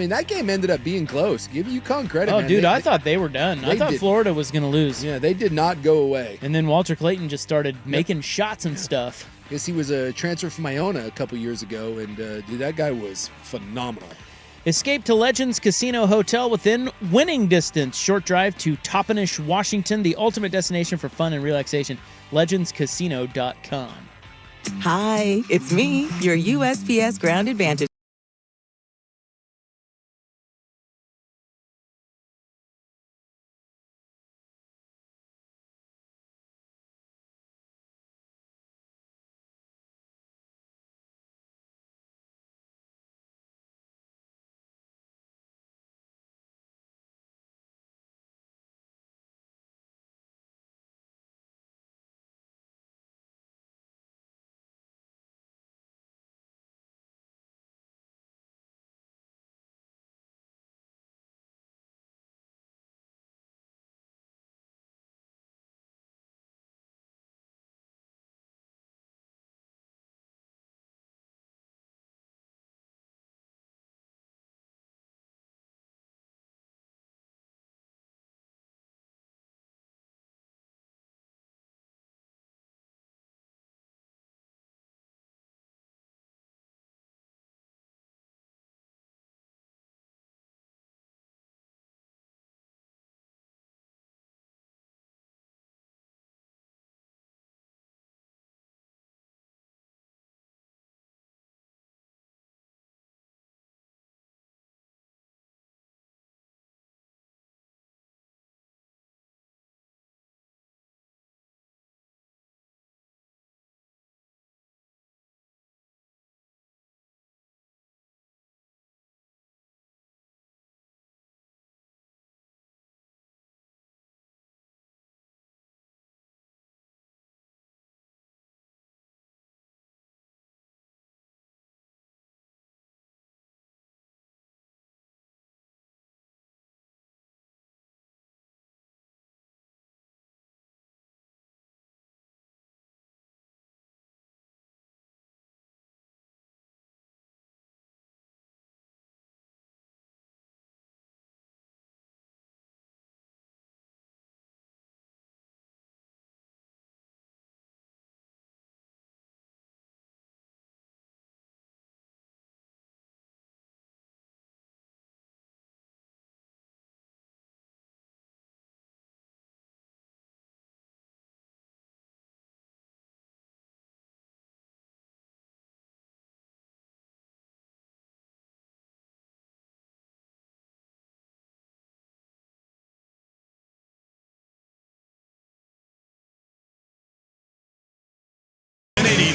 that game ended up being close. Give UConn credit, Oh, man. dude, I thought they were done. I thought Florida was going to lose. Yeah, they did not go away. And then Walter Clayton just started making shots and stuff. Guess he was a transfer from Iona a couple years ago, and dude, that guy was phenomenal. Escape to Legends Casino Hotel within winning distance. Short drive to Toppenish, Washington, the ultimate destination for fun and relaxation. LegendsCasino.com. Hi, it's me, your USPS Ground Advantage.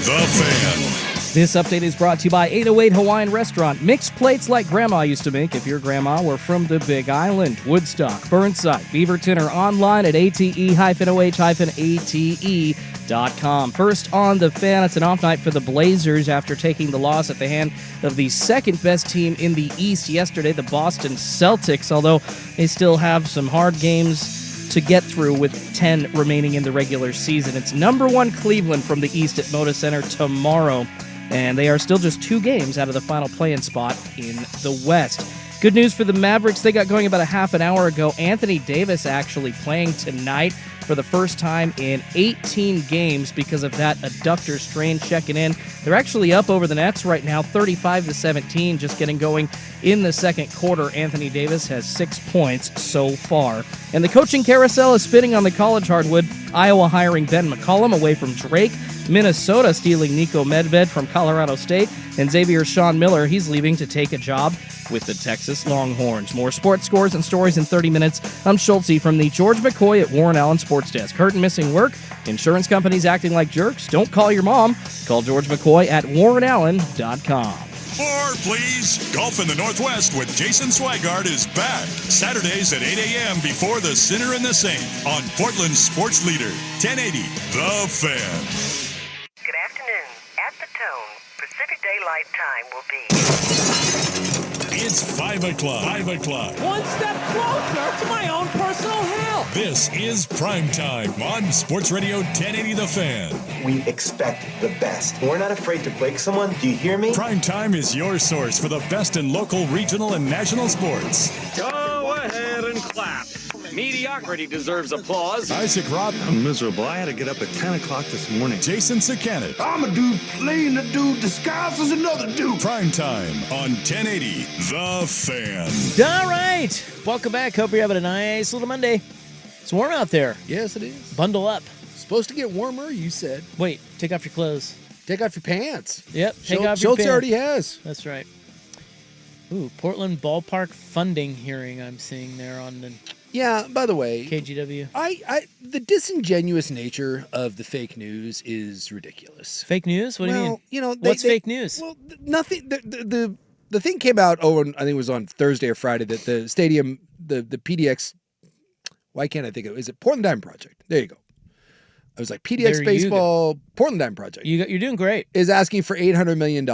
The Fan. This update is brought to you by 808 Hawaiian Restaurant. Mixed plates like Grandma used to make if your grandma were from the Big Island. Woodstock, Burnside, Beaverton, or online at ate-oh-ate.com. First on The Fan, it's an off night for the Blazers after taking the loss at the hand of the second-best team in the East yesterday, the Boston Celtics, although they still have some hard games to get through with 10 remaining in the regular season. It's number 1 Cleveland from the East at Moda Center tomorrow. And they are still just 2 games out of the final play-in spot in the West. Good news for the Mavericks. They got going about a half an hour ago. Anthony Davis actually playing tonight for the first time in 18 games because of that adductor strain checking in. They're actually up over the Nets right now, 35-17, just getting going in the second quarter. Anthony Davis has 6 points so far. And the coaching carousel is spinning on the college hardwood. Iowa hiring Ben McCollum away from Drake. Minnesota stealing Nico Medved from Colorado State. And Xavier Sean Miller, he's leaving to take a job with the Texas Longhorns. More sports scores and stories in 30 minutes. I'm Schultze from the George McCoy at Warren Allen Sports Desk. Hurt and missing work? Insurance companies acting like jerks? Don't call your mom. Call George McCoy at warrenallen.com. More, please. Golf in the Northwest with Jason Swigard is back. Saturdays at 8 a.m. before the Sinner and the Saint on Portland's sports leader, 1080 The Fan. Good afternoon. At the Tone, Pacific Daylight Time will be... It's 5 o'clock. 5 o'clock. One step closer to my own personal hell. This is Primetime on Sports Radio 1080 The Fan. We expect the best. We're not afraid to break someone. Do you hear me? Primetime is your source for the best in local, regional, and national sports. Go ahead and clap. Mediocrity deserves applause. Isaac Robb. I'm miserable. I had to get up at 10 o'clock this morning. Jason Sakanet. I'm a dude playing a dude disguised as another dude. Primetime on 1080 The Fan. All right. Welcome back. Hope you're having a nice little Monday. It's warm out there. Yes, it is. Bundle up. Supposed to get warmer, you said. Wait, take off your clothes. Take off your pants. Yep, take off your Schultz pants. already has. That's right. Ooh, Portland ballpark funding hearing I'm seeing there on the Yeah, by the way, KGW. The disingenuous nature of the fake news is ridiculous. Fake news? What do you mean? You know, what's fake news? Well, nothing. The thing came out. I think it was on Thursday or Friday that the stadium, the PDX. Why can't I think of it? Is it Portland Diamond Project? There you go. I was like PDX Baseball, Portland Diamond Project. You're doing great. Is asking for $800 million,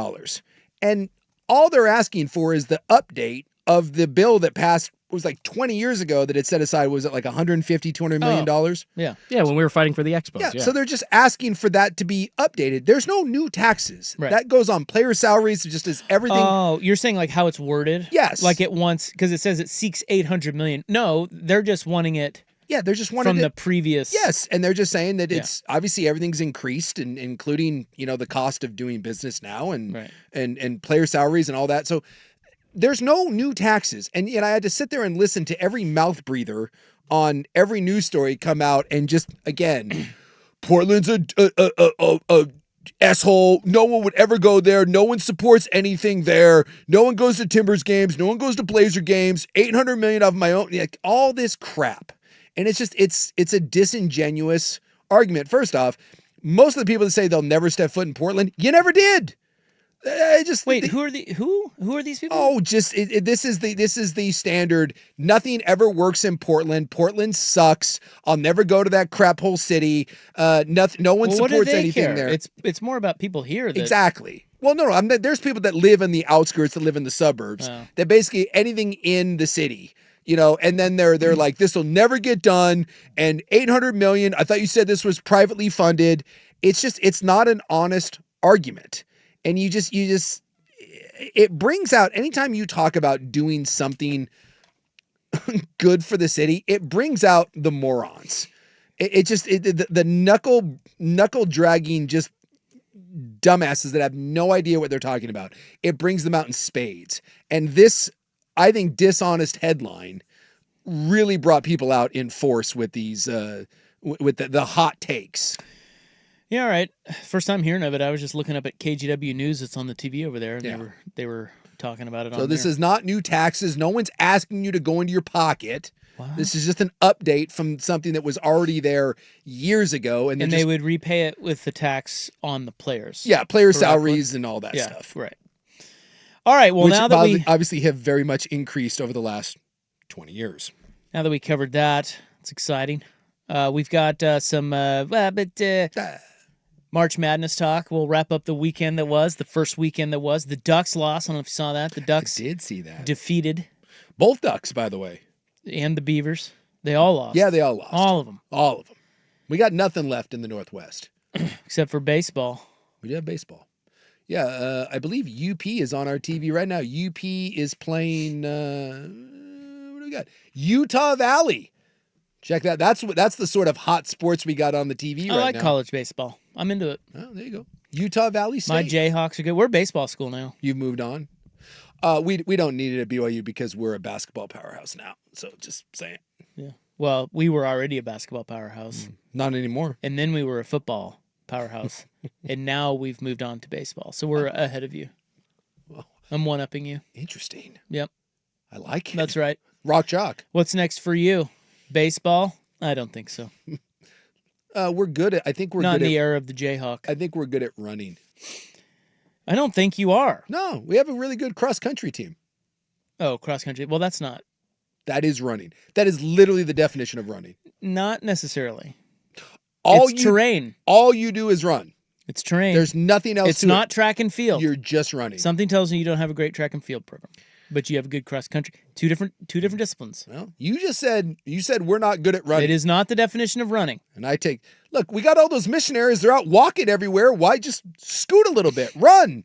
and all they're asking for is the update of the bill that passed. It was like 20 years ago that it set aside, was it like $200 million? Yeah. Yeah, when we were fighting for the Expos. Yeah, so they're just asking for that to be updated. There's no new taxes. Right. That goes on player salaries, just as everything. Oh, you're saying like how it's worded? Yes. Like it wants, because it says it seeks $800 million. No, they're just wanting it. Yeah, they're just wanting from the previous. Yes, and they're just saying that it's obviously everything's increased, and including the cost of doing business now, and and player salaries and all that. So there's no new taxes, and yet I had to sit there and listen to every mouth breather on every news story come out, and just again, Portland's a asshole. No one would ever go there. No one supports anything there. No one goes to Timbers games. No one goes to Blazer games. $800 million of my own. Like, all this crap. And it's just, it's a disingenuous argument. First off, most of the people that say they'll never step foot in Portland, you never did. Wait, who are these people? Oh, this is the standard. Nothing ever works in Portland. Portland sucks. I'll never go to that crap hole city. No one supports anything there. It's more about people here. Exactly. Well, no. There's people that live in the outskirts, that live in the suburbs. That basically anything in the city. And then they're like, this will never get done. And $800 million. I thought you said this was privately funded. It's not an honest argument. And it brings out, anytime you talk about doing something good for the city, it brings out the morons. The knuckle dragging, just dumbasses that have no idea what they're talking about. It brings them out in spades. And this, I think, dishonest headline really brought people out in force with these, with the hot takes. Yeah, all right. First time hearing of it, I was just looking up at KGW News. It's on the TV over there, and Yeah. they were talking about it. So on this there. is not new taxes. No one's asking you to go into your pocket. What? This is just an update from something that was already there years ago, and they would repay it with the tax on the players. yeah, player Correct? salaries and all that Yeah, stuff. right. All right. Well, Which now that we obviously have very much increased over the last 20 years. Now that we covered that, it's exciting. We've got some March Madness talk. We'll wrap up the weekend that was, the first weekend that was. The Ducks lost. I don't know if you saw that. The Ducks did see that. Defeated. Both Ducks, by the way. And the Beavers. They all lost. Yeah, they all lost. All of them. All of them. We got nothing left in the Northwest. Except for baseball. We do have baseball. Yeah, I believe UP is on our TV right now. UP is playing, what do we got? Utah Valley. Check that. That's the sort of hot sports we got on the TV right now. I like college baseball. I'm into it. Oh, there you go. Utah Valley State. My Jayhawks are good. We're a baseball school now. You've moved on. We don't need it at BYU because we're a basketball powerhouse now. So just saying. Yeah. Well, we were already a basketball powerhouse. Not anymore. And then we were a football powerhouse. And now we've moved on to baseball. So we're ahead of you. Well, I'm one-upping you. Interesting. Yep. I like it. That's right. Rock chalk. What's next for you? Baseball? I don't think so. We're good at, I think we're Not good in the at, era of the Jayhawk. I think we're good at running. I don't think you are. No, we have a really good cross-country team. Oh, cross-country. Well, that's not. That is running. That is literally the definition of running. Not necessarily. It's terrain. All you do is run. It's terrain. There's nothing else It's to not it. track and field. You're just running. Something tells me you don't have a great track and field program, but you have a good cross-country. Two different disciplines. Well, you said we're not good at running. It is not the definition of running. And look, we got all those missionaries. They're out walking everywhere. Why just scoot a little bit? Run.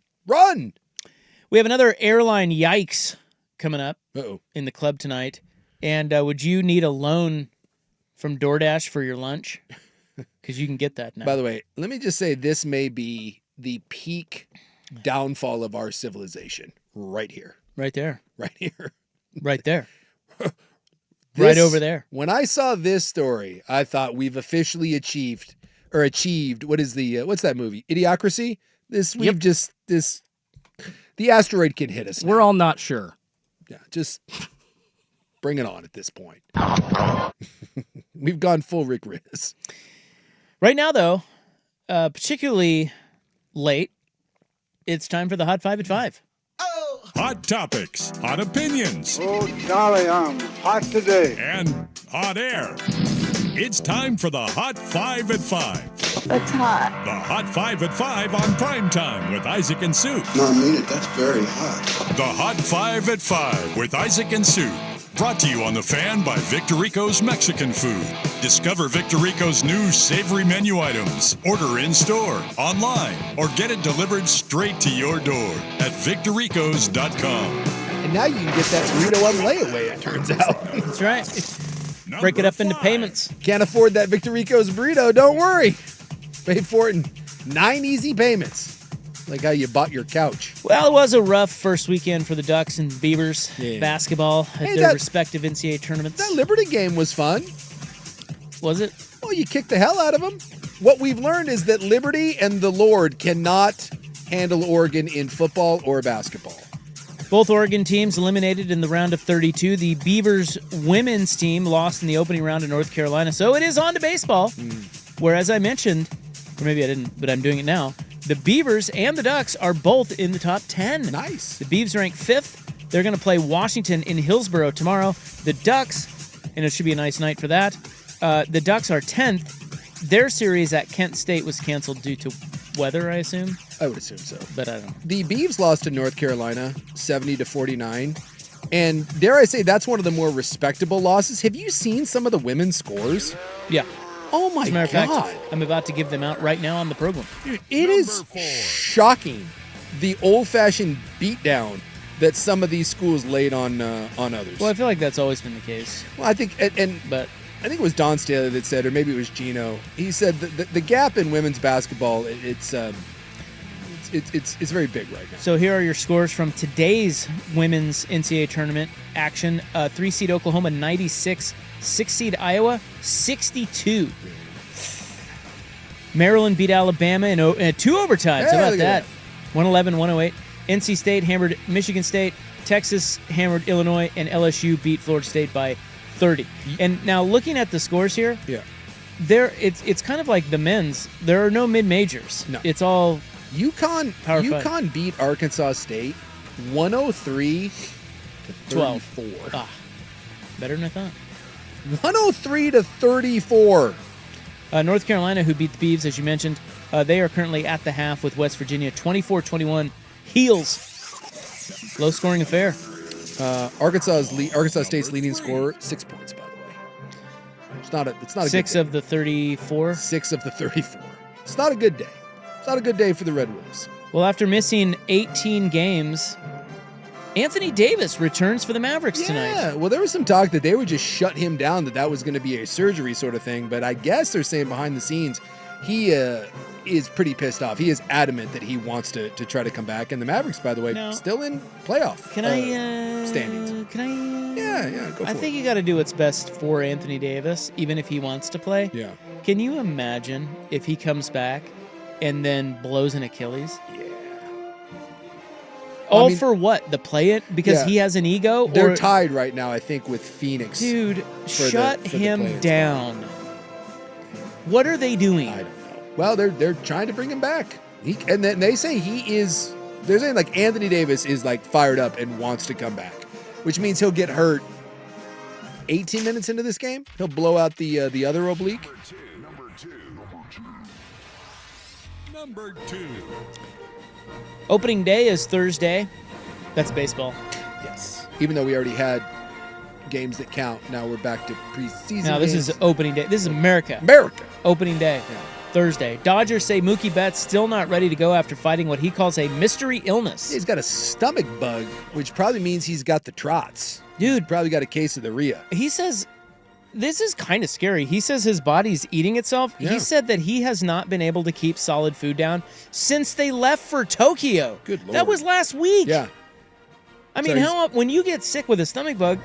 We have another airline yikes coming up Uh-oh. in the club tonight. And would you need a loan from DoorDash for your lunch? Because you can get that now. By the way, let me just say this may be the peak downfall of our civilization right here. Right there. Right here. Right there. Right over there. When I saw this story, I thought we've officially achieved what is what's that movie? Idiocracy? The asteroid can hit us now. We're all not sure. Yeah, just bring it on at this point. We've gone full Rick Riz. Right now, though, particularly late, it's time for the Hot 5 at 5. Hot topics, hot opinions. Oh, golly, I'm hot today. And hot air. It's time for the Hot 5 at 5. That's hot. The Hot 5 at 5 on Primetime with Isaac and Sue. No, I mean it. That's very hot. The Hot 5 at 5 with Isaac and Sue. Brought to you on The Fan by Victorico's Mexican Food. Discover Victorico's new savory menu items. Order in-store, online, or get it delivered straight to your door at victoricos.com. And now you can get that burrito on layaway, it turns out. That's right. Break it up into payments. Can't afford that Victorico's burrito? Don't worry. Pay for it in 9 easy payments. Like how you bought your couch. Well, it was a rough first weekend for the Ducks and Beavers basketball at their respective NCAA tournaments. That Liberty game was fun. Was it? Well, you kicked the hell out of them. What we've learned is that Liberty and the Lord cannot handle Oregon in football or basketball. Both Oregon teams eliminated in the round of 32. The Beavers women's team lost in the opening round of North Carolina. So it is on to baseball. Where, as I mentioned, or maybe I didn't, but I'm doing it now, the Beavers and the Ducks are both in the top 10. Nice. The Beavs rank 5th. They're going to play Washington in Hillsboro tomorrow. The Ducks, and it should be a nice night for that, the Ducks are 10th. Their series at Kent State was canceled due to weather, I assume. I would assume so. But I don't know. The Beavs lost to North Carolina 70-49. And dare I say, that's one of the more respectable losses. Have you seen some of the women's scores? Yeah. Oh my As a matter God. of fact, I'm about to give them out right now on the program. Dude, it is shocking the old-fashioned beatdown that some of these schools laid on others. Well, I feel like that's always been the case. Well, I think, but I think it was Don Staley that said, or maybe it was Gino. He said the gap in women's basketball, it's very big right now. So here are your scores from today's women's NCAA tournament action. 3-seed Oklahoma 96, 6-seed Iowa 62. Maryland beat Alabama in 2 overtimes. Hey, How about look that? at 111-108. NC State hammered Michigan State. Texas hammered Illinois, and LSU beat Florida State by 30. And now looking at the scores here, it's kind of like the men's. There are no mid-majors. No. It's all UConn. Power five. UConn beat Arkansas State 103 to 12. 34. Better than I thought. 103 to 34. North Carolina, who beat the Beavs, as you mentioned, they are currently at the half with West Virginia, 24-21. Heels. Low-scoring affair. Arkansas State's leading scorer, 6 points, by the way. It's not a 6 good of the 34. 6 of the 34. It's not a good day. It's not a good day for the Red Wolves. Well, after missing 18 games, Anthony Davis returns for the Mavericks tonight. Yeah, well, there was some talk that they would just shut him down, that was going to be a surgery sort of thing, but I guess they're saying behind the scenes he is pretty pissed off. He is adamant that he wants to try to come back, and the Mavericks, by the way, still in playoff standings. Can I? Yeah, go for it. I think you got to do what's best for Anthony Davis, even if he wants to play. Yeah. Can you imagine if he comes back and then blows an Achilles? Yeah. All for what? The play it? Because he has an ego? They're tied right now, I think, with Phoenix. Dude, shut him down. What are they doing? I don't know. Well, they're trying to bring him back. And then they say they're saying like Anthony Davis is like fired up and wants to come back, which means he'll get hurt 18 minutes into this game. He'll blow out the other oblique. Number 2. Opening day is Thursday. That's baseball. Yes. Even though we already had games that count, now we're back to preseason. Now this is opening day. This is America. Opening day. Yeah. Thursday. Dodgers say Mookie Betts still not ready to go after fighting what he calls a mystery illness. He's got a stomach bug, which probably means he's got the trots. Dude. He's probably got a case of the Rhea. He says, this is kind of scary. He says his body's eating itself. Yeah. He said that he has not been able to keep solid food down since they left for Tokyo. Good Lord. That was last week. Yeah. I mean, when you get sick with a stomach bug,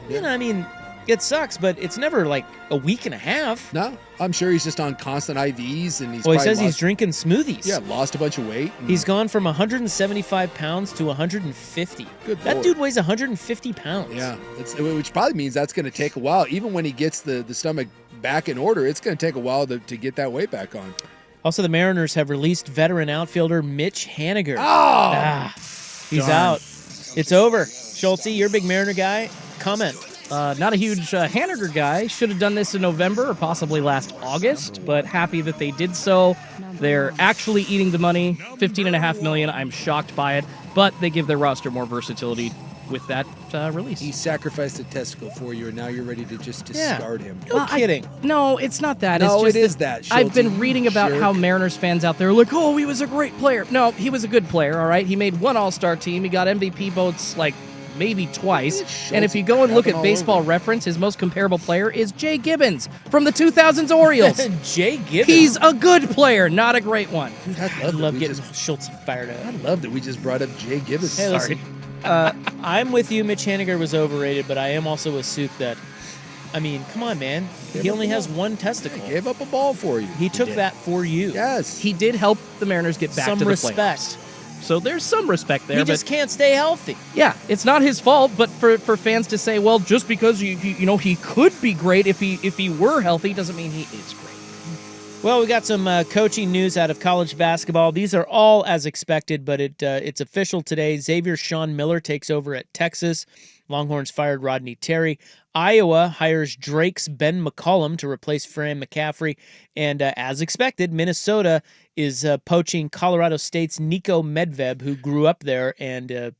it sucks, but it's never like a week and a half. No, I'm sure he's just on constant IVs, and he says he's drinking smoothies. Yeah, lost a bunch of weight. He's gone from 175 pounds to 150. That dude weighs 150 pounds. Yeah, which probably means that's going to take a while. Even when he gets the stomach back in order, it's going to take a while to get that weight back on. Also, the Mariners have released veteran outfielder Mitch Haniger. He's out. It's over. Schultze, you're a big Mariner guy. Comment. Not a huge Haniger guy. Should have done this in November or possibly last August, but happy that they did so. They're actually eating the money, $15.5 million. I'm shocked by it, but they give their roster more versatility with that release. He sacrificed a testicle for you, and now you're ready to just discard him. No kidding. No, it's not that. No, it's just it is that. I've been reading about jerk. how Mariners fans out there are like, oh, he was a great player. No, he was a good player, all right? He made one All-Star team. He got MVP votes like maybe twice. And if you go and look at Baseball Reference, his most comparable player is Jay Gibbons from the 2000s Orioles. Jay Gibbons? He's a good player, not a great one. Dude, I love getting Schultze fired up. I love that we just brought up Jay Gibbons. Hey, listen, I'm with you. Mitch Haniger was overrated, but I am also with Soup that, I mean, come on, man. He only has one testicle. He gave up a ball for you. He took that for you. Yes. He did help the Mariners get back Some to the respect. playoffs. So there's some respect there. He just can't stay healthy. Yeah, it's not his fault, but for fans to say, well, just because he could be great if he were healthy doesn't mean he is great. Well, we got some coaching news out of college basketball. These are all as expected, but it's official today. Xavier Sean Miller takes over at Texas. Longhorns fired Rodney Terry. Iowa hires Drake's Ben McCollum to replace Fran McCaffrey. And as expected, Minnesota is poaching Colorado State's Nico Medved, who grew up there and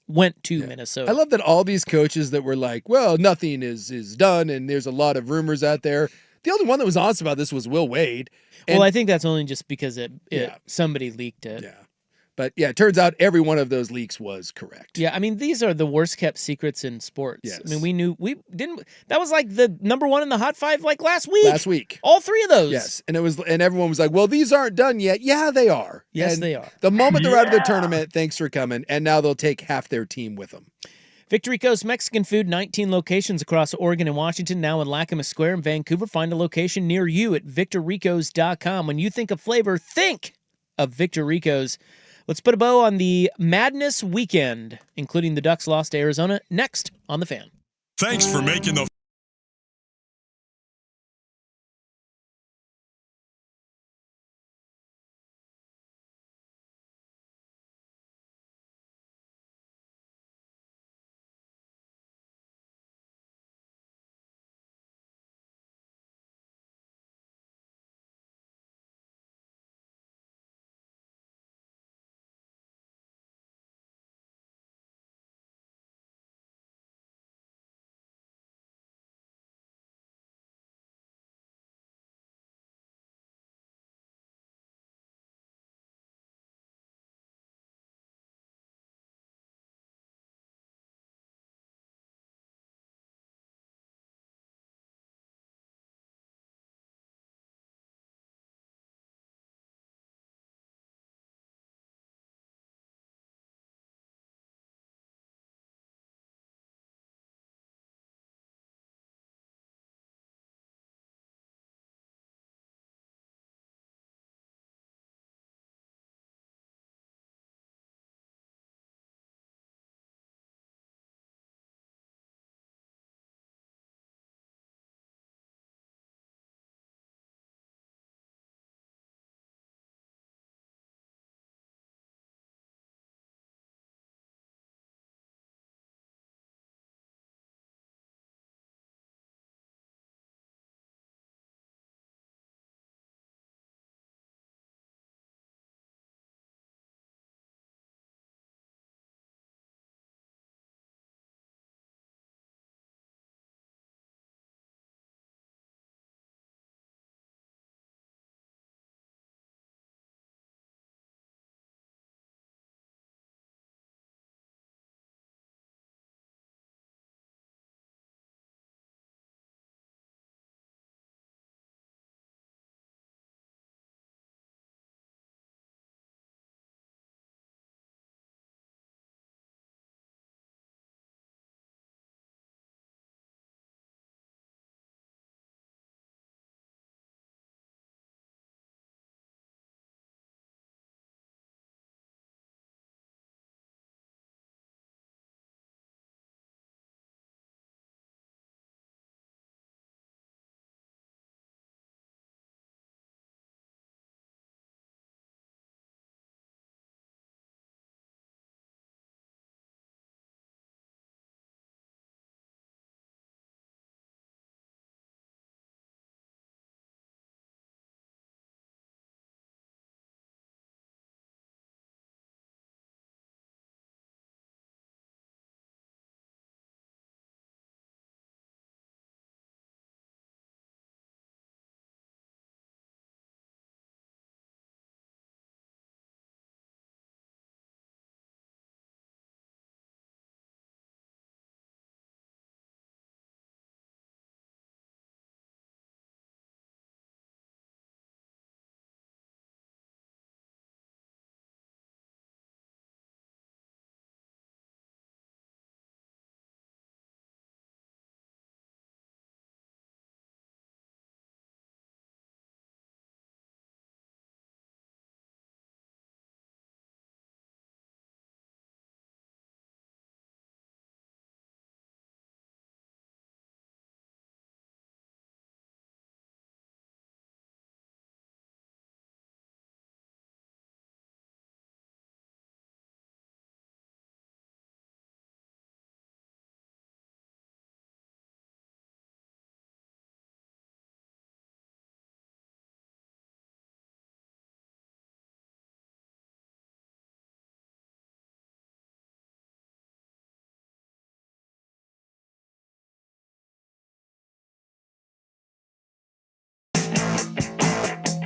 went to Minnesota. I love that all these coaches that were like, well, nothing is done, and there's a lot of rumors out there. The only one that was honest about this was Will Wade. Well, I think that's only just because somebody leaked it. Yeah. But yeah, it turns out every one of those leaks was correct. Yeah, I mean, these are the worst kept secrets in sports. Yes. I mean, that was like the number one in the Hot Five like last week. Last week. All three of those. Yes. And everyone was like, well, these aren't done yet. Yeah, they are. Yes, and they are. The moment they're out of the tournament, thanks for coming. And now they'll take half their team with them. Victory Coast Mexican food, 19 locations across Oregon and Washington, now in Lackamas Square in Vancouver. Find a location near you at victorricos.com. When you think of flavor, think of Victor Rico's. Let's put a bow on the Madness weekend, including the Ducks' loss to Arizona, next on The Fan. Thanks for making the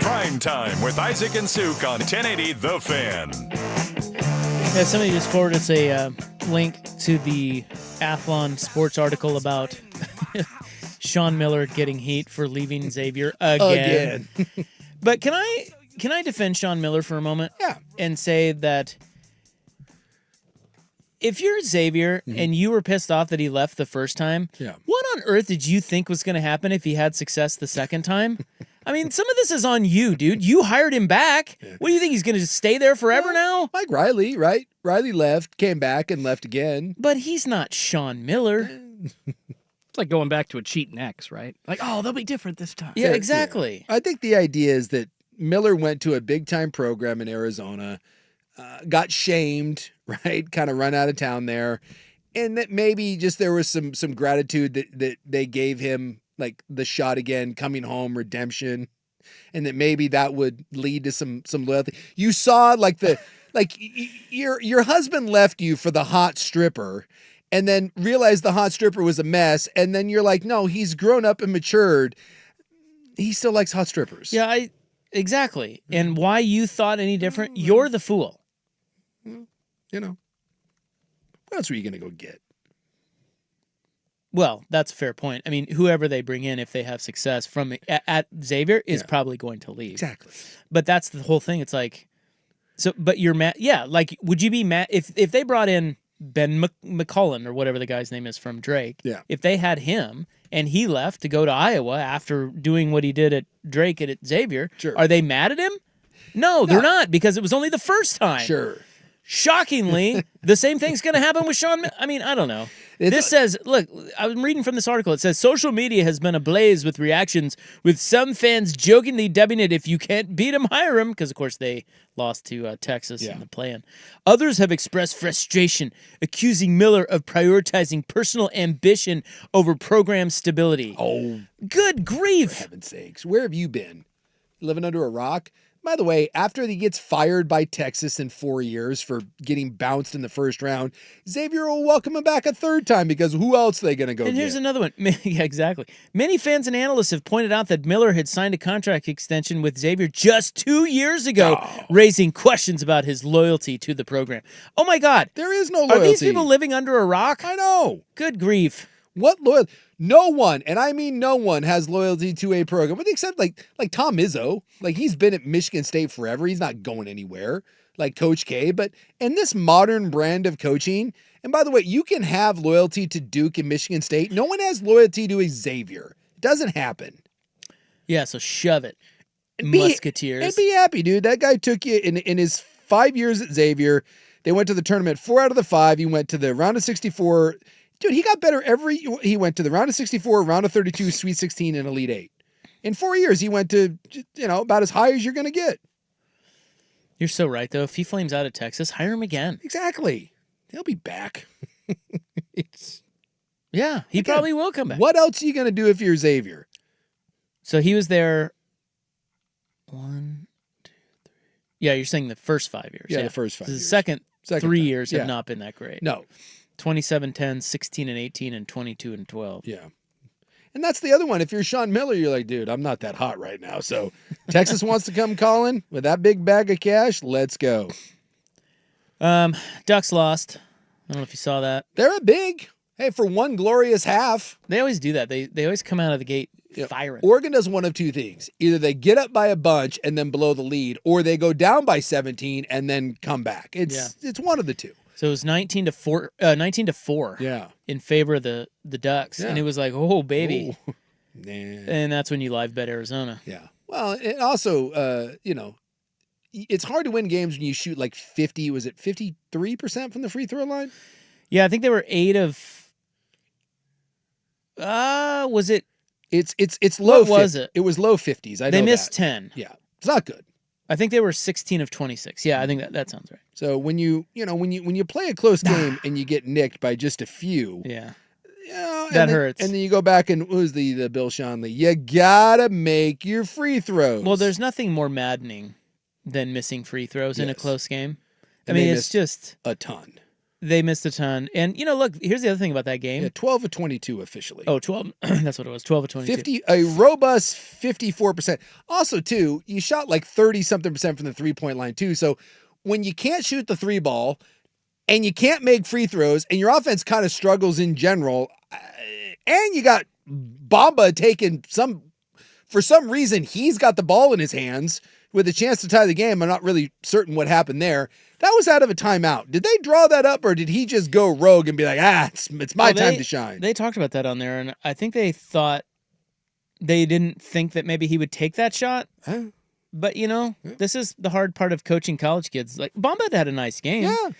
Primetime with Isaac and Suk on 1080 The Fan. Yeah, somebody just forwarded us a link to the Athlon Sports article about Sean Miller getting heat for leaving Xavier again. But can I defend Sean Miller for a moment? Yeah. And say that if you're Xavier and you were pissed off that he left the first time, what on earth did you think was going to happen if he had success the second time? I mean, some of this is on you, dude. You hired him back. What do you think? He's going to just stay there forever now? Like Riley, right? Riley left, came back, and left again. But he's not Sean Miller. It's like going back to a cheating ex, right? Like, oh, they'll be different this time. Yeah, exactly. I think the idea is that Miller went to a big-time program in Arizona, got shamed, right? Kind of run out of town there. And that maybe just there was some gratitude that they gave him, like the shot again, coming home, redemption, and that maybe that would lead to some loyalty. You saw your husband left you for the hot stripper, and then realized the hot stripper was a mess, and then you're like, no, he's grown up and matured. He still likes hot strippers. Yeah, exactly. And why you thought any different? You're the fool. You know, what else are you gonna go get? Well, that's a fair point. I mean, whoever they bring in, if they have success at Xavier, is probably going to leave. Exactly. But that's the whole thing. It's like, but you're mad. Yeah, like, would you be mad if they brought in Ben McCullen or whatever the guy's name is from Drake? Yeah. If they had him and he left to go to Iowa after doing what he did at Drake and at Xavier, are they mad at him? No, they're not, because it was only the first time. Sure. Shockingly, the same thing's going to happen with Sean. I mean, I don't know. This says, look, I'm reading from this article. It says, social media has been ablaze with reactions, with some fans jokingly dubbing it, if you can't beat him, hire him, because, of course, they lost to Texas in the play-in. Others have expressed frustration, accusing Miller of prioritizing personal ambition over program stability. Oh. Good grief. For heaven's sakes. Where have you been? Living under a rock? By the way, after he gets fired by Texas in 4 years for getting bounced in the first round, Xavier will welcome him back a third time, because who else are they going to go And get? here's another one. Yeah, exactly. Many fans and analysts have pointed out that Miller had signed a contract extension with Xavier just 2 years ago, raising questions about his loyalty to the program. Oh, my God. There is no loyalty. Are these people living under a rock? I know. Good grief. What loyalty? No one, and I mean no one, has loyalty to a program, but except like Tom Izzo. Like, he's been at Michigan State forever. He's not going anywhere, like Coach K. But in this modern brand of coaching, and by the way, you can have loyalty to Duke and Michigan State. No one has loyalty to a Xavier. It doesn't happen. Yeah, so shove it, Musketeers. And be happy, dude. That guy took you in his 5 years at Xavier. They went to the tournament 4 out of the 5. He went to the round of 64. Dude, he got better he went to the round of 64, round of 32, Sweet 16, and Elite 8. In 4 years, he went to, about as high as you're going to get. You're so right, though. If he flames out of Texas, hire him again. Exactly. He'll be back. He probably will come back. What else are you going to do if you're Xavier? So he was there 1, 2, 3. Yeah, you're saying the first 5 years. Yeah, the first 5 years. The second 3 time. years have not been that great. No. 27-10, 16-18, and 22-12. Yeah. And that's the other one. If you're Sean Miller, you're like, dude, I'm not that hot right now. So Texas wants to come calling with that big bag of cash. Let's go. Ducks lost. I don't know if you saw that. They're a big. Hey, for one glorious half. They always do that. They always come out of the gate firing. Oregon does one of two things. Either they get up by a bunch and then blow the lead, or they go down by 17 and then come back. It's one of the two. So it was 19-4. Yeah. In favor of the Ducks. Yeah. And it was like, oh, baby. Ooh. Nah. And that's when you live bet Arizona. Yeah. Well, and also, it's hard to win games when you shoot like 50, was it 53% from the free throw line? Yeah, I think they were 8 of, was it? It's low. What was it? It was low 50s. They missed 10. Yeah. It's not good. I think they were 16 of 26. Yeah, I think that sounds right. So when you play a close game and you get nicked by just a few, that hurts. And then you go back and what was the Bill Shanley? You gotta make your free throws. Well, there's nothing more maddening than missing free throws in a close game. And I mean, it's just a ton. They missed a ton. And, look, here's the other thing about that game. Yeah, 12 of 22 officially. Oh, 12. That's what it was. 12 of 22. A robust 54%. Also, too, you shot like 30-something% from the three-point line, too. So when you can't shoot the three ball and you can't make free throws and your offense kind of struggles in general, and you got Bamba taking for some reason, he's got the ball in his hands with a chance to tie the game. I'm not really certain what happened there. That was out of a timeout. Did they draw that up, or did he just go rogue and be like, it's my time to shine? They talked about that on there, and I think they thought they didn't think that maybe he would take that shot. Huh? But, this is the hard part of coaching college kids. Like, Bomba had a nice game. Yeah.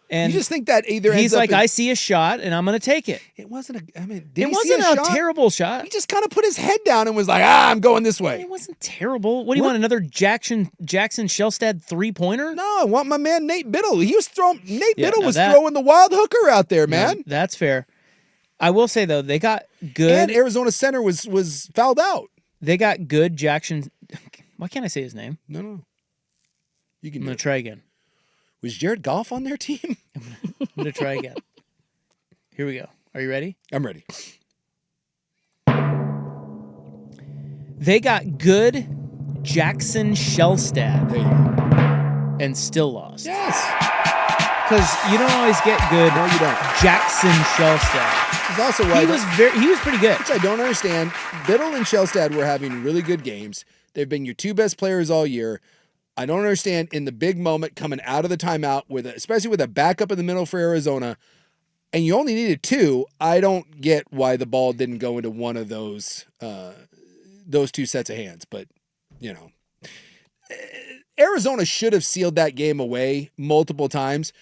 And you just think that either he's ends up like, I see a shot, and I'm going to take it. It wasn't it wasn't a terrible shot. He just kind of put his head down and was like, I'm going this way. It wasn't terrible. What do you want, another Jackson Shellstad three-pointer? No, I want my man Nate Biddle. Biddle was throwing the wild hooker out there, man. No, that's fair. I will say, though, they got good. And Arizona center was fouled out. They got good Jackson. Why can't I say his name? No. I'm going to try again. Was Jared Goff on their team? I'm going to try again. Here we go. Are you ready? I'm ready. They got good Jackson Shellstad. There you go. And still lost. Yes. Because you don't always get good Jackson Shellstad. It's also why he was pretty good. Which I don't understand. Biddle and Shellstad were having really good games. They've been your two best players all year. I don't understand in the big moment coming out of the timeout especially with a backup in the middle for Arizona, and you only needed two. I don't get why the ball didn't go into one of those two sets of hands. But Arizona should have sealed that game away multiple times.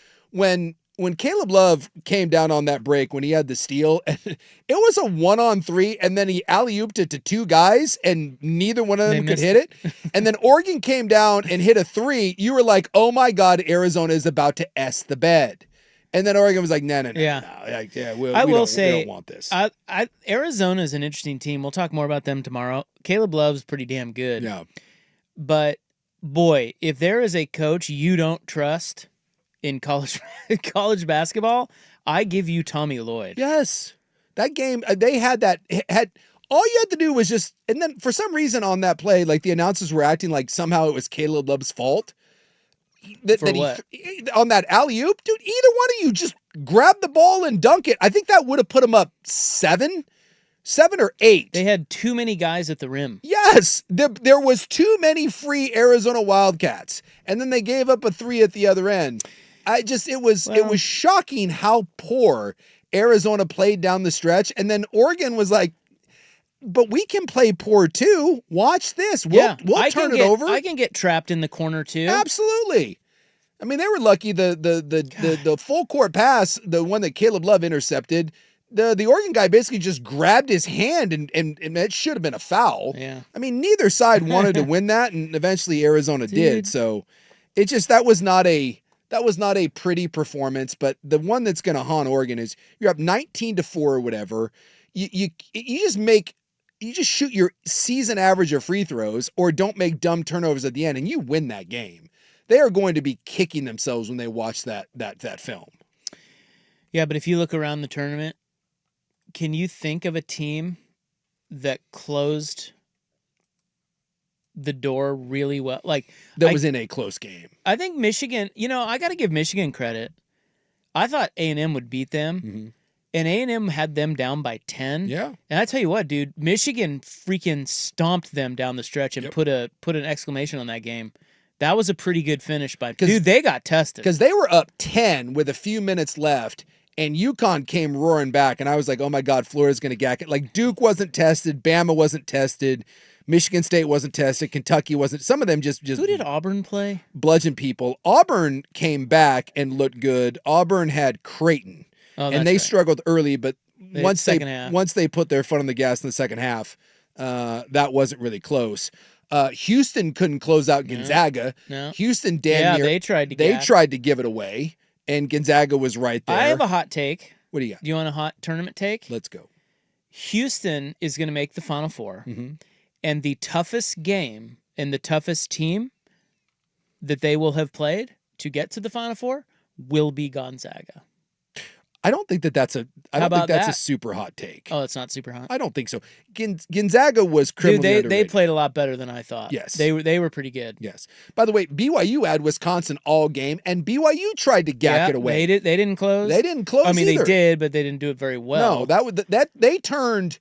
When Caleb Love came down on that break, when he had the steal, it was a 1-on-3, and then he alley-ooped it to two guys, and neither one of them could hit it. And then Oregon came down and hit a three. You were like, oh my God, Arizona is about to S the bed. And then Oregon was like, no. We don't want this. Arizona is an interesting team. We'll talk more about them tomorrow. Caleb Love's pretty damn good. Yeah. But, boy, if there is a coach you don't trust in college basketball, I give you Tommy Lloyd. Yes. That game, they had all you had to do was just, and then for some reason on that play, like the announcers were acting like somehow it was Caleb Love's fault. On that alley-oop, dude, either one of you just grab the ball and dunk it. I think that would have put them up 7 or 8. They had too many guys at the rim. Yes. There was too many free Arizona Wildcats. And then they gave up a 3 at the other end. It was shocking how poor Arizona played down the stretch. And then Oregon was like, but we can play poor too. Watch this. We'll turn it over. I can get trapped in the corner too. Absolutely. I mean, they were lucky the full court pass, the one that Caleb Love intercepted, the Oregon guy basically just grabbed his hand and it should have been a foul. Yeah. I mean, neither side wanted to win that, and eventually Arizona did. So it just that was not a pretty performance. But the one that's going to haunt Oregon is you're up 19-4 or whatever. You just shoot your season average of free throws or don't make dumb turnovers at the end, and you win that game. They are going to be kicking themselves when they watch that film. Yeah, but if you look around the tournament, can you think of a team that closed the door really well? Like that was in a close game. I think Michigan, I got to give Michigan credit. I thought A&M would beat them. Mm-hmm. And A&M had them down by 10. Yeah. And I tell you what, dude, Michigan freaking stomped them down the stretch and put an exclamation on that game. That was a pretty good finish dude, they got tested. Because they were up 10 with a few minutes left, and UConn came roaring back, and I was like, oh my God, Florida's going to gack it. Like, Duke wasn't tested, Bama wasn't tested, Michigan State wasn't tested, Kentucky wasn't. Some of them just Who did Auburn play? Bludgeon people. Auburn came back and looked good. Auburn had Creighton. Oh, and they right. struggled early, but once they put their foot on the gas in the second half, that wasn't really close. Houston couldn't close out Gonzaga. No. Houston they tried to give it away, and Gonzaga was right there. I have a hot take. What do you got? Do you want a hot tournament take? Let's go. Houston is going to make the Final Four, mm-hmm. and the toughest game and the toughest team that they will have played to get to the Final Four will be Gonzaga. I don't think that's a super hot take. Oh, it's not super hot? I don't think so. Gonzaga was criminally underrated. They played a lot better than I thought. Yes. They were pretty good. Yes. By the way, BYU had Wisconsin all game, and BYU tried to gack it away. They didn't close. They didn't close I mean, either. they did, but they didn't do it very well. No, they turned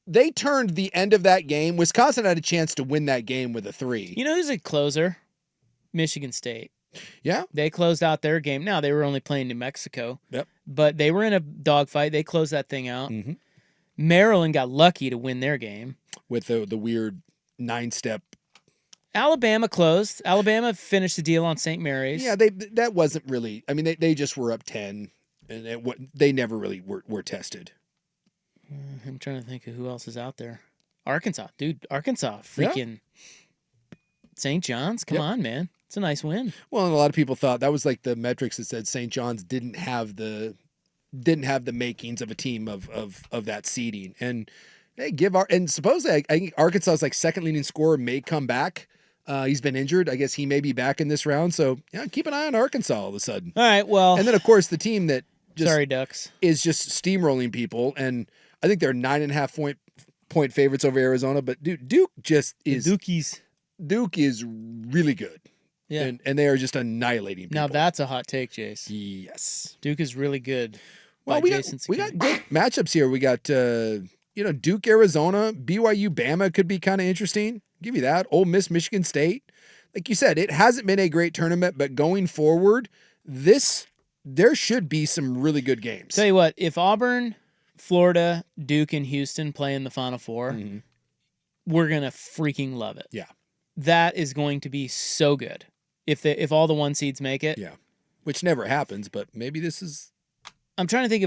they turned the end of that game. Wisconsin had a chance to win that game with a 3. You know who's a closer? Michigan State. Yeah. They closed out their game. Now, they were only playing New Mexico. Yep. But they were in a dogfight. They closed that thing out. Mm-hmm. Maryland got lucky to win their game. With the weird 9-step. Alabama closed. Alabama finished the deal on St. Mary's. Yeah, that wasn't really. I mean, they just were up 10, and they never really were tested. I'm trying to think of who else is out there. Arkansas, dude. Arkansas, freaking St. John's. Come on, man. It's a nice win. Well, and a lot of people thought that was like the metrics that said St. John's didn't have the makings of a team of that seeding, and they and supposedly I think Arkansas's like second leading scorer may come back. He's been injured. I guess he may be back in this round. So yeah, keep an eye on Arkansas all of a sudden. All right, well, and then of course the team that Ducks is just steamrolling people, and I think they're 9.5 point favorites over Arizona. But Duke just is Duke is really good. Yeah, and they are just annihilating people. Now that's a hot take, Jace. Yes, Duke is really good. Well, we got good matchups here. We got Duke, Arizona, BYU, Bama could be kind of interesting. Give you that. Ole Miss, Michigan State. Like you said, it hasn't been a great tournament, but going forward, there should be some really good games. Tell you what, if Auburn, Florida, Duke, and Houston play in the Final Four, we're gonna freaking love it. Yeah, that is going to be so good. If all the 1 seeds make it, yeah, which never happens, but maybe this is. I'm trying to think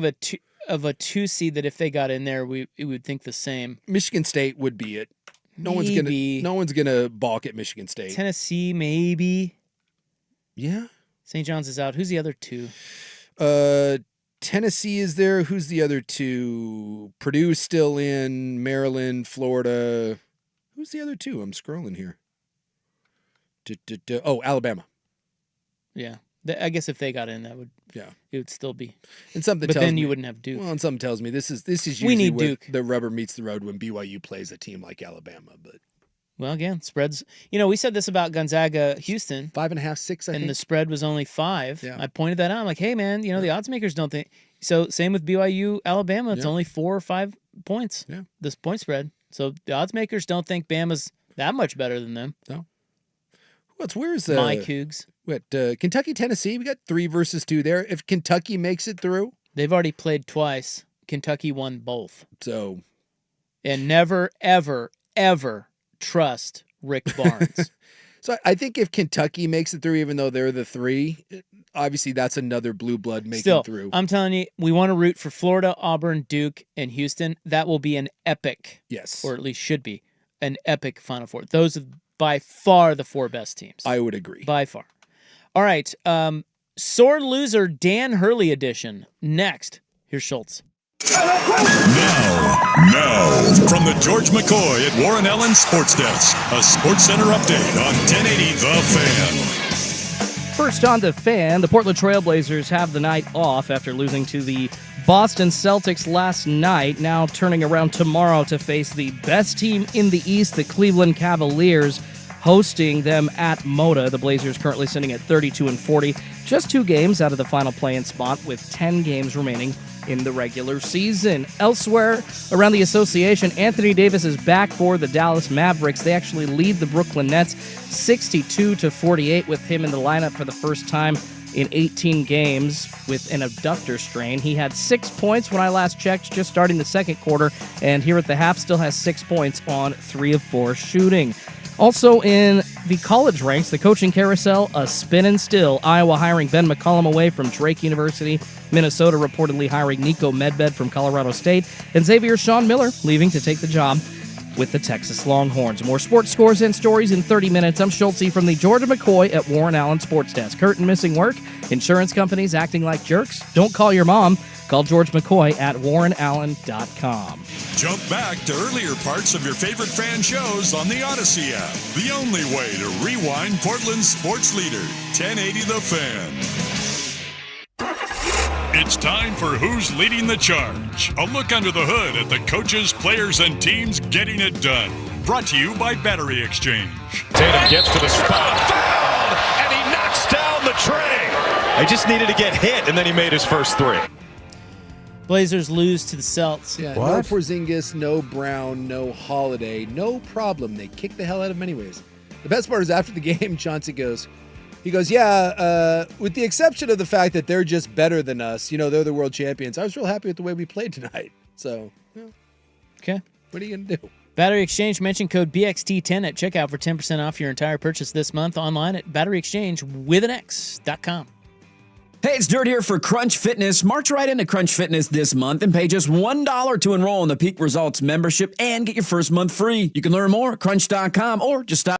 of a 2 seed that if they got in there, we would think the same. Michigan State would be it. No one's gonna balk at Michigan State. Tennessee, maybe. Yeah. St. John's is out. Who's the other 2? Tennessee is there. Who's the other 2? Purdue's still in. Maryland, Florida. Who's the other 2? I'm scrolling here. Oh, Alabama. Yeah. I guess if they got in, it would still be. And something, but tells then me, you wouldn't have Duke. Well, and something tells me this is usually we need where Duke. The rubber meets the road when BYU plays a team like Alabama. But well, again, spreads. We said this about Gonzaga, Houston, 5.5, 6, and the spread was only 5. Yeah. I pointed that out. I'm like, hey, man, the odds makers don't think so. Same with BYU, Alabama. It's only 4 or 5 points. Yeah, this point spread. So the odds makers don't think Bama's that much better than them. No. Where's my Cougs? Kentucky, Tennessee? We got 3 versus 2 there. If Kentucky makes it through, they've already played twice. Kentucky won both. So, and never, ever, ever trust Rick Barnes. So I think if Kentucky makes it through, even though they're the 3, obviously that's another blue blood making through. I'm telling you, we want to root for Florida, Auburn, Duke, and Houston. That will be an epic. Yes, or at least should be an epic Final Four. Those are by far the 4 best teams. I would agree. By far. All right. Sore loser Dan Hurley edition. Next. Here's Schultz. Now, from the George McCoy at Warren Allen Sports Desk, a Sports Center update on 1080 The Fan. First on The Fan, the Portland Trailblazers have the night off after losing to the Boston Celtics last night, now turning around tomorrow to face the best team in the East, the Cleveland Cavaliers, hosting them at Moda. The Blazers currently sitting at 32-40, just 2 games out of the final play-in spot with 10 games remaining in the regular season. Elsewhere around the association, Anthony Davis is back for the Dallas Mavericks. They actually lead the Brooklyn Nets 62-48 with him in the lineup for the first time in 18 games with an abductor strain. He had 6 points when I last checked, just starting the second quarter, and here at the half still has 6 points on 3 of 4 shooting. Also in the college ranks, the coaching carousel, a spinning still. Iowa hiring Ben McCollum away from Drake University. Minnesota reportedly hiring Nico Medved from Colorado State. And Xavier Sean Miller leaving to take the job with the Texas Longhorns. More sports scores and stories in 30 minutes. I'm Schultze from the Georgia McCoy at Warren Allen Sports Desk. Hurt and missing work? Insurance companies acting like jerks? Don't call your mom. Call George McCoy at warrenallen.com. Jump back to earlier parts of your favorite fan shows on the Odyssey app. The only way to rewind Portland's sports leader, 1080 The Fan. It's time for Who's Leading the Charge. A look under the hood at the coaches, players, and teams getting it done. Brought to you by Battery Exchange. Tatum gets to the spot, fouled, and he knocks down the tray. I just needed to get hit, and then he made his first 3. Blazers lose to the Celts. Yeah, no Porzingis, no Brown, no Holiday, no problem. They kick the hell out of him anyways. The best part is after the game, Chauncey goes, yeah, with the exception of the fact that they're just better than us, they're the world champions. I was real happy with the way we played tonight. So, okay. What are you going to do? Battery Exchange, mention code BXT10 at checkout for 10% off your entire purchase this month online at batteryexchangewithanx.com. Hey, it's Dirt here for Crunch Fitness. March right into Crunch Fitness this month and pay just $1 to enroll in the Peak Results membership and get your first month free. You can learn more at crunch.com or just stop.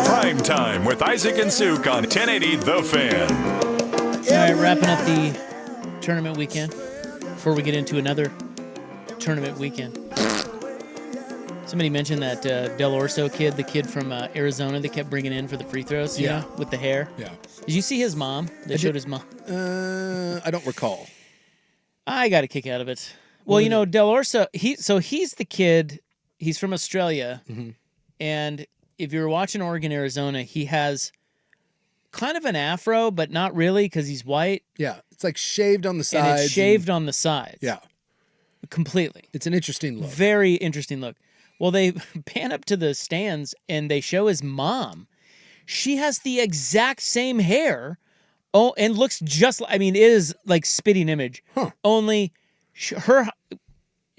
Primetime with Isaac and Suk on 1080 The Fan. All right, wrapping up the tournament weekend before we get into another tournament weekend. Somebody mentioned that Del Orso kid, the kid from Arizona that kept bringing in for the free throws, you know, with the hair. Yeah. Did you see his mom? They showed his mom. I don't recall. I got a kick out of it. Well, you know, Del Orso, he's the kid, he's from Australia, and if you're watching Oregon, Arizona, he has kind of an afro, but not really because he's white. Yeah, it's like shaved on the sides. And it's shaved on the sides. Yeah. Completely. It's an interesting look. Very interesting look. Well, they pan up to the stands and they show his mom. She has the exact same hair. Oh, and looks just like, I mean, it is like spitting image. Only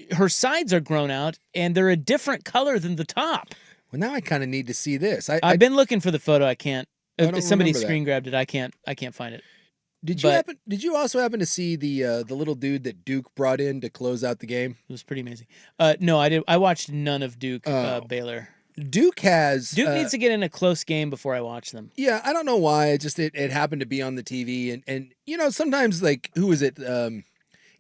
her sides are grown out and they're a different color than the top. Well, now I kind of need to see this. I've been looking for the photo. I can't. don't Somebody remember screen grabbed it. I can't find it. Did you also happen to see the little dude that Duke brought in to close out the game? It was pretty amazing. No, I did. I watched none of Duke Baylor. Duke needs to get in a close game before I watch them. Yeah, I don't know why. It happened to be on the TV, and you know, sometimes, like, who was it?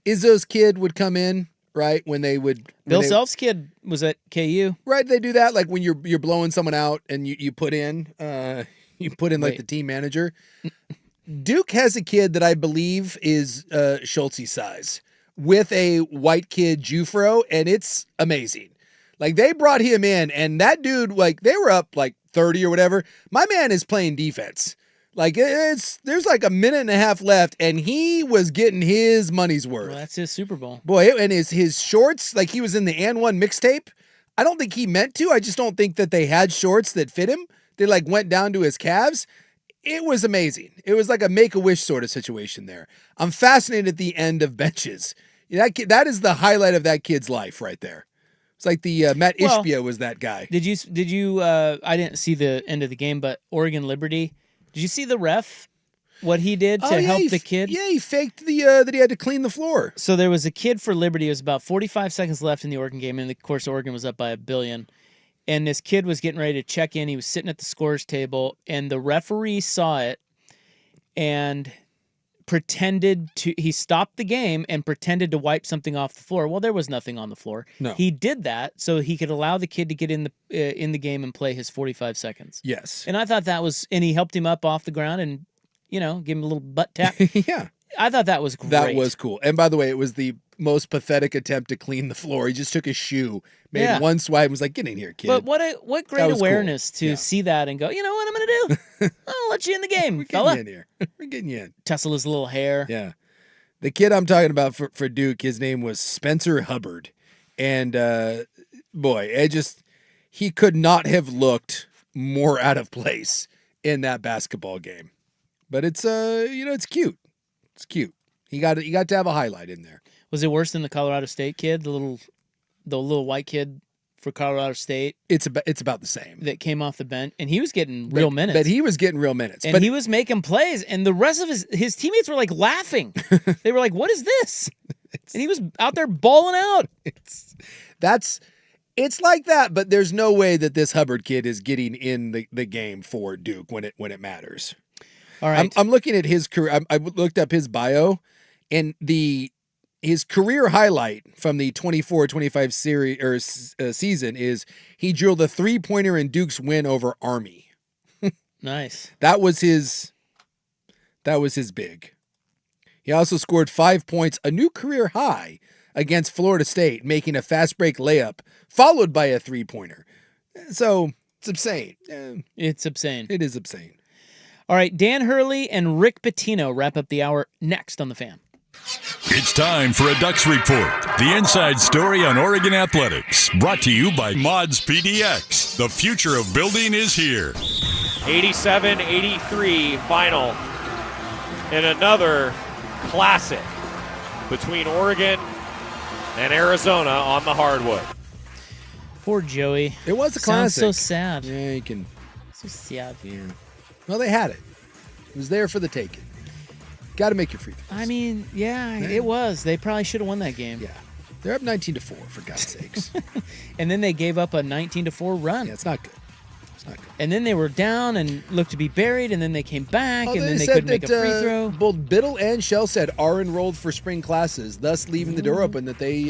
Izzo's kid would come in, right, when they would. Bill Self's kid was at KU. Right, they do that, like when you're blowing someone out and you put in like the team manager. Duke has a kid that I believe is Schultze's size with a white kid Jufro, and it's amazing. Like they brought him in, and that dude, like they were up like 30 or whatever. My man is playing defense. Like there's like a minute and a half left, and he was getting his money's worth. Well, that's his Super Bowl. Boy, and his shorts, like he was in the And One mixtape. I don't think he meant to. I just don't think that they had shorts that fit him. They like went down to his calves. It was amazing. It was like a Make-A-Wish sort of situation there. I'm fascinated at the end of Benches. That is the highlight of that kid's life right there. It's like the Matt Ishbia was that guy. Did you I didn't see the end of the game, but Oregon Liberty, did you see the ref? What he did to help the kid? Yeah, he faked that he had to clean the floor. So there was a kid for Liberty. It was about 45 seconds left in the Oregon game, and of course Oregon was up by 1 billion. And this kid was getting ready to check in. He was sitting at the scorer's table, and the referee saw it and he stopped the game and pretended to wipe something off the floor. Well, there was nothing on the floor. No. He did that so he could allow the kid to get in the game and play his 45 seconds. Yes. And I thought that was, and he helped him up off the ground and, give him a little butt tap. Yeah. I thought that was great. That was cool. And by the way, it was the most pathetic attemp to clean the floor. He just took his shoe, made one swipe, and was like, "Get in here, kid." But what great awareness to see that and go, you know what I'm going to do? I'll let you in the game, We're fella. getting you in here. We're getting you in. Tussle his little hair. Yeah. The kid I'm talking about for Duke, his name was Spencer Hubbard. And boy, he could not have looked more out of place in that basketball game. But it's it's cute. It's cute. He got to have a highlight in there. Was it worse than the Colorado State kid, the little white kid for Colorado State? It's about the same. That came off the bench, and he was getting real minutes. But he was getting real minutes. And he was making plays, and the rest of his teammates were like laughing. They were like, "What is this?" And he was out there balling out. It's like that, but there's no way that this Hubbard kid is getting in the game for Duke when it matters. All right. I'm looking at his career. I looked up his bio, and his career highlight from the 24-25 series season is he drilled a 3-pointer in Duke's win over Army. Nice. That was his big. He also scored 5 points, a new career high against Florida State, making a fast break layup followed by a 3-pointer. So it's obscene. It's obscene. It is obscene. All right, Dan Hurley and Rick Pitino wrap up the hour next on The Fan. It's time for a Ducks Report, the inside story on Oregon athletics. Brought to you by Mods PDX. The future of building is here. 87-83 final in another classic between Oregon and Arizona on the hardwood. Poor Joey. It was a classic. Sounds so sad. Yeah, you can. So sad. Yeah. Well, they had it. It was there for the taking. Got to make your free throws. I mean, yeah, it was. They probably should have won that game. Yeah. They're up 19-4, for God's sakes. And then they gave up a 19-4 run. Yeah, it's not good. It's not good. And then they were down and looked to be buried, and then they came back, and then they couldn't make a free throw. Both Biddle and Shellstead are enrolled for spring classes, thus leaving the door open that they...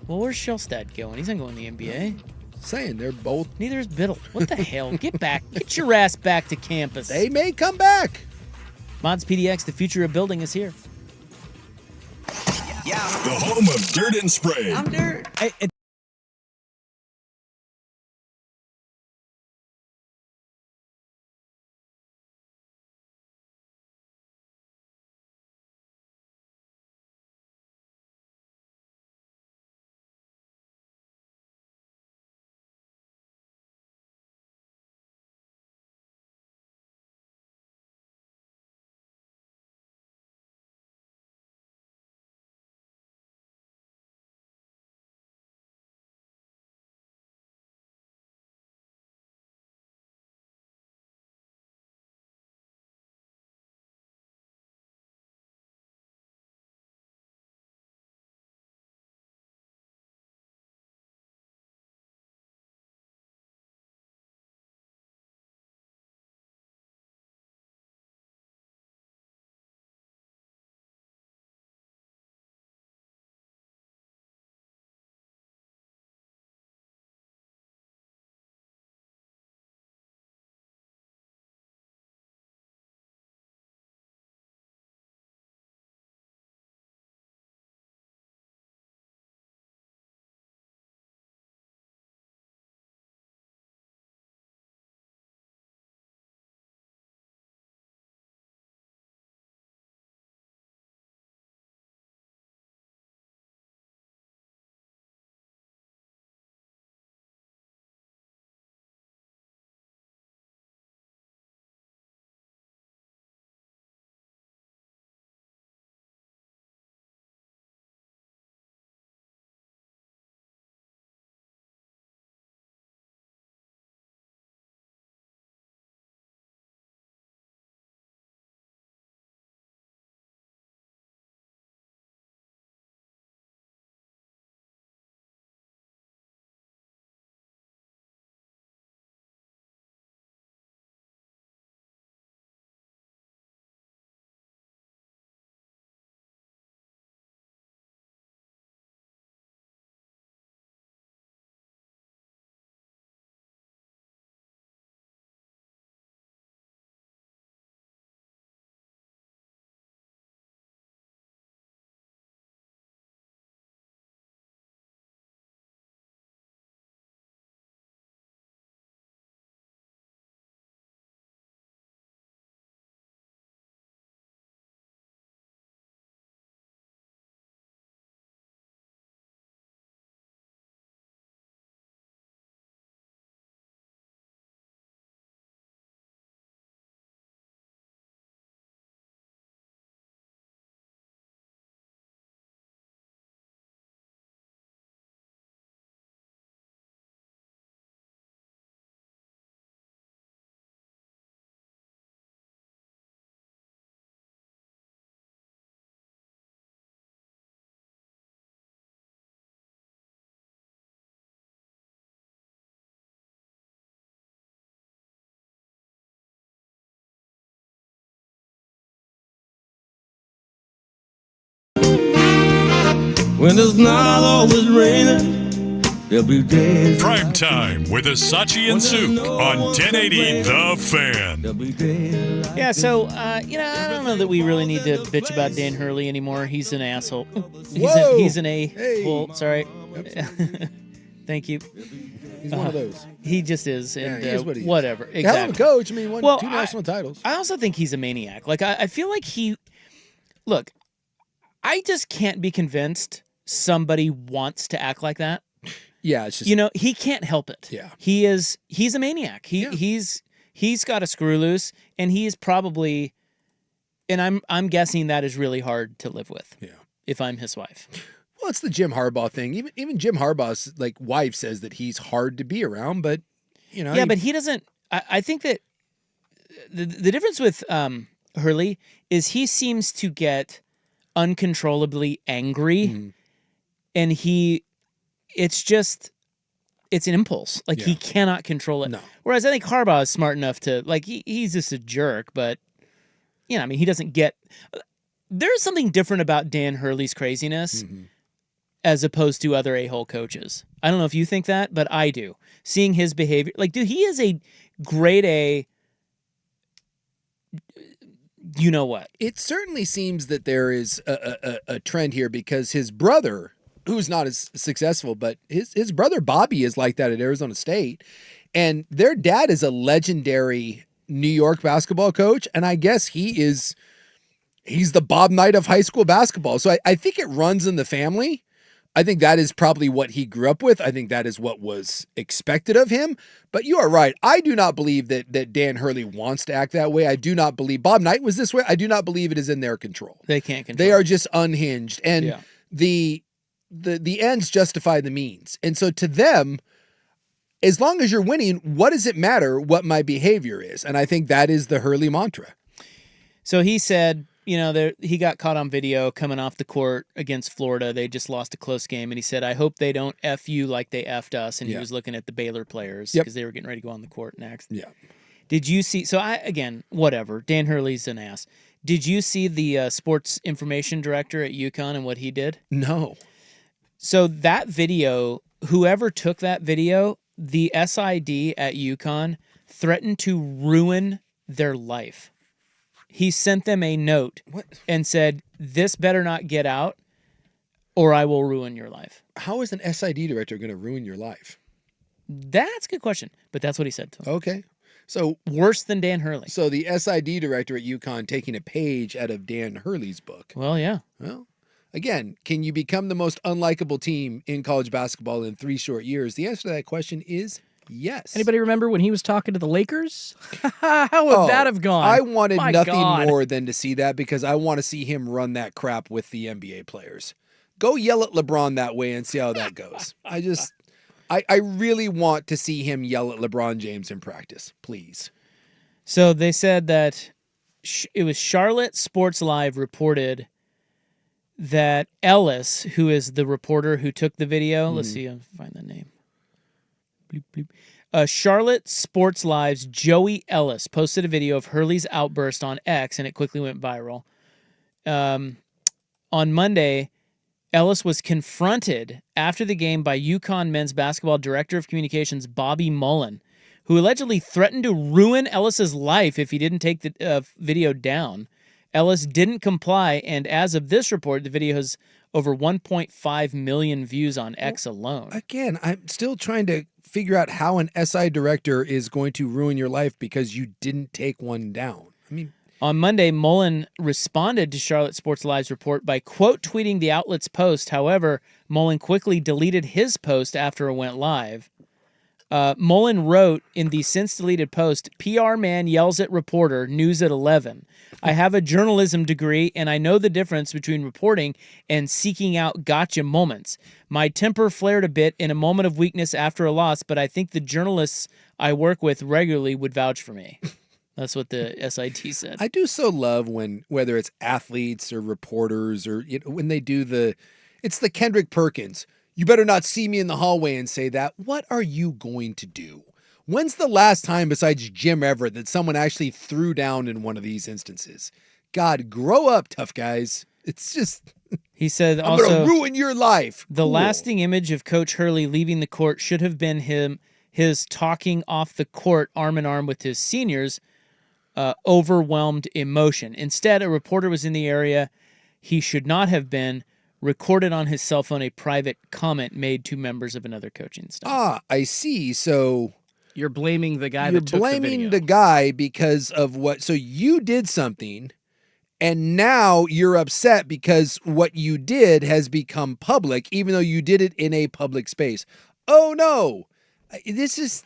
Well, where's Shellstead going? He's not going to the NBA. Saying they're both... Neither is Biddle. What the hell? Get back. Get your ass back to campus. They may come back. Mods PDX, the future of building is here. The home of dirt and spray. I'm dirt. When it's not always raining, there'll be days. Primetime with Asachi and Suk on 1080 The Fan. Yeah, so, I don't know that we really need to bitch about Dan Hurley anymore. He's an asshole. He's an a-hole. Hey. Sorry. Thank you. He's one of those. He just is. And, he is what he whatever. is. Exactly. Hell of a coach. I mean, won 2 national titles. I also think he's a maniac. Like, I feel like look, I just can't be convinced somebody wants to act like that. Yeah, it's just he can't help it. Yeah. He's a maniac. He's got a screw loose, and he is probably, and I'm guessing that is really hard to live with. Yeah. If I'm his wife. Well, it's the Jim Harbaugh thing. Even Jim Harbaugh's wife says that he's hard to be around, but Yeah, but he doesn't. I think that the difference with Hurley is he seems to get uncontrollably angry, and it's an impulse. He cannot control it. No. Whereas I think Harbaugh is smart enough to he's just a jerk, but he doesn't get. There's something different about Dan Hurley's craziness as opposed to other a-hole coaches. I don't know if you think that, but I do. Seeing his behavior, dude, he is a grade A. You know what? It certainly seems that there is a trend here because his brother, who's not as successful, but his brother Bobby is like that at Arizona State. And their dad is a legendary New York basketball coach. And I guess he's the Bob Knight of high school basketball. So I think it runs in the family. I think that is probably what he grew up with. I think that is what was expected of him. But you are right. I do not believe that Dan Hurley wants to act that way. I do not believe Bob Knight was this way. I do not believe it is in their control. They can't control. They are just unhinged. And the ends justify the means. And so to them, as long as you're winning, what does it matter what my behavior is? And I think that is the Hurley mantra. So he said, he got caught on video coming off the court against Florida. They just lost a close game. And he said, I hope they don't F you like they F'd us. And he was looking at the Baylor players because they were getting ready to go on the court next. Yeah. Did you see? So whatever. Dan Hurley's an ass. Did you see the sports information director at UConn and what he did? No. So that video, whoever took that video, the SID at UConn threatened to ruin their life. He sent them a note and said, this better not get out or I will ruin your life. How is an SID director going to ruin your life? That's a good question, but that's what he said to him. Okay. So worse than Dan Hurley. So the SID director at UConn taking a page out of Dan Hurley's book. Well, yeah. Well, again, can you become the most unlikable team in college basketball in 3 short years? The answer to that question is yes. Anybody remember when he was talking to the Lakers? How would that have gone? I wanted nothing more than to see that because I want to see him run that crap with the NBA players. Go yell at LeBron that way and see how that goes. I really want to see him yell at LeBron James in practice, please. So they said that it was Charlotte Sports Live reported that Ellis, who is the reporter who took the video, let's see, I'll find the name. Bleep, bleep. Charlotte Sports Live's Joey Ellis posted a video of Hurley's outburst on X, and it quickly went viral. On Monday, Ellis was confronted after the game by UConn men's basketball director of communications Bobby Mullen, who allegedly threatened to ruin Ellis's life if he didn't take the video down. Ellis didn't comply, and as of this report, the video has over 1.5 million views on X alone. Again, I'm still trying to figure out how an SI director is going to ruin your life because you didn't take one down. I mean, on Monday, Mullen responded to Charlotte Sports Live's report by quote tweeting the outlet's post. However, Mullen quickly deleted his post after it went live. Mullen wrote in the since deleted post, PR man yells at reporter, news at 11. I have a journalism degree and I know the difference between reporting and seeking out gotcha moments. My temper flared a bit in a moment of weakness after a loss, but I think the journalists I work with regularly would vouch for me. That's what the SIT said. I do so love when, whether it's athletes or reporters or when they do it's the Kendrick Perkins. You better not see me in the hallway and say that. What are you going to do? When's the last time besides Jim Everett that someone actually threw down in one of these instances? God, grow up, tough guys. It's just, He said I'm also, going to ruin your life. The Cool. lasting image of Coach Hurley leaving the court should have been his talking off the court arm in arm with his seniors, overwhelmed emotion. Instead, a reporter was in the area he should not have been, recorded on his cell phone a private comment made to members of another coaching staff. Ah, I see. So you're blaming the guy you're that took the video. blaming the guy because of what? So you did something, and now you're upset because what you did has become public, even though you did it in a public space. Oh no, this is.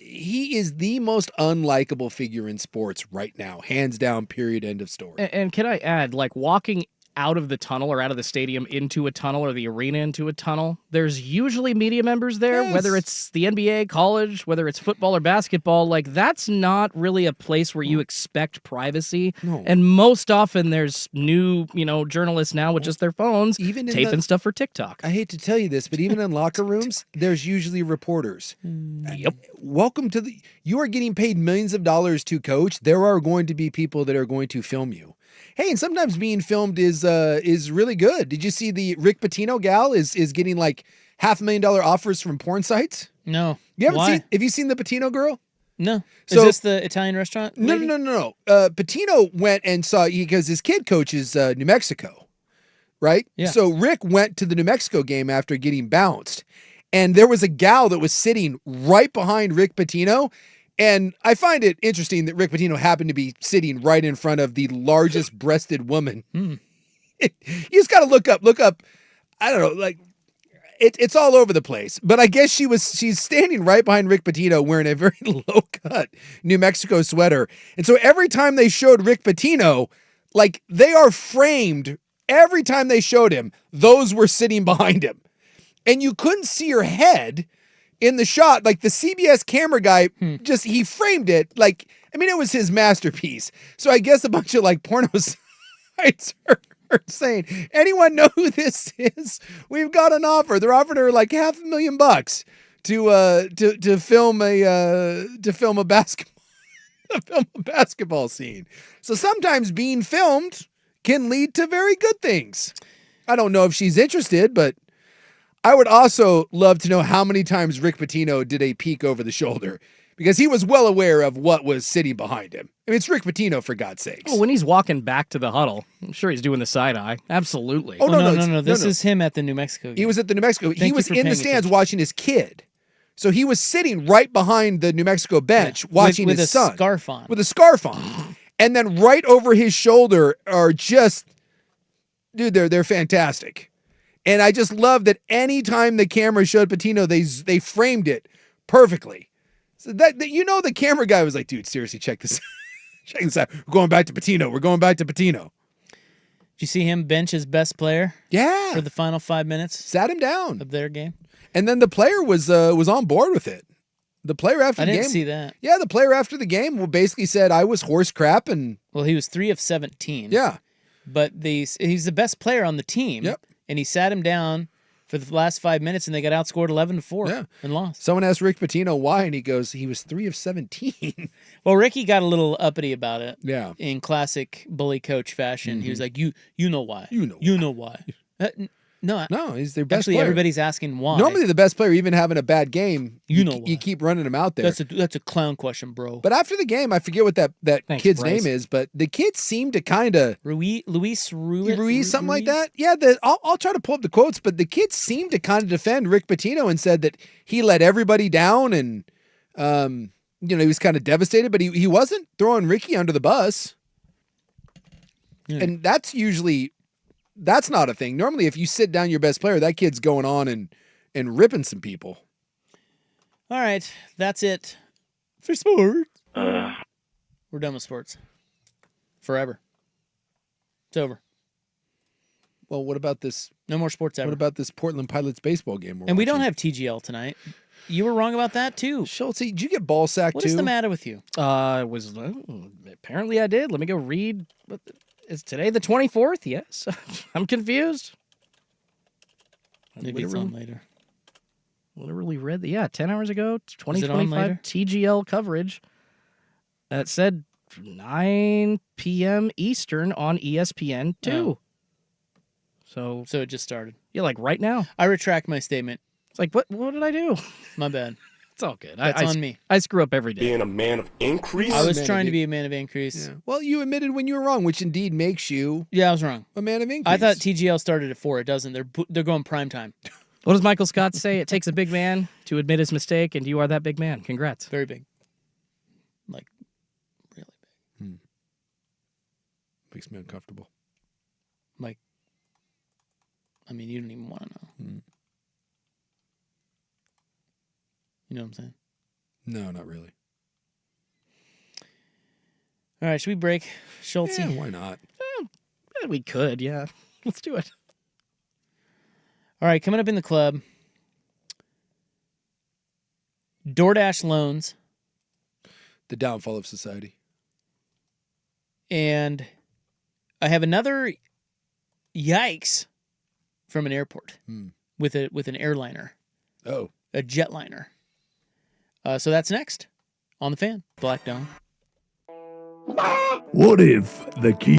He is the most unlikable figure in sports right now, hands down. Period. End of story. And can I add, like walking out of the tunnel or out of the stadium into a tunnel or the arena into a tunnel, there's usually media members there, Yes. whether it's the NBA, college, whether it's football or basketball. Like, that's not really a place where you expect privacy. No. And most often there's new, journalists now with just their phones Even in taping stuff for TikTok. I hate to tell you this, but even in locker rooms, there's usually reporters. Yep. Welcome to you are getting paid millions of dollars to coach. There are going to be people that are going to film you. Hey, and sometimes being filmed is really good. Did you see the Rick Pitino gal is getting like $500,000 offers from porn sites? No. You haven't Why? seen? Have you seen the Pitino girl? No. So- Is this the Italian restaurant? No, lady? no. Pitino went and saw because his kid coaches New Mexico, right? Yeah. So Rick went to the New Mexico game after getting bounced, and there was a gal that was sitting right behind Rick Pitino. And I find it interesting that Rick Pitino happened to be sitting right in front of the largest breasted woman. You just got to look up. I don't know, like it's all over the place. But I guess she's standing right behind Rick Pitino wearing a very low cut New Mexico sweater. And so every time they showed Rick Pitino, like they are framed every time they showed him, those were sitting behind him. And you couldn't see her head in the shot. Like the CBS camera guy he framed it like, I mean, it was his masterpiece. So I guess a bunch of like porno sites are saying, anyone know who this is? We've got an offer. They're offering her like $500,000 to film a basketball scene. So sometimes being filmed can lead to very good things. I don't know if she's interested, but I would also love to know how many times Rick Pitino did a peek over the shoulder, because he was well aware of what was sitting behind him. I mean, it's Rick Pitino, for God's sakes. Oh, when he's walking back to the huddle, I'm sure he's doing the side eye. Absolutely. Oh, no. This is him at the New Mexico game. He was at the New Mexico. Thank He you was for in the paying stands attention. watching his kid. So he was sitting right behind the New Mexico bench watching with his a son. scarf on. With a scarf on. And then right over his shoulder are just, dude, they're fantastic. And I just love that anytime the camera showed Pitino, they framed it perfectly. So that the camera guy was like, dude, seriously, check this out. We're going back to Pitino. Did you see him bench his best player? Yeah. For the final 5 minutes? Sat him down. Of their game? And then the player was on board with it. The player after the game. I didn't see that. Yeah, the player after the game basically said, I was horse crap. And well, he was 3 of 17. Yeah. But he's the best player on the team. Yep. And he sat him down for the last 5 minutes, and they got outscored 11-4 and lost. Someone asked Rick Pitino why, and he goes, he was 3 of 17. Well, Ricky got a little uppity about it. Yeah. In classic bully coach fashion. He was like, you know why. You know why. No, he's their best actually, player. Everybody's asking why. Normally the best player, even having a bad game, you keep running him out there. That's a clown question, bro. But after the game, I forget what that Thanks, kid's Bryce. name is, but the kid seemed to kind of Luis, something like that. Yeah, I'll try to pull up the quotes, but the kid seemed to kind of defend Rick Pitino and said that he let everybody down, and he was kind of devastated, but he wasn't throwing Ricky under the bus. Yeah. And that's not a thing. Normally, if you sit down your best player, that kid's going on and ripping some people. All right, that's it for sports. We're done with sports. Forever. It's over. Well, what about this? No more sports ever. What about this Portland Pilots baseball game? And we don't have TGL tonight. You were wrong about that, too. Schultz, did you get ball sacked, What too? is the matter with you? Apparently I did. Let me go read. Is today the 24th? Yes. I'm confused. Maybe it's on later. Literally read 10 hours ago, Is it on 2025 later? TGL coverage that said 9 p.m. Eastern on ESPN 2. So it just started. Yeah, like right now. I retract my statement. It's like, what did I do? My bad. It's all good. That's on me. I screw up every day. Being a man of increase? I was trying to be a man of increase. Yeah. Well, you admitted when you were wrong, which indeed makes you Yeah, I was wrong. a man of increase. I thought TGL started at 4. It doesn't. They're going prime time. What does Michael Scott say? It takes a big man to admit his mistake, and you are that big man. Congrats. Very big. Like, really big. Makes me uncomfortable. Like, I mean, you don't even want to know. You know what I'm saying? No, not really. All right, should we break, Schultz? Yeah, why not? We could, yeah. Let's do it. All right, coming up in the club, DoorDash loans. The downfall of society. And I have another yikes from an airport with an airliner. Oh. A jetliner. So that's next on The Fan. Black Dome. What if the key?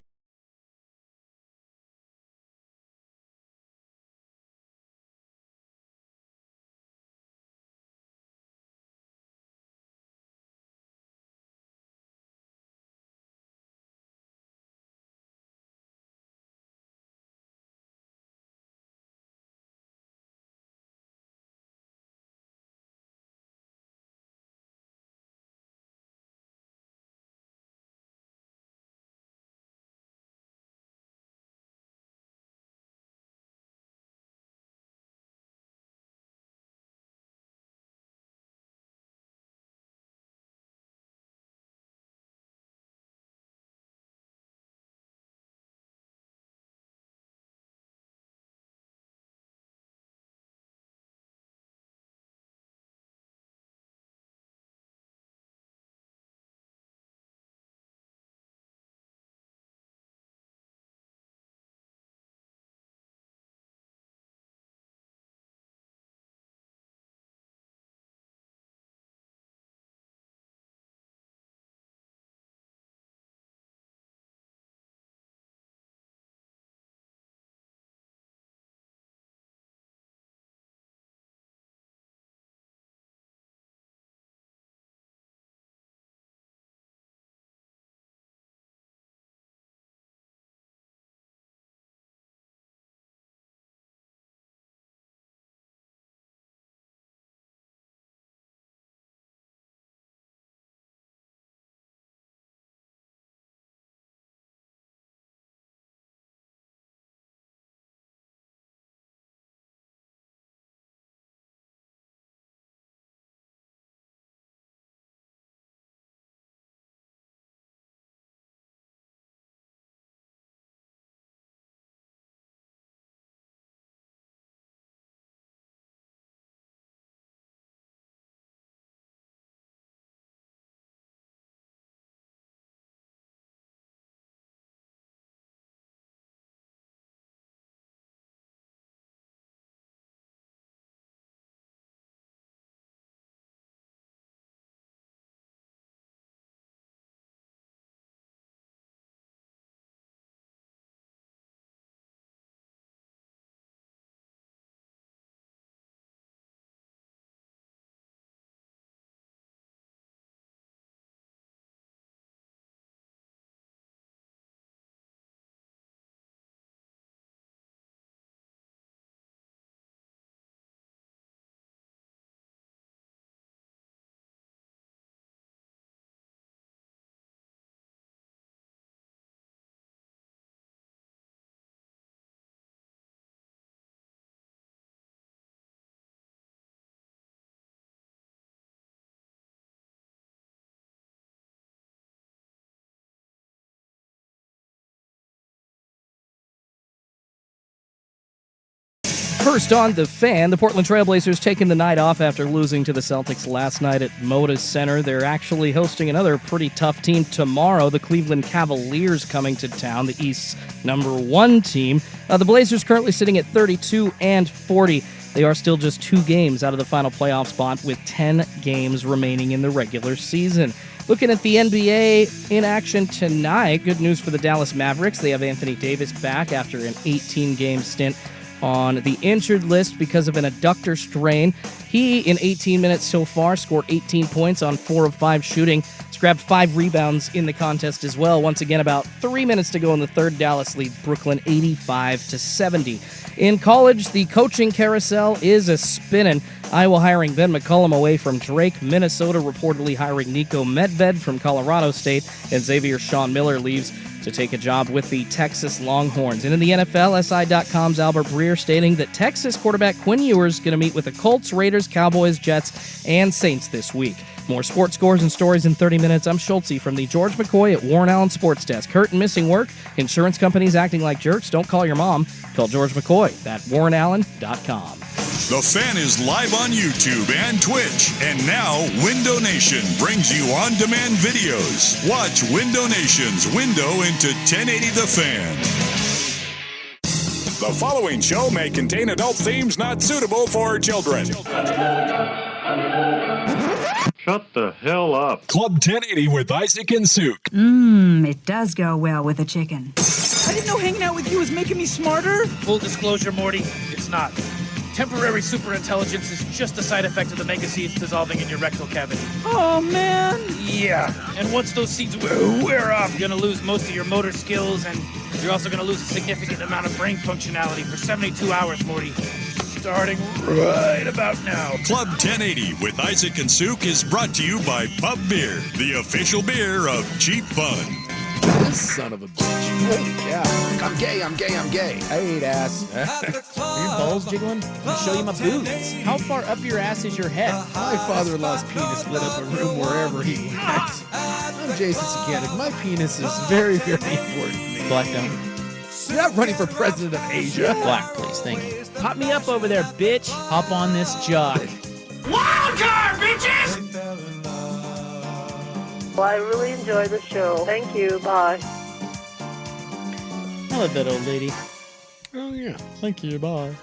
First on The Fan, the Portland Trailblazers taking the night off after losing to the Celtics last night at Moda Center. They're actually hosting another pretty tough team tomorrow. The Cleveland Cavaliers coming to town, the East's #1 team. The Blazers currently sitting at 32-40. They are still just 2 games out of the final playoff spot with 10 games remaining in the regular season. Looking at the NBA in action tonight, good news for the Dallas Mavericks. They have Anthony Davis back after an 18-game stint on the injured list because of an adductor strain. He, in 18 minutes so far, scored 18 points on 4 of 5 shooting. He's grabbed 5 rebounds in the contest as well. Once again, about 3 minutes to go in the third. Dallas lead Brooklyn 85-70. In college, the coaching carousel is a-spinning. Iowa hiring Ben McCollum away from Drake. Minnesota reportedly hiring Nico Medved from Colorado State. And Xavier Sean Miller leaves to take a job with the Texas Longhorns. And in the NFL, SI.com's Albert Breer stating that Texas quarterback Quinn Ewers is going to meet with the Colts, Raiders, Cowboys, Jets, and Saints this week. More sports scores and stories in 30 minutes. I'm Schultze from the George McCoy at Warren Allen Sports Desk. Hurt and missing work? Insurance companies acting like jerks? Don't call your mom. Call George McCoy at warrenallen.com. The Fan is live on YouTube and Twitch. And now, Window Nation brings you on-demand videos. Watch Window Nation's window into 1080 The Fan. The following show may contain adult themes not suitable for children. Shut the hell up. Club 1080 with Isaac and Souk. It does go well with a chicken. I didn't know hanging out with you was making me smarter. Full disclosure, Morty, it's not. Temporary superintelligence is just a side effect of the mega seeds dissolving in your rectal cavity. Oh, man. Yeah, and once those seeds wear off, you're going to lose most of your motor skills, and you're also going to lose a significant amount of brain functionality for 72 hours, Morty. Starting right about now. Club 1080 with Isaac and Souk is brought to you by Pub Beer, the official beer of Cheap Fun. This son of a bitch. Holy cow. I'm gay. I hate ass. Are your balls jiggling? I'll show you my boobs. How far up your ass is your head? My father-in-law's penis lit up a room wherever he went. I'm Jason Sakanik. My penis is very, very important to me. Black down. You're not running for president of Asia. Black, please. Thank you. Pop me up over there, bitch. Hop on this jock. Wild card, bitches! Well, I really enjoy the show. Thank you. Bye. I love that old lady. Oh, yeah. Thank you. Bye.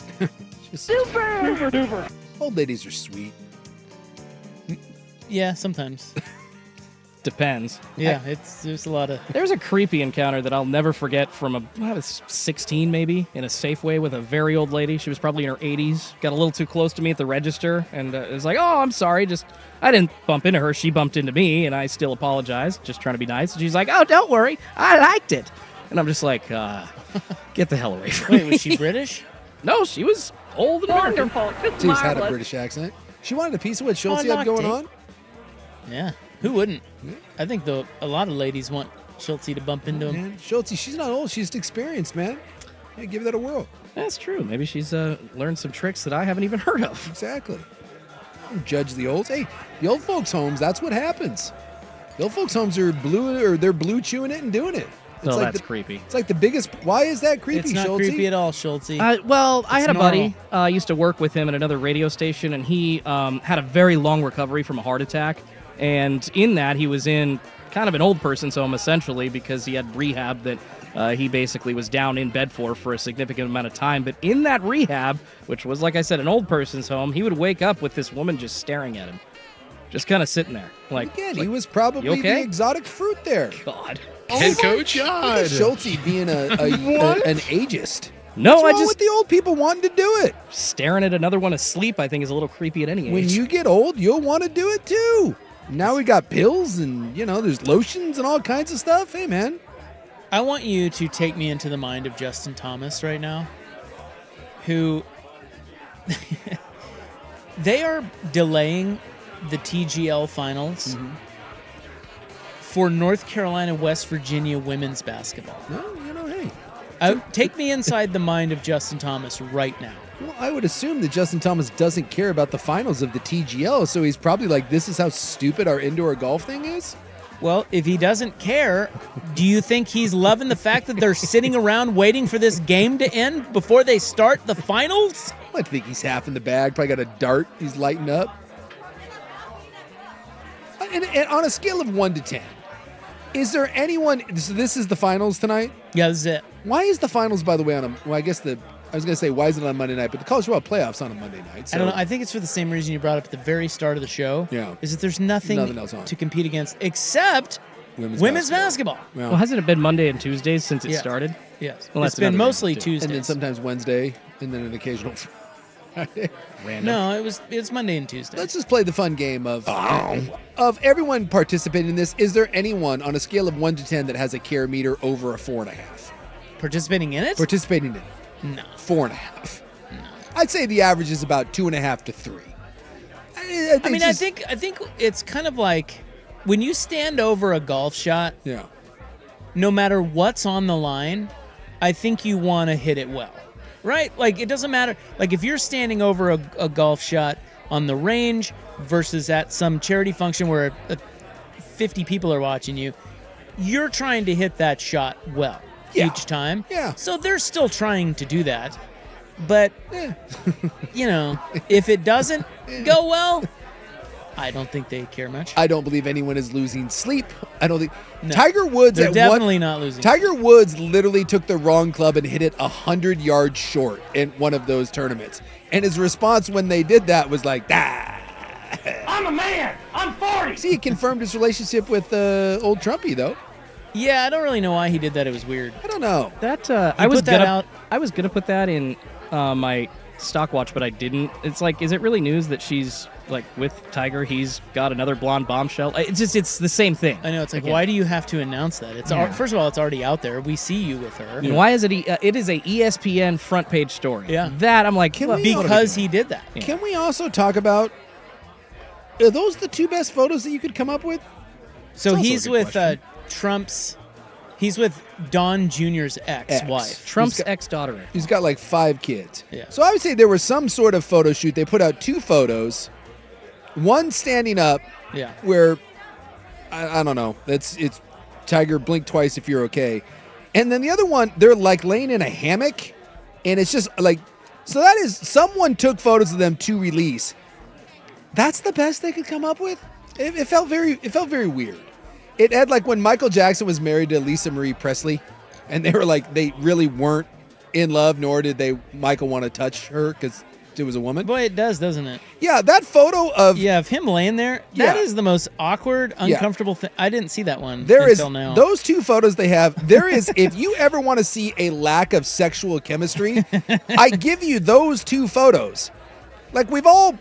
Super duper. Old ladies are sweet. Yeah, sometimes. Depends. Yeah, there's a lot of... There's a creepy encounter that I'll never forget from I was 16 maybe, in a Safeway with a very old lady. She was probably in her 80s. Got a little too close to me at the register, and it was like, oh, I'm sorry. I didn't bump into her. She bumped into me, and I still apologized, just trying to be nice. And she's like, oh, don't worry. I liked it. And I'm just like, get the hell away from me. Wait, was she British? No, she was old and Wonderful. It's She's had a marvelous. British accent. She wanted a piece of what Schultze had going on. Yeah. Who wouldn't? I think a lot of ladies want Schultze to bump into him. Man, Schultze, she's not old. She's experienced, man. Hey, give that a whirl. That's true. Maybe she's learned some tricks that I haven't even heard of. Exactly. Don't judge the olds. Hey, the old folks' homes, that's what happens. The old folks' homes are they're blue chewing it and doing it. It's So like that's creepy. It's like the biggest. Why is that creepy, It's not Schultze? creepy at all, Schultze. Well, I had a normal. buddy. I used to work with him at another radio station, and he had a very long recovery from a heart attack. And in that, he was in kind of an old person's home, essentially, because he had rehab that he basically was down in bed for a significant amount of time. But in that rehab, which was, like I said, an old person's home, he would wake up with this woman just staring at him. Just kind of sitting there. Again, he was probably "You okay?" the exotic fruit there. God. Head coach? Look at Schultze being an ageist. No, What's I wrong just with the old people wanting to do it. Staring at another one asleep, I think, is a little creepy at any age. When you get old, you'll want to do it too. Now we got pills and, there's lotions and all kinds of stuff. Hey, man. I want you to take me into the mind of Justin Thomas right now, who they are delaying the TGL finals for North Carolina, West Virginia women's basketball. No, hey. Take me inside the mind of Justin Thomas right now. Well, I would assume that Justin Thomas doesn't care about the finals of the TGL, so he's probably like, this is how stupid our indoor golf thing is? Well, if he doesn't care, do you think he's loving the fact that they're sitting around waiting for this game to end before they start the finals? I think he's half in the bag, probably got a dart he's lighting up. And on a scale of 1 to 10, is there anyone... So this is the finals tonight? Yeah, this is it. Why is the finals, by the way, I guess the I was going to say, why is it on Monday night? But the college football playoffs on a Monday night. So. I don't know. I think it's for the same reason you brought up at the very start of the show. Yeah. Is that there's nothing else on to compete against except women's basketball. Yeah. Well, hasn't it been Monday and Tuesdays since it Yes. started? Yes. Well, It's that's been another mostly reason, too. Tuesdays. And then sometimes Wednesday, and then an occasional Friday. Random. No, it's Monday and Tuesday. Let's just play the fun game of everyone participating in this. Is there anyone on a scale of 1 to 10 that has a care meter over a 4.5? Participating in it? Participating in it. No. 4.5. No. I'd say the average is about 2.5 to 3. I think it's kind of like when you stand over a golf shot. Yeah. No matter what's on the line, I think you want to hit it well, right? Like it doesn't matter. Like if you're standing over a golf shot on the range versus at some charity function where 50 people are watching you, you're trying to hit that shot well each time. Yeah. So they're still trying to do that. But, if it doesn't go well, I don't think they care much. I don't believe anyone is losing sleep. I don't think Tiger Woods. They're definitely not losing. Tiger Woods literally took the wrong club and hit it 100 yards short in one of those tournaments, and his response when they did that was like, "Ah, I'm a man. I'm 40. See, he confirmed his relationship with old Trumpy though. Yeah, I don't really know why he did that. It was weird. I don't know. That I was gonna put that in my stock watch, but I didn't. It's like, is it really news that she's like with Tiger? He's got another blonde bombshell. It's the same thing. I know. It's like, why do you have to announce that? It's first of all, it's already out there. We see you with her. And why is it? It is a ESPN front page story. Yeah, that I'm like, because he did that. Yeah. Can we also talk about? Are those the two best photos that you could come up with? So he's with Trump's. He's with Don Jr.'s ex-wife. Trump's ex-daughter. He's got like 5 kids. Yeah. So I would say there was some sort of photo shoot. They put out 2 photos. One standing up. Yeah. Where I don't know. It's Tiger, blink twice if you're okay. And then the other one, they're like laying in a hammock, and it's just like, so that is, someone took photos of them to release. That's the best they could come up with. It felt very weird. It had like when Michael Jackson was married to Lisa Marie Presley, and they were like, they really weren't in love, nor did Michael want to touch her because it was a woman. Boy, it does, doesn't it? Yeah, that photo of him laying there. That is the most awkward, uncomfortable thing. I didn't see that one until now. Those 2 photos they have. There is, if you ever want to see a lack of sexual chemistry, I give you those 2 photos. Like we've all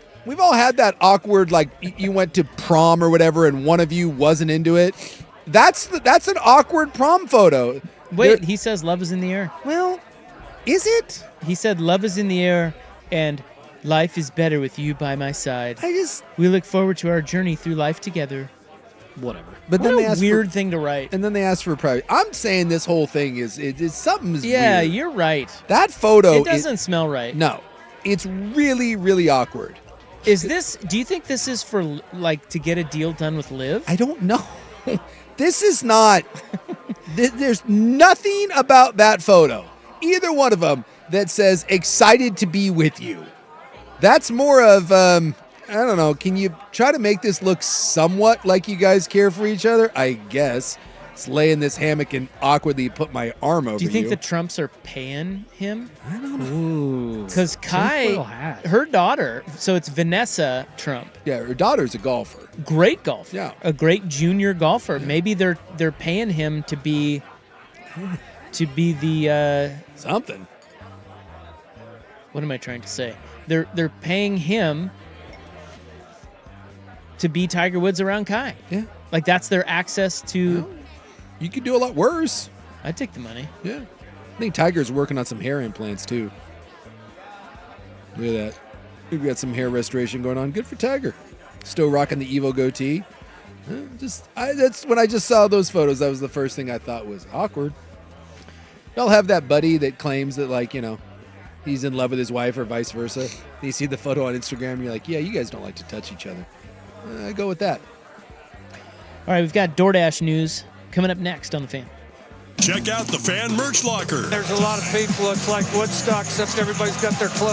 had that awkward, like you went to prom or whatever, and one of you wasn't into it. That's an awkward prom photo. Wait, he says love is in the air. Well, is it? He said love is in the air and life is better with you by my side. We look forward to our journey through life together. Whatever. But what then they a asked weird thing to write. And then they asked for private. I'm saying this whole thing is something's Yeah, weird. you're right. That photo. It doesn't smell right. No, it's really, really awkward. Do you think this is for like to get a deal done with Liv? I don't know. This is not. There's nothing about that photo, either one of them, that says excited to be with you. That's more of, I don't know. Can you try to make this look somewhat like you guys care for each other? I guess. Just lay in this hammock and awkwardly put my arm over you. Do you think the Trumps are paying him? I don't know. Because Kai, her daughter, so it's Vanessa Trump. Yeah, her daughter's a golfer. Great golfer. Yeah. A great junior golfer. Yeah. Maybe they're paying him to be the something. What am I trying to say? They're paying him to be Tiger Woods around Kai. Yeah. Like that's their access to. Well, you could do a lot worse. I'd take the money. Yeah. I think Tiger's working on some hair implants too. Look at that. We've got some hair restoration going on. Good for Tiger. Still rocking the Evo goatee. That's when I just saw those photos. That was the first thing I thought was awkward. Y'all have that buddy that claims that, like, he's in love with his wife or vice versa. And you see the photo on Instagram, and you're like, yeah, you guys don't like to touch each other. I go with that. All right, we've got DoorDash news coming up next on The Fan. Check out The Fan merch locker. There's a lot of people. It's like Woodstock, except everybody's got their clothes.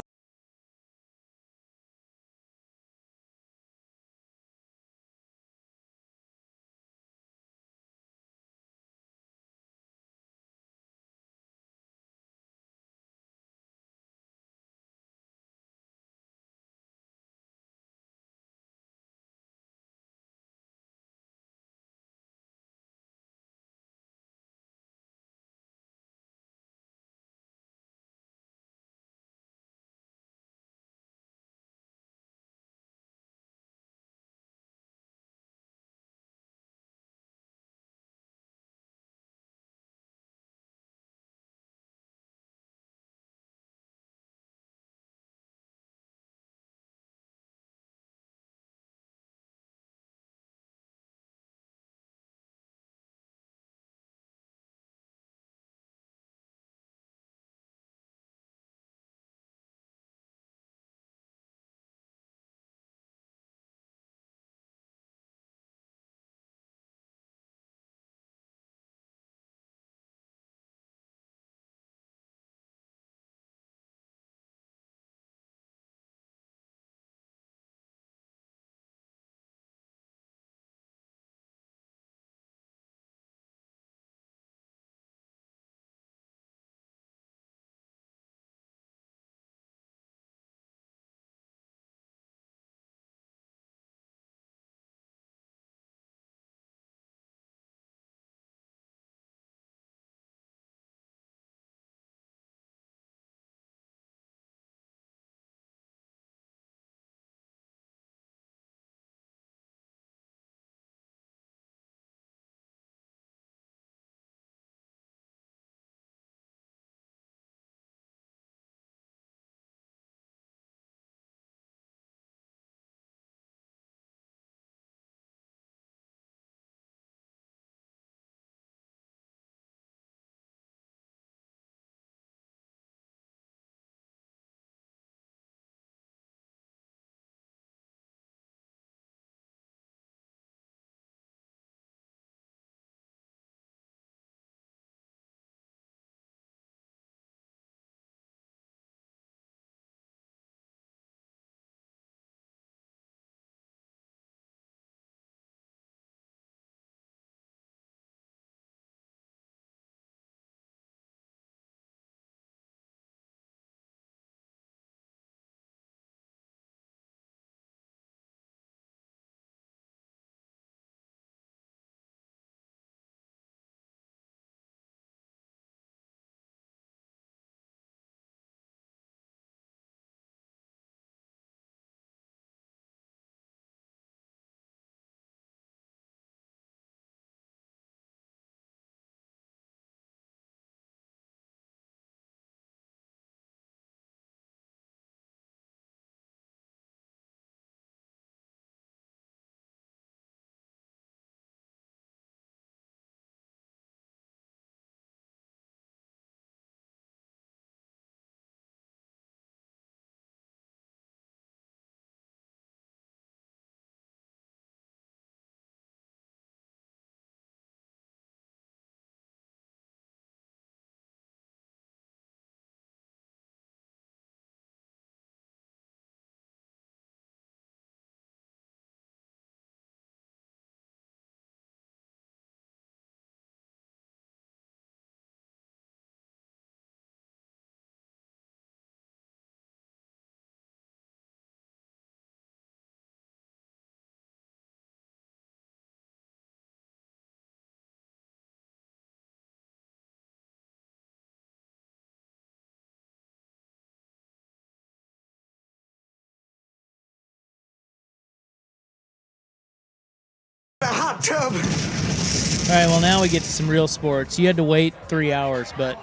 tub. All right, well, now we get to some real sports. You had to wait 3 hours, but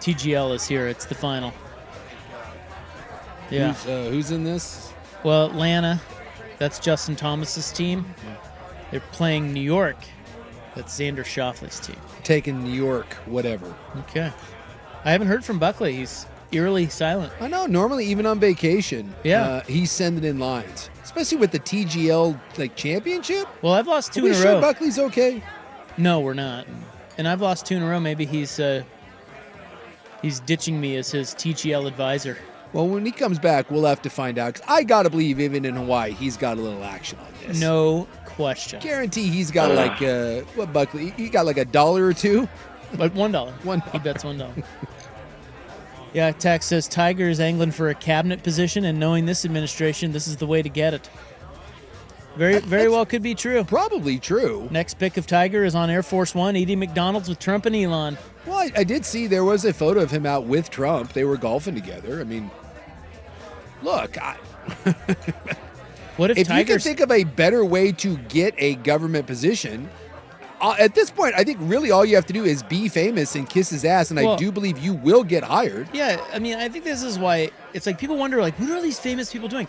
TGL is here. It's the final. Yeah. Who's in this? Well, Atlanta, that's Justin Thomas's team. They're playing New York. That's Xander Schauffele's team. Taking New York, whatever. Okay. I haven't heard from Buckley. He's eerily silent. I know. Normally, even on vacation, he's sending in lines, especially with the TGL championship. Well, I've lost 2 Are we in a sure row. Buckley's okay? No, we're not. And I've lost 2 in a row. Maybe he's ditching me as his TGL advisor. Well, when he comes back, we'll have to find out. 'Cause I gotta believe, even in Hawaii, he's got a little action on this. No question. Guarantee he's got what Buckley? He got like $1 or $2. But $1. He bets $1. Yeah, text says Tiger is angling for a cabinet position, and knowing this administration, this is the way to get it. Very well could be true. Probably true. Next pick of Tiger is on Air Force One, eating McDonald's with Trump and Elon. Well, I did see there was a photo of him out with Trump. They were golfing together. I mean, look, what if you Tiger's... can think of a better way to get a government position? At this point, I think really all you have to do is be famous and kiss his ass, and I do believe you will get hired. Yeah, I mean, I think this is why it's like people wonder, like, what are these famous people doing?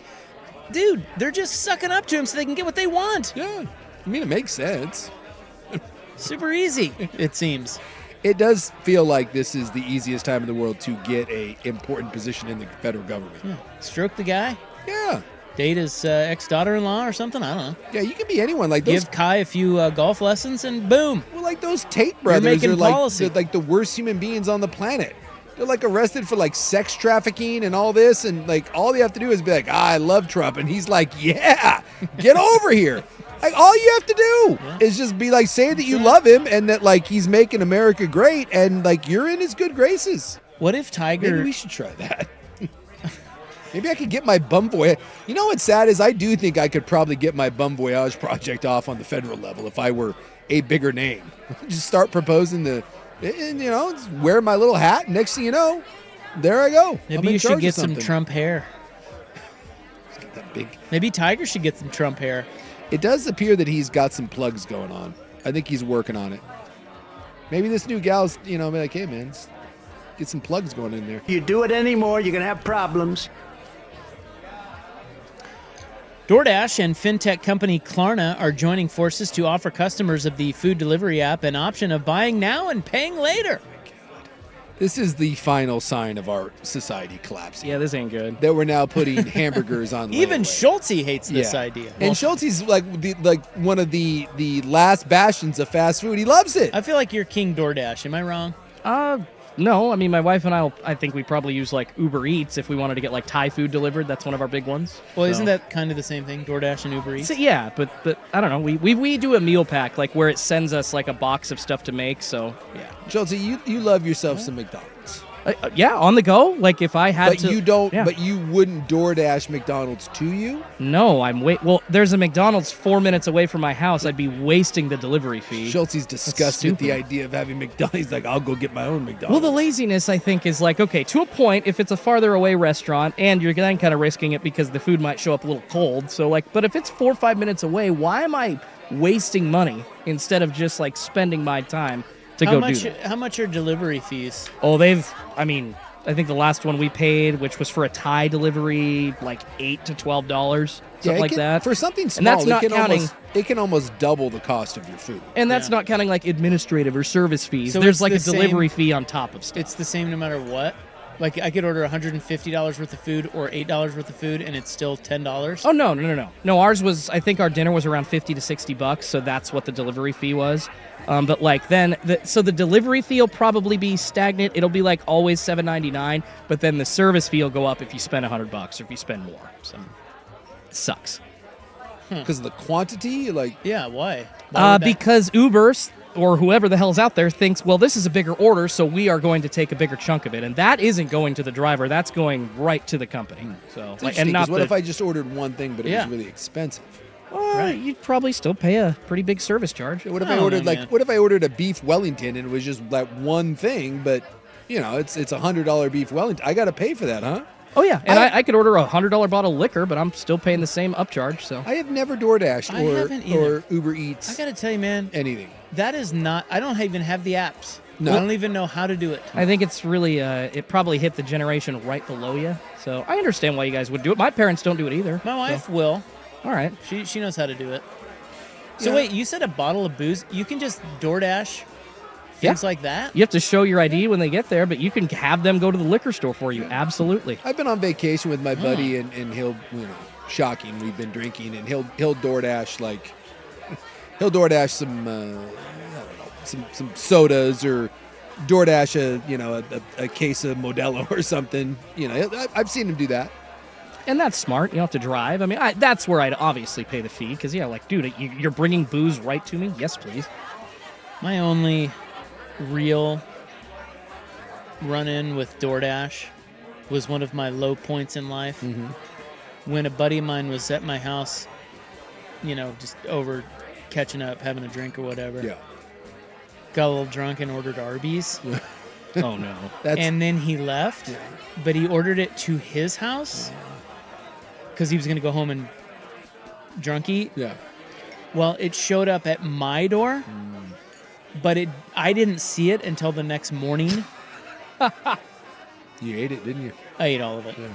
Dude, they're just sucking up to him so they can get what they want. Yeah, I mean, it makes sense. Super easy, it seems. It does feel like this is the easiest time in the world to get a important position in the federal government. Yeah. Stroke the guy? Yeah. Date his ex-daughter-in-law or something? I don't know. Yeah, you can be anyone. Like those, give Kai a few golf lessons and boom. Well, like those Tate brothers making are like, policy. they're like the worst human beings on the planet. They're like arrested for like sex trafficking and all this, and like all you have to do is be like, I love Trump, and he's like, yeah, get over here. Like all you have to do is just be like, say that you love him and that like he's making America great, and like you're in his good graces. What if Tiger? Maybe we should try that. Maybe I could get my bum voyage. You know what's sad is I do think I could probably get my bum voyage project off on the federal level if I were a bigger name. Just start proposing and just wear my little hat. Next thing you know, there I go. Maybe you should get some Trump hair. Get that big. Maybe Tiger should get some Trump hair. It does appear that he's got some plugs going on. I think he's working on it. Maybe this new gal's, be like, hey man, get some plugs going in there. You do it anymore, you're gonna have problems. DoorDash and fintech company Klarna are joining forces to offer customers of the food delivery app an option of buying now and paying later. This is the final sign of our society collapsing. Yeah, this ain't good. That we're now putting hamburgers on. Even Schulte hates this idea. And Schulte's like one of the last bastions of fast food. He loves it. I feel like you're King DoorDash. Am I wrong? No. I mean, my wife and I think we probably use like Uber Eats if we wanted to get like Thai food delivered. That's one of our big ones. Well, isn't that kind of the same thing, DoorDash and Uber Eats? So, yeah, but I don't know. We do a meal pack like where it sends us like a box of stuff to make. So yeah. Schulte, you love yourself some McDonald's. Yeah, on the go. Like if I had but to. You don't. Yeah. But you wouldn't DoorDash McDonald's to you. No, well, there's a McDonald's 4 minutes away from my house. I'd be wasting the delivery fee. Schulte's disgusted with the idea of having McDonald's. He's like, I'll go get my own McDonald's. Well, the laziness I think is like, okay, to a point, if it's a farther away restaurant, and you're then kind of risking it because the food might show up a little cold. So like, but if it's 4 or 5 minutes away, why am I wasting money instead of just like spending my time to go do that? How much are delivery fees? Oh, I think the last one we paid, which was for a Thai delivery, like $8 to $12, something like that. For something small, and that's not counting. It can almost double the cost of your food. And that's not counting like administrative or service fees. So there's like a delivery fee on top of stuff. It's the same no matter what. Like I could order $150 worth of food or $8 worth of food, and it's still $10. Oh no! No, ours was. I think our dinner was around $50 to $60, so that's what the delivery fee was. But like then, so the delivery fee will probably be stagnant. It'll be like always $7.99, but then the service fee will go up if you spend $100 or if you spend more. So it sucks. Because of the quantity, like why? Because Uber or whoever the hell's out there thinks, well, this is a bigger order, so we are going to take a bigger chunk of it, and that isn't going to the driver. That's going right to the company. So, and not what if I just ordered one thing, but it was really expensive? Well, you'd probably still pay a pretty big service charge. What if I ordered what if I ordered a beef Wellington and it was just that one thing, but it's $100 beef Wellington? I got to pay for that, huh? Oh, yeah. And I could order a $100 bottle of liquor, but I'm still paying the same upcharge. So I have never DoorDashed or Uber Eats. I got to tell you, man. Anything. That is not, I don't even have the apps. No. I don't even know how to do it. I think it's really, it probably hit the generation right below you. So I understand why you guys would do it. My parents don't do it either. My wife will. All right. She knows how to do it. So wait, you said a bottle of booze? You can just DoorDash things like that? You have to show your ID when they get there, but you can have them go to the liquor store for you. Absolutely. I've been on vacation with my buddy, and he'll, shocking, we've been drinking, and he'll DoorDash some, I don't know, some sodas, or DoorDash a case of Modelo or something. I've seen him do that. And that's smart. You don't have to drive. I mean, that's where I'd obviously pay the fee because, dude, you're bringing booze right to me? Yes, please. My only real run-in with DoorDash was one of my low points in life. Mm-hmm. When a buddy of mine was at my house, just over catching up, having a drink or whatever. Yeah. Got a little drunk and ordered Arby's. Oh, no. And then he left, but he ordered it to his house because he was going to go home and drunk eat. Yeah. Well, it showed up at my door, but I didn't see it until the next morning. You ate it, didn't you? I ate all of it. Yeah.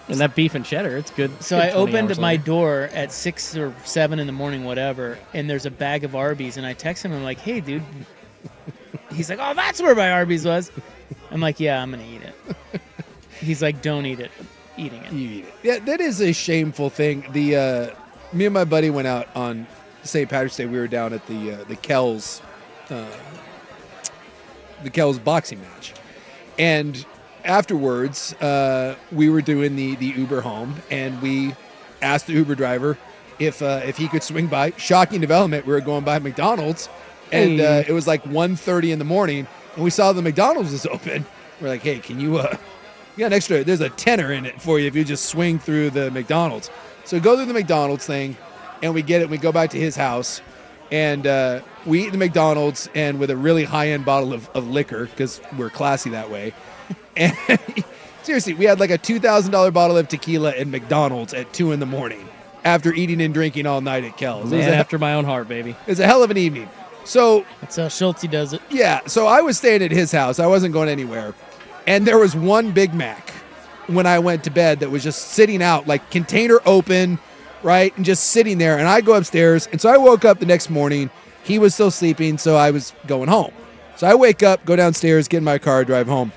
And that beef and cheddar, it's good. So I opened my door at 6 or 7 in the morning, whatever, and there's a bag of Arby's, and I text him, I'm like, hey, dude. He's like, oh, that's where my Arby's was. I'm like, yeah, I'm going to eat it. He's like, don't eat it. Eating it. You eat it. Yeah, that is a shameful thing. Me and my buddy went out on St. Patrick's Day. We were down at the Kells boxing match. And afterwards, we were doing the Uber home, and we asked the Uber driver if he could swing by. Shocking development, we were going by McDonald's, and it was like 1:30 in the morning, and we saw the McDonald's was open. We're like, hey, can you got an extra, there's a tenner in it for you if you just swing through the McDonald's. So we go through the McDonald's thing, and we get it, and we go back to his house, and we eat the McDonald's, and with a really high-end bottle of liquor, because we're classy that way. And seriously, we had like a $2,000 bottle of tequila at McDonald's at 2 in the morning after eating and drinking all night at Kells. Man, after my own heart, baby. It was a hell of an evening. So that's how Schulte does it. Yeah, so I was staying at his house. I wasn't going anywhere. And there was one Big Mac when I went to bed that was just sitting out, like container open, right? And just sitting there. And I go upstairs. And so I woke up the next morning. He was still sleeping, so I was going home. So I wake up, go downstairs, get in my car, drive home.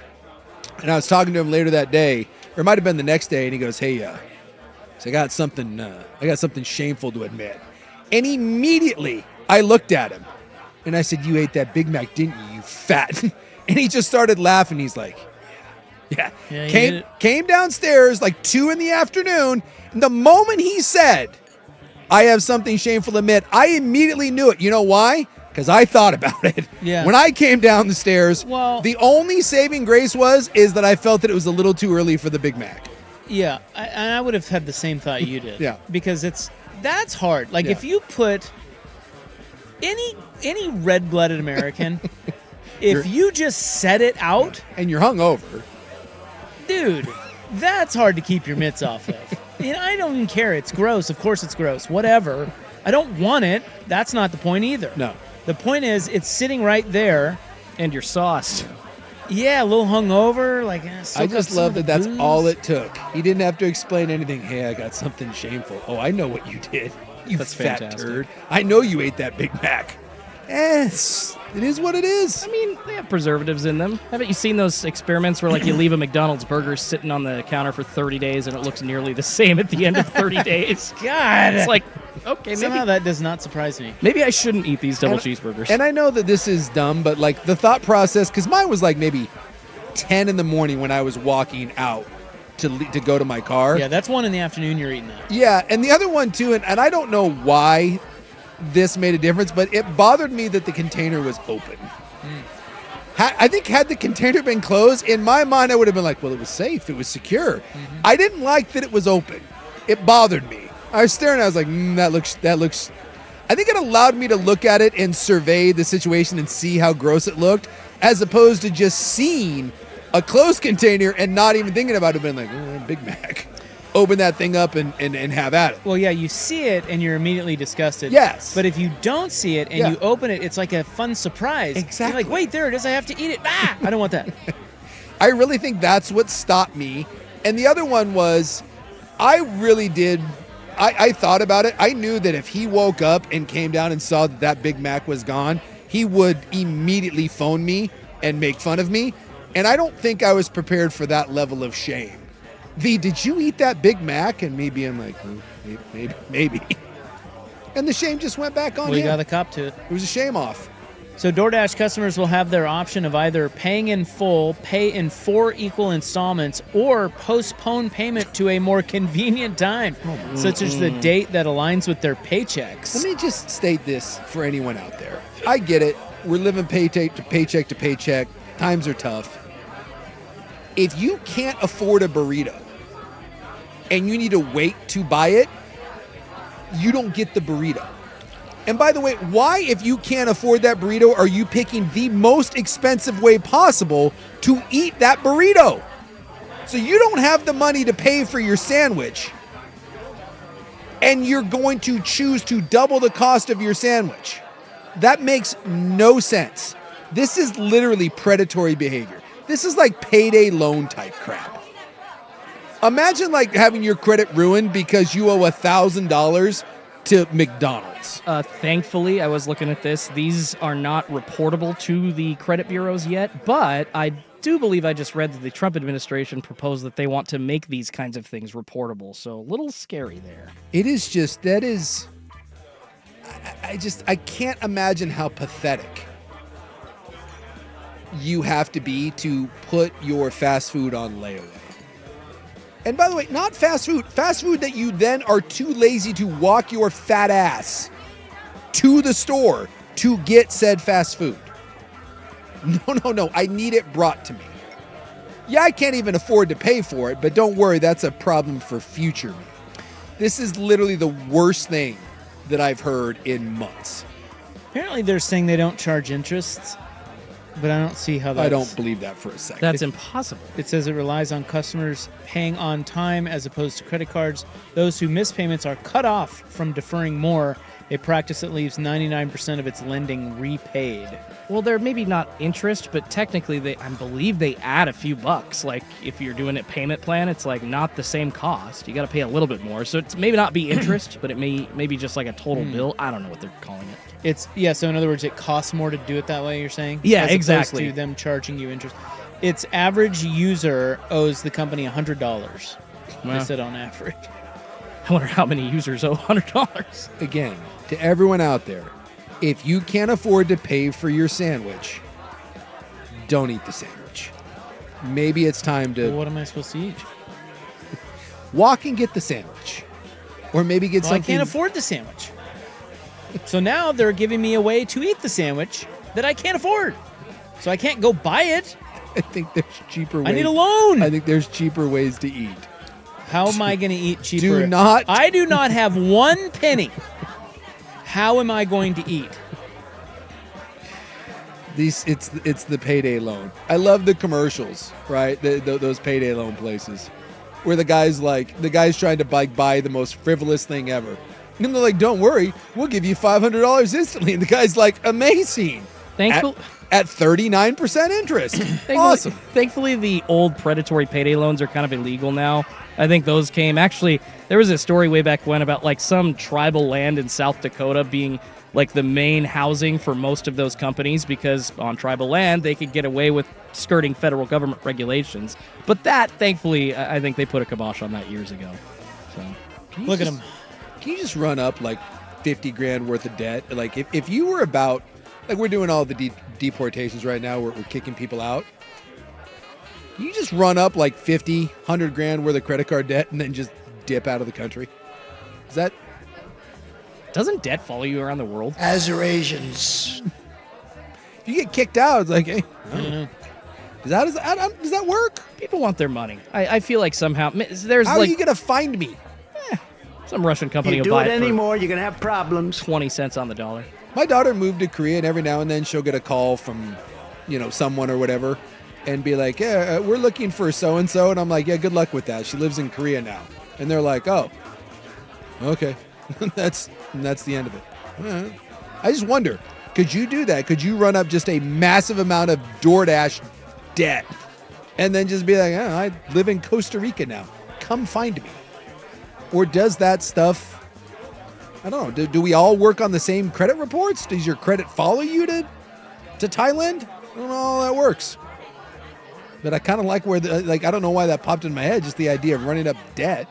And I was talking to him later that day, or it might have been the next day, and he goes, hey, so I got something shameful to admit. And immediately I looked at him, and I said, you ate that Big Mac, didn't you, you fat? And he just started laughing. He's like, yeah. Came downstairs like 2 in the afternoon. And the moment he said, I have something shameful to admit, I immediately knew it. You know why? Because I thought about it. Yeah. When I came down the stairs, the only saving grace is that I felt that it was a little too early for the Big Mac. Yeah, I would have had the same thought you did. Yeah. Because that's hard. Like if you put any red-blooded American, if you just set it out and you're hungover, dude, that's hard to keep your mitts off of. I don't even care. It's gross. Of course it's gross. Whatever. I don't want it. That's not the point either. No. The point is it's sitting right there. And you're sauced. Yeah, a little hungover. Like, I just love that that's all it took. He didn't have to explain anything. Hey, I got something shameful. Oh, I know what you did. You That's fat fantastic. turd. I know you ate that Big Mac. Yes, it is what it is. I mean, they have preservatives in them. Haven't you seen those experiments where, like, you leave a McDonald's burger sitting on the counter for 30 days and it looks nearly the same at the end of 30 days? God. It's like, okay, somehow that does not surprise me. Maybe I shouldn't eat these double cheeseburgers. And I know that this is dumb, but, like, the thought process, because mine was, like, maybe 10 in the morning when I was walking out to go to my car. Yeah, that's 1 in the afternoon you're eating that. Yeah, and the other one, too, and I don't know why this made a difference, but it bothered me that the container was open. I think had the container been closed, in my mind I would have been like, well, it was safe, it was secure. I didn't like that it was open. It bothered me. I was staring, I was like, that looks I think it allowed me to look at it and survey the situation and see how gross it looked, as opposed to just seeing a closed container and not even thinking about it, been like, Big Mac. Open that thing up and have at it. Well, yeah, you see it and you're immediately disgusted. Yes. But if you don't see it and you open it, it's like a fun surprise. Exactly. You're like, wait, there it is. I have to eat it. Ah, I don't want that. I really think that's what stopped me. And the other one was, I really did. I thought about it. I knew that if he woke up and came down and saw that Big Mac was gone, he would immediately phone me and make fun of me. And I don't think I was prepared for that level of shame. Did you eat that Big Mac? And me being like, maybe. And the shame just went back on him. We got the cop to it. It was a shame off. So DoorDash customers will have their option of either paying in full, pay in 4 equal installments, or postpone payment to a more convenient time, such as the date that aligns with their paychecks. Let me just state this for anyone out there. I get it. We're living paycheck to paycheck. Times are tough. If you can't afford a burrito and you need to wait to buy it, you don't get the burrito. And by the way, why, if you can't afford that burrito, are you picking the most expensive way possible to eat that burrito? So you don't have the money to pay for your sandwich, and you're going to choose to double the cost of your sandwich. That makes no sense. This is literally predatory behavior. This is like payday loan type crap. Imagine like having your credit ruined because you owe $1,000 to McDonald's. Thankfully, I was looking at this. These are not reportable to the credit bureaus yet, but I do believe I just read that the Trump administration proposed that they want to make these kinds of things reportable. So a little scary there. It is just, that is, I can't imagine how pathetic you have to be to put your fast food on layaway. And by the way, not fast food that you then are too lazy to walk your fat ass to the store to get said fast food. No, I need it brought to me. Yeah, I can't even afford to pay for it, but don't worry, that's a problem for future me. This is literally the worst thing that I've heard in months. Apparently they're saying they don't charge interest, but I don't see how that's... I don't believe that for a second. That's impossible. It says it relies on customers paying on time as opposed to credit cards. Those who miss payments are cut off from deferring more, a practice that leaves 99% of its lending repaid. Well, they're maybe not interest, but technically I believe they add a few bucks. Like if you're doing a payment plan, it's like not the same cost. You got to pay a little bit more. So it's maybe not be interest, but it may be just like a total bill. I don't know what they're calling it. So in other words, it costs more to do it that way, you're saying? Yeah, as exactly. Opposed to them charging you interest. Its average user owes the company $100. They said on average. I wonder how many users owe $100. Again, to everyone out there, if you can't afford to pay for your sandwich, don't eat the sandwich. Maybe it's time to... Well, what am I supposed to eat? Walk and get the sandwich. Or maybe get something... I can't afford the sandwich. So now they're giving me a way to eat the sandwich that I can't afford. So I can't go buy it. I think there's cheaper ways. I need a loan. I think there's cheaper ways to eat. How am I going to eat cheaper? I do not have 1 penny. How am I going to eat? It's the payday loan. I love the commercials, right? Those payday loan places where the guy's trying to buy the most frivolous thing ever. And they're like, don't worry, we'll give you $500 instantly. And the guy's like, amazing. At 39% interest. Awesome. Thankfully, the old predatory payday loans are kind of illegal now. I think those came... Actually, there was a story way back when about like some tribal land in South Dakota being like the main housing for most of those companies because on tribal land, they could get away with skirting federal government regulations. But that, thankfully, I think they put a kibosh on that years ago. So look at them. Can you just run up like 50 grand worth of debt? Like if you were about... Like we're doing all the deportations right now. We're kicking people out. You just run up like 50, 100 grand worth of credit card debt and then just dip out of the country. Is that... Doesn't debt follow you around the world? As are Asians. If you get kicked out, it's like, hey, does that work? People want their money. I feel like somehow there's How are you going to find me? Some Russian company You will do buy it it anymore, you're going to have problems. 20 cents on the dollar. My daughter moved to Korea, and every now and then she'll get a call from, someone or whatever. and be like, yeah, we're looking for so-and-so. And I'm like, yeah, good luck with that. She lives in Korea now. And they're like, oh, okay. that's the end of it. I just wonder, could you do that? Could you run up just a massive amount of DoorDash debt and then just be like, oh, I live in Costa Rica now. Come find me. Or does that stuff, I don't know, do we all work on the same credit reports? Does your credit follow you to Thailand? I don't know how that works. But I kind of like I don't know why that popped in my head, just the idea of running up debt,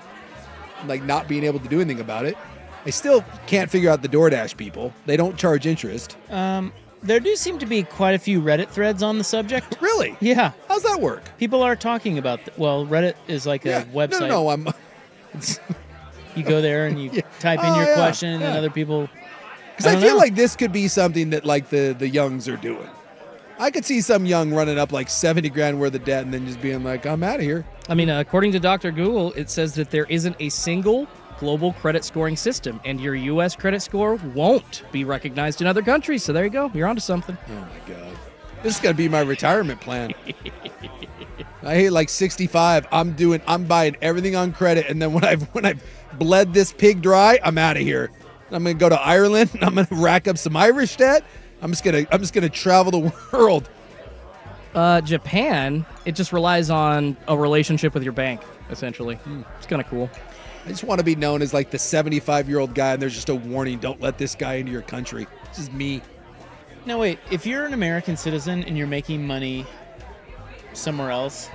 like not being able to do anything about it. I still can't figure out the DoorDash people. They don't charge interest. There do seem to be quite a few Reddit threads on the subject. Really? Yeah. How's that work? People are talking about, Reddit is like a website. No, you go there and you type in your question, and then other people. Because I feel like this could be something that like the youngs are doing. I could see some young running up like 70 grand worth of debt and then just being like, I'm out of here. I mean, according to Dr. Google, it says that there isn't a single global credit scoring system, and your U.S. credit score won't be recognized in other countries. So there you go. You're onto something. Oh, my God. This is going to be my retirement plan. I hit like 65. I'm buying everything on credit, and then when I've bled this pig dry, I'm out of here. I'm going to go to Ireland, and I'm going to rack up some Irish debt. I'm just gonna travel the world. Japan, it just relies on a relationship with your bank, essentially. It's kind of cool. I just want to be known as like the 75-year-old guy, and there's just a warning: don't let this guy into your country. This is me. No, wait. If you're an American citizen and you're making money somewhere else,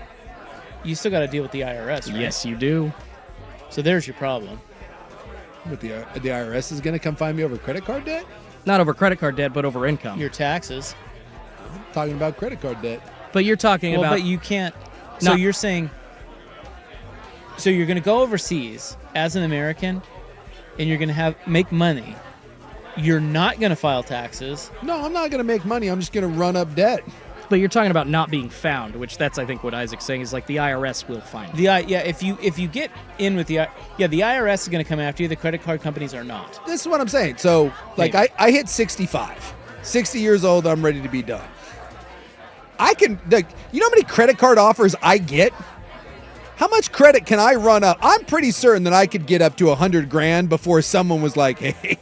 you still got to deal with the IRS, right? Yes, you do. So there's your problem. But the IRS is gonna come find me over credit card debt? Not over credit card debt, but over income. Your taxes. I'm talking about credit card debt. But you're talking about... But you can't... So you're saying... So you're going to go overseas as an American, and you're going to make money. You're not going to file taxes. No, I'm not going to make money. I'm just going to run up debt. But you're talking about not being found, which that's, I think, what Isaac's saying is like the IRS will find you. If you get in with the IRS is going to come after you. The credit card companies are not. This is what I'm saying. So, like, I hit 65, 60 years old. I'm ready to be done. I can, like, you know how many credit card offers I get? How much credit can I run up? I'm pretty certain that I could get up to 100 grand before someone was like, hey,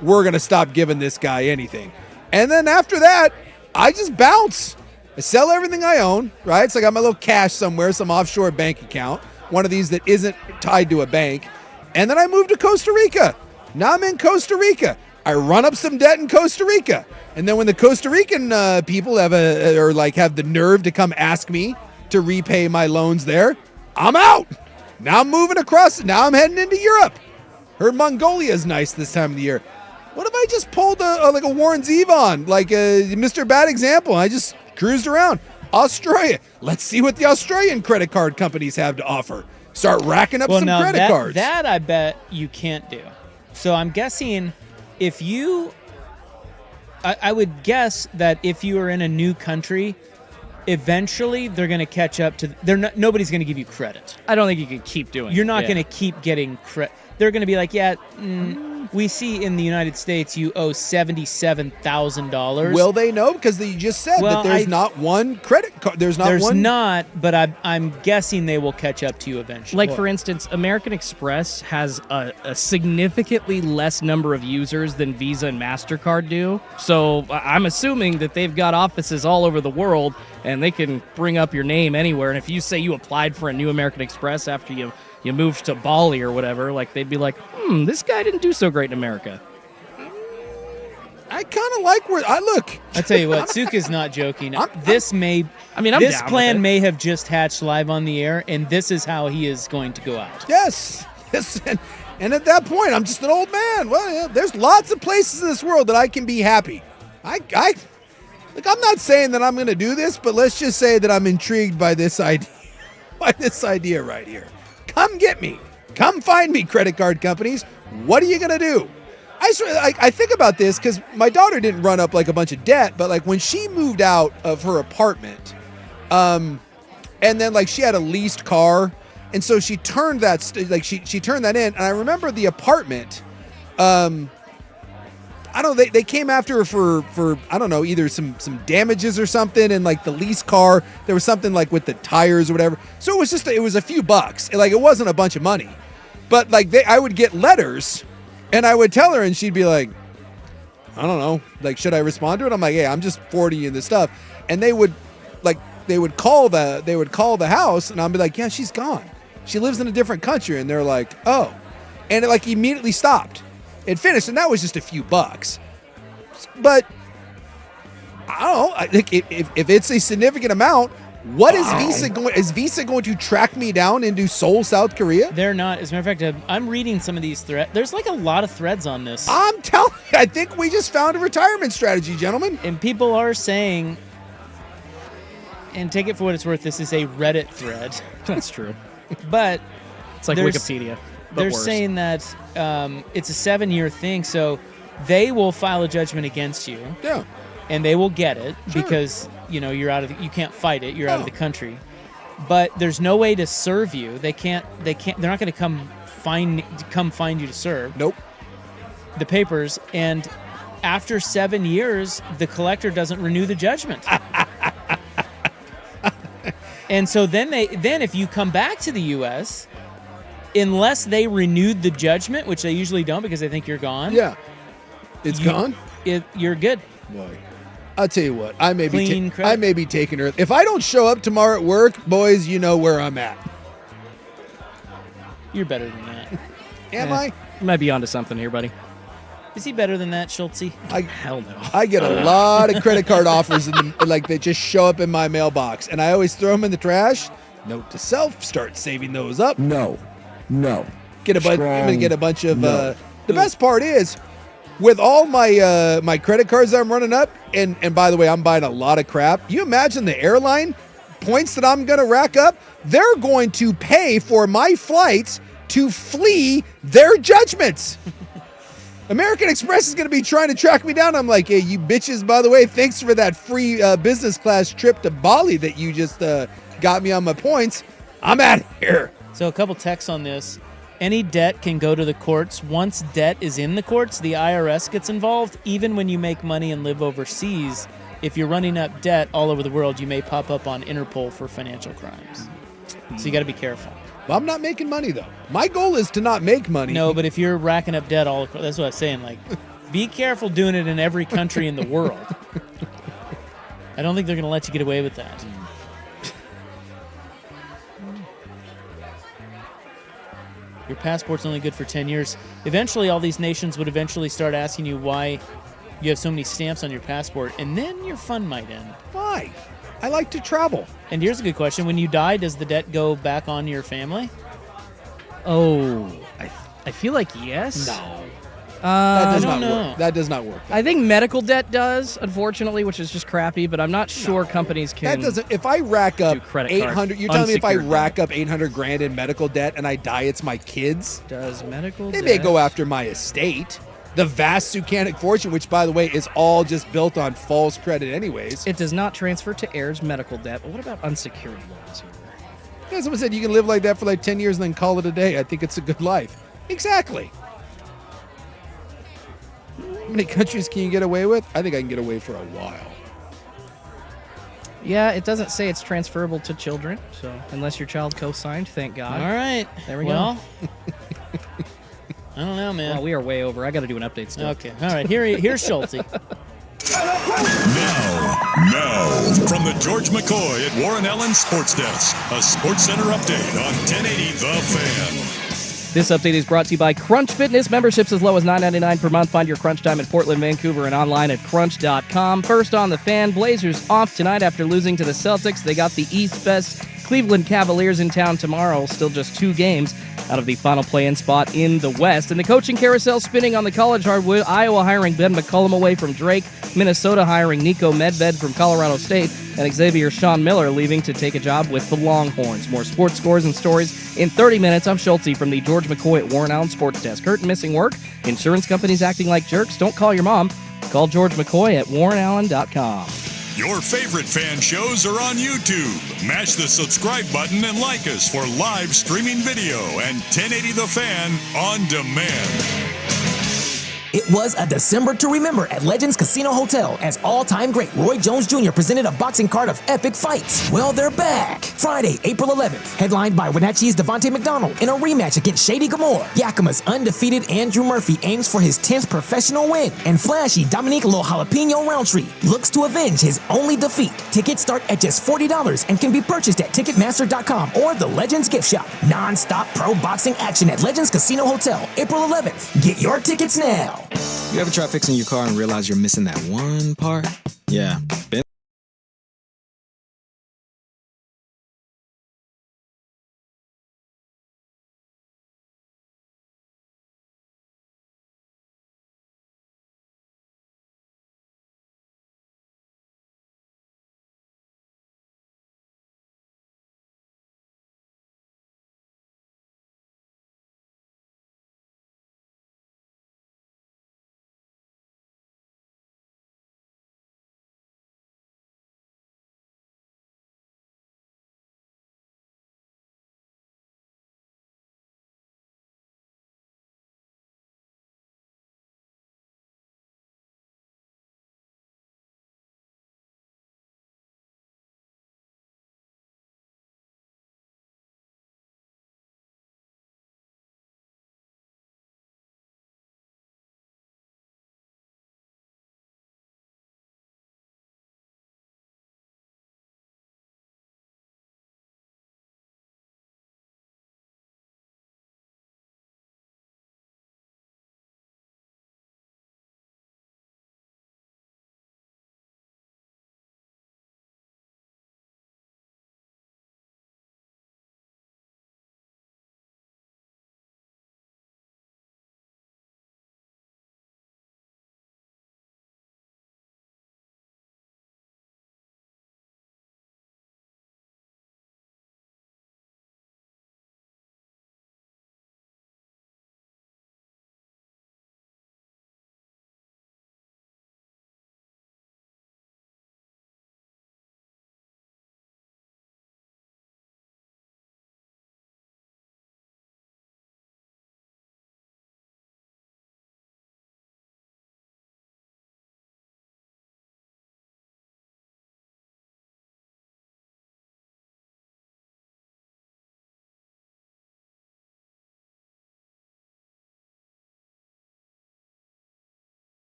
we're going to stop giving this guy anything. And then after that, I just bounce. I sell everything I own, right? So I got my little cash somewhere, some offshore bank account, one of these that isn't tied to a bank. And then I moved to Costa Rica. Now I'm in Costa Rica. I run up some debt in Costa Rica. And then when the Costa Rican people have the nerve to come ask me to repay my loans there, I'm out. Now I'm moving across. Now I'm heading into Europe. Heard Mongolia is nice this time of the year. What if I just pulled like a Warren Zevon, like a Mr. Bad Example? I just cruised around Australia. Let's see what the Australian credit card companies have to offer. Start racking up some credit cards. That I bet you can't do. So I'm guessing if you, I would guess that if you are in a new country, eventually they're going to catch up to. Nobody's going to give you credit. I don't think you can keep doing. You're not going to keep getting credit. They're going to be like, we see in the United States you owe $77,000. Will they know? Because you just said that there's not one credit card. There's not, but I'm guessing they will catch up to you eventually. Like, for instance, American Express has a significantly less number of users than Visa and MasterCard do. So I'm assuming that they've got offices all over the world, and they can bring up your name anywhere. And if you say you applied for a new American Express after you moved to Bali or whatever, like they'd be like, this guy didn't do so great in America. I kind of like where I look. I tell you what, Suk is not joking. This plan may have just hatched live on the air, and this is how he is going to go out. Yes. And at that point, I'm just an old man. Well, yeah, there's lots of places in this world that I can be happy. I'm not saying that I'm going to do this, but let's just say that I'm intrigued by this idea. By this idea right here. Come get me. Come find me, credit card companies. What are you going to do? I think about this because my daughter didn't run up like a bunch of debt, but like when she moved out of her apartment, and then like she had a leased car, and so she turned that she turned that in, and I remember the apartment. I I don't know, they came after her for I don't know, either some damages or something, and like the lease car, there was something like with the tires or whatever. So it was a few bucks. Like it wasn't a bunch of money. But like I would get letters and I would tell her and she'd be like, I don't know, like should I respond to it? I'm like, hey, I'm just forwarding you this stuff. And they would call the house and I'd be like, yeah, she's gone. She lives in a different country. And they're like, oh. And it like immediately stopped. It finished, and that was just a few bucks. But I don't know. I think if it's a significant amount, what is Visa going? Is Visa going to track me down into Seoul, South Korea? They're not. As a matter of fact, I'm reading some of these threads. There's like a lot of threads on this. I'm telling you, I think we just found a retirement strategy, gentlemen. And people are saying, and take it for what it's worth, this is a Reddit thread. That's true. But it's like Wikipedia. They're saying that it's a 7-year thing, so they will file a judgment against you. Yeah. And they will get it because you can't fight it. You're out of the country. But there's no way to serve you. They're not going to come find you to serve. Nope. The papers, and after 7 years, the collector doesn't renew the judgment. And so then if you come back to the U.S., unless they renewed the judgment, which they usually don't because they think you're gone. Yeah. It's gone? You're good. Boy. I'll tell you what. I may be taking her. If I don't show up tomorrow at work, boys, you know where I'm at. You're better than that. Am I? You might be onto something here, buddy. Is he better than that, Schultze? Hell no. I get a lot of credit card offers that just show up in my mailbox, and I always throw them in the trash. Note to self: start saving those up. No. I'm gonna get a bunch of. The best part is, with all my my credit cards that I'm running up, and by the way, I'm buying a lot of crap. You imagine the airline points that I'm gonna rack up? They're going to pay for my flights to flee their judgments. American Express is going to be trying to track me down. I'm like, hey, you bitches, by the way, thanks for that free business class trip to Bali that you just got me on my points. I'm out of here. So a couple texts on this. Any debt can go to the courts. Once debt is in the courts, the IRS gets involved. Even when you make money and live overseas, if you're running up debt all over the world, you may pop up on Interpol for financial crimes. So you got to be careful. Well, I'm not making money, though. My goal is to not make money. No, but if you're racking up debt all across, that's what I'm saying. Like, be careful doing it in every country in the world. I don't think they're going to let you get away with that. Your passport's only good for 10 years. Eventually, all these nations would eventually start asking you why you have so many stamps on your passport, and then your fun might end. Why? I like to travel. And here's a good question. When you die, does the debt go back on your family? Oh, I feel like yes. No. That does not know. work. That does not work. I think medical debt does, unfortunately, which is just crappy, but I'm not sure companies can. That doesn't. If I rack up credit 800, you're telling me if I rack up 800 grand in medical debt and I die, it's my kids? Does medical They debt? may go after my estate. The vast Sucanic fortune, which, by the way, is all just built on false credit anyways. It does not transfer to heirs medical debt, but what about unsecured loans here? Yeah, someone said you can live like that for like 10 years and then call it a day. I think it's a good life. Exactly. How many countries can you get away with? I think I can get away for a while. Yeah, it doesn't say it's transferable to children, so unless your child co-signed, thank God. All right. There we go. go. I don't know, man. Well, we are way over. I got to do an update still. Okay. All right. Here's Schultze. Now, from the George McCoy at Warren Allen Sports Desk, a Sports Center update on 1080 The Fan. This update is brought to you by Crunch Fitness. Memberships as low as $9.99 per month. Find your Crunch time in Portland, Vancouver, and online at crunch.com. First on The Fan, Blazers off tonight after losing to the Celtics. They got the East Best Cleveland Cavaliers in town tomorrow. Still just 2 games out of the final play-in spot in the West. And the coaching carousel spinning on the college hardwood. Iowa hiring Ben McCollum away from Drake. Minnesota hiring Nico Medved from Colorado State. And Xavier Sean Miller leaving to take a job with the Longhorns. More sports scores and stories in 30 minutes. I'm Schultze from the George McCoy at Warren Allen Sports Desk. Hurt and missing work? Insurance companies acting like jerks? Don't call your mom. Call George McCoy at warrenallen.com. Your favorite fan shows are on YouTube. Mash the subscribe button and like us for live streaming video and 1080 The Fan on demand. It was a December to remember at Legends Casino Hotel as all-time great Roy Jones Jr. presented a boxing card of epic fights. Well, they're back. Friday, April 11th, headlined by Wenatchee's Devontae McDonald in a rematch against Shady Gomorrah. Yakima's undefeated Andrew Murphy aims for his 10th professional win, and flashy Dominique Lo Jalapeno Roundtree looks to avenge his only defeat. Tickets start at just $40 and can be purchased at Ticketmaster.com or the Legends gift shop. Non-stop pro boxing action at Legends Casino Hotel, April 11th. Get your tickets now. You ever try fixing your car and realize you're missing that one part? Yeah.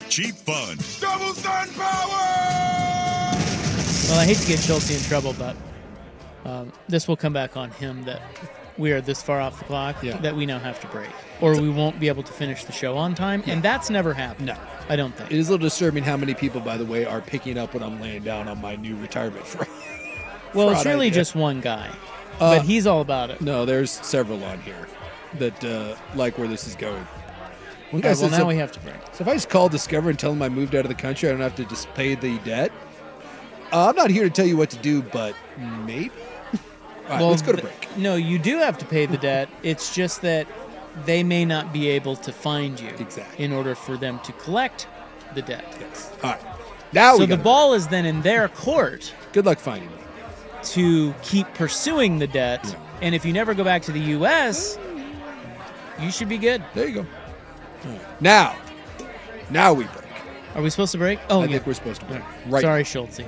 Cheap fun. Double sun power! Well, I hate to get Schultz in trouble, but this will come back on him that we are this far off the clock that we now have to break, or we won't be able to finish the show on time, and that's never happened. No. I don't think. It is a little disturbing how many people, by the way, are picking up what I'm laying down on my new retirement frame. Well, it's really just one guy, but he's all about it. No, there's several on here that like where this is going. One guy Well, said, now we have to break. So if I just call Discover and tell them I moved out of the country, I don't have to just pay the debt? I'm not here to tell you what to do, but maybe. All right, let's go to break. No, you do have to pay the debt. It's just that they may not be able to find you in order for them to collect the debt. Yes. All right. Now so the ball is then in their court. Good luck finding me. To keep pursuing the debt, and if you never go back to the U.S., you should be good. There you go. Now we break. Are we supposed to break? Oh, I think we're supposed to break. Right. Sorry, Schultze.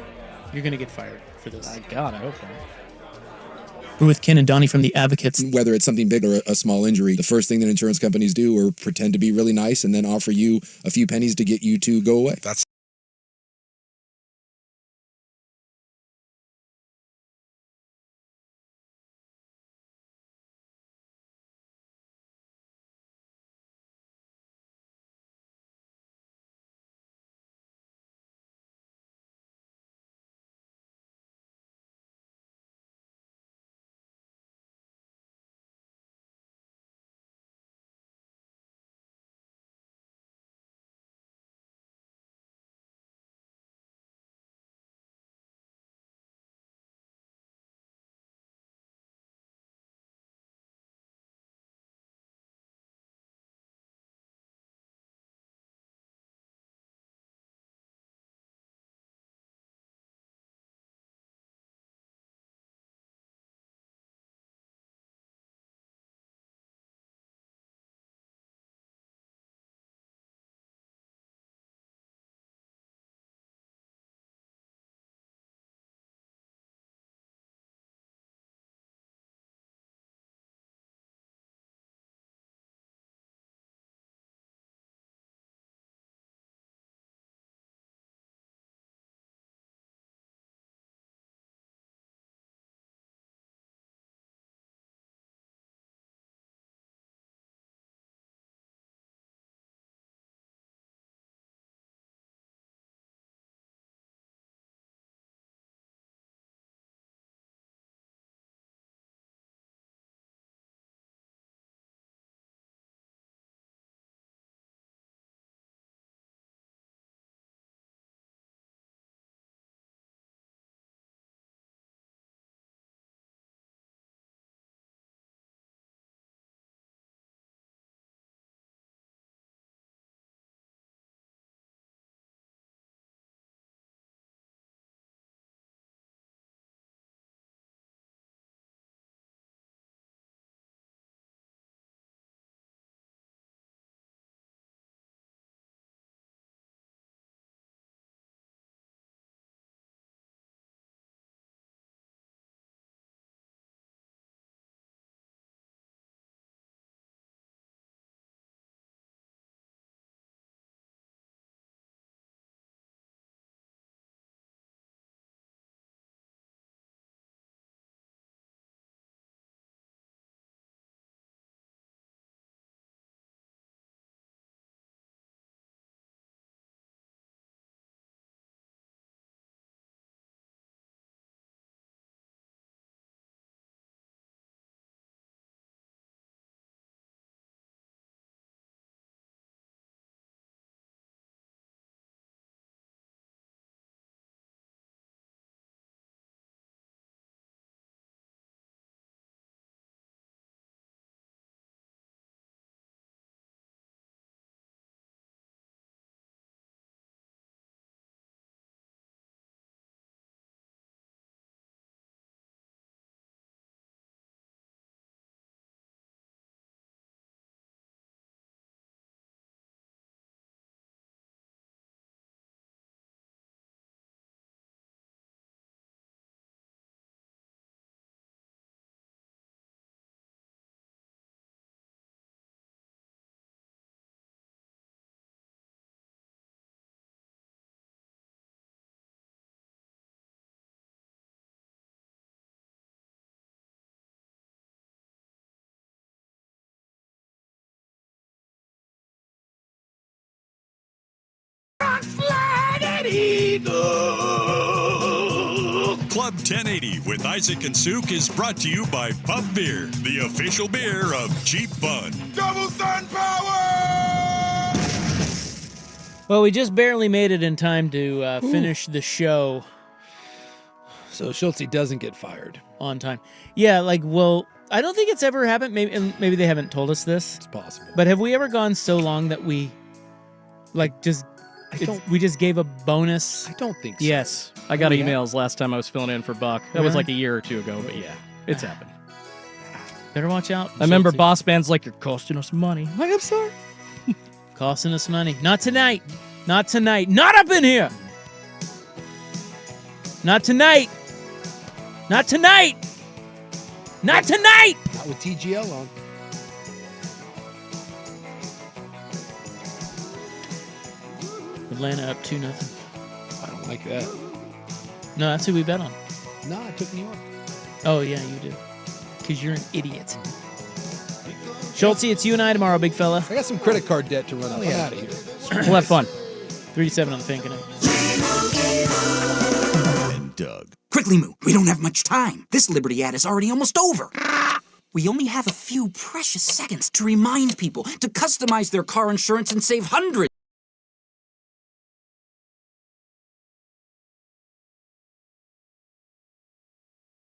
You're going to get fired for this. God, I hope not. We're with Ken and Donnie from the Advocates. Whether it's something big or a small injury, the first thing that insurance companies do are pretend to be really nice and then offer you a few pennies to get you to go away. That's Pub 1080 with Isaac and Souk is brought to you by Pub Beer, the official beer of cheap fun. Double Sun Power! Well, we just barely made it in time to finish the show. So Schultz doesn't get fired on time. Yeah, I don't think it's ever happened. Maybe they haven't told us this. It's possible. But have we ever gone so long that we we just gave a bonus? I don't think so. Yes. I got emails last time I was filling in for Buck. That was Really? like a year or two ago, but yeah, it's happened. Better watch out. I remember Schultzy. Boss Man's like, you're costing us money. I'm like, I'm sorry. Costing us money. Not tonight. Not tonight. Not up in here. Not tonight. Not tonight. Not tonight. Not with TGL on. Atlanta up 2-0. I don't like that. No, that's who we bet on. No, I took New York. Oh, yeah, you do. Because you're an idiot. Schultz, it's you and I tomorrow, big fella. I got some credit card debt to run up. I'm out of here. We'll have fun. 3-7 on the Fan Connect. And Doug. Quickly, Moo. We don't have much time. This Liberty ad is already almost over. We only have a few precious seconds to remind people to customize their car insurance and save hundreds.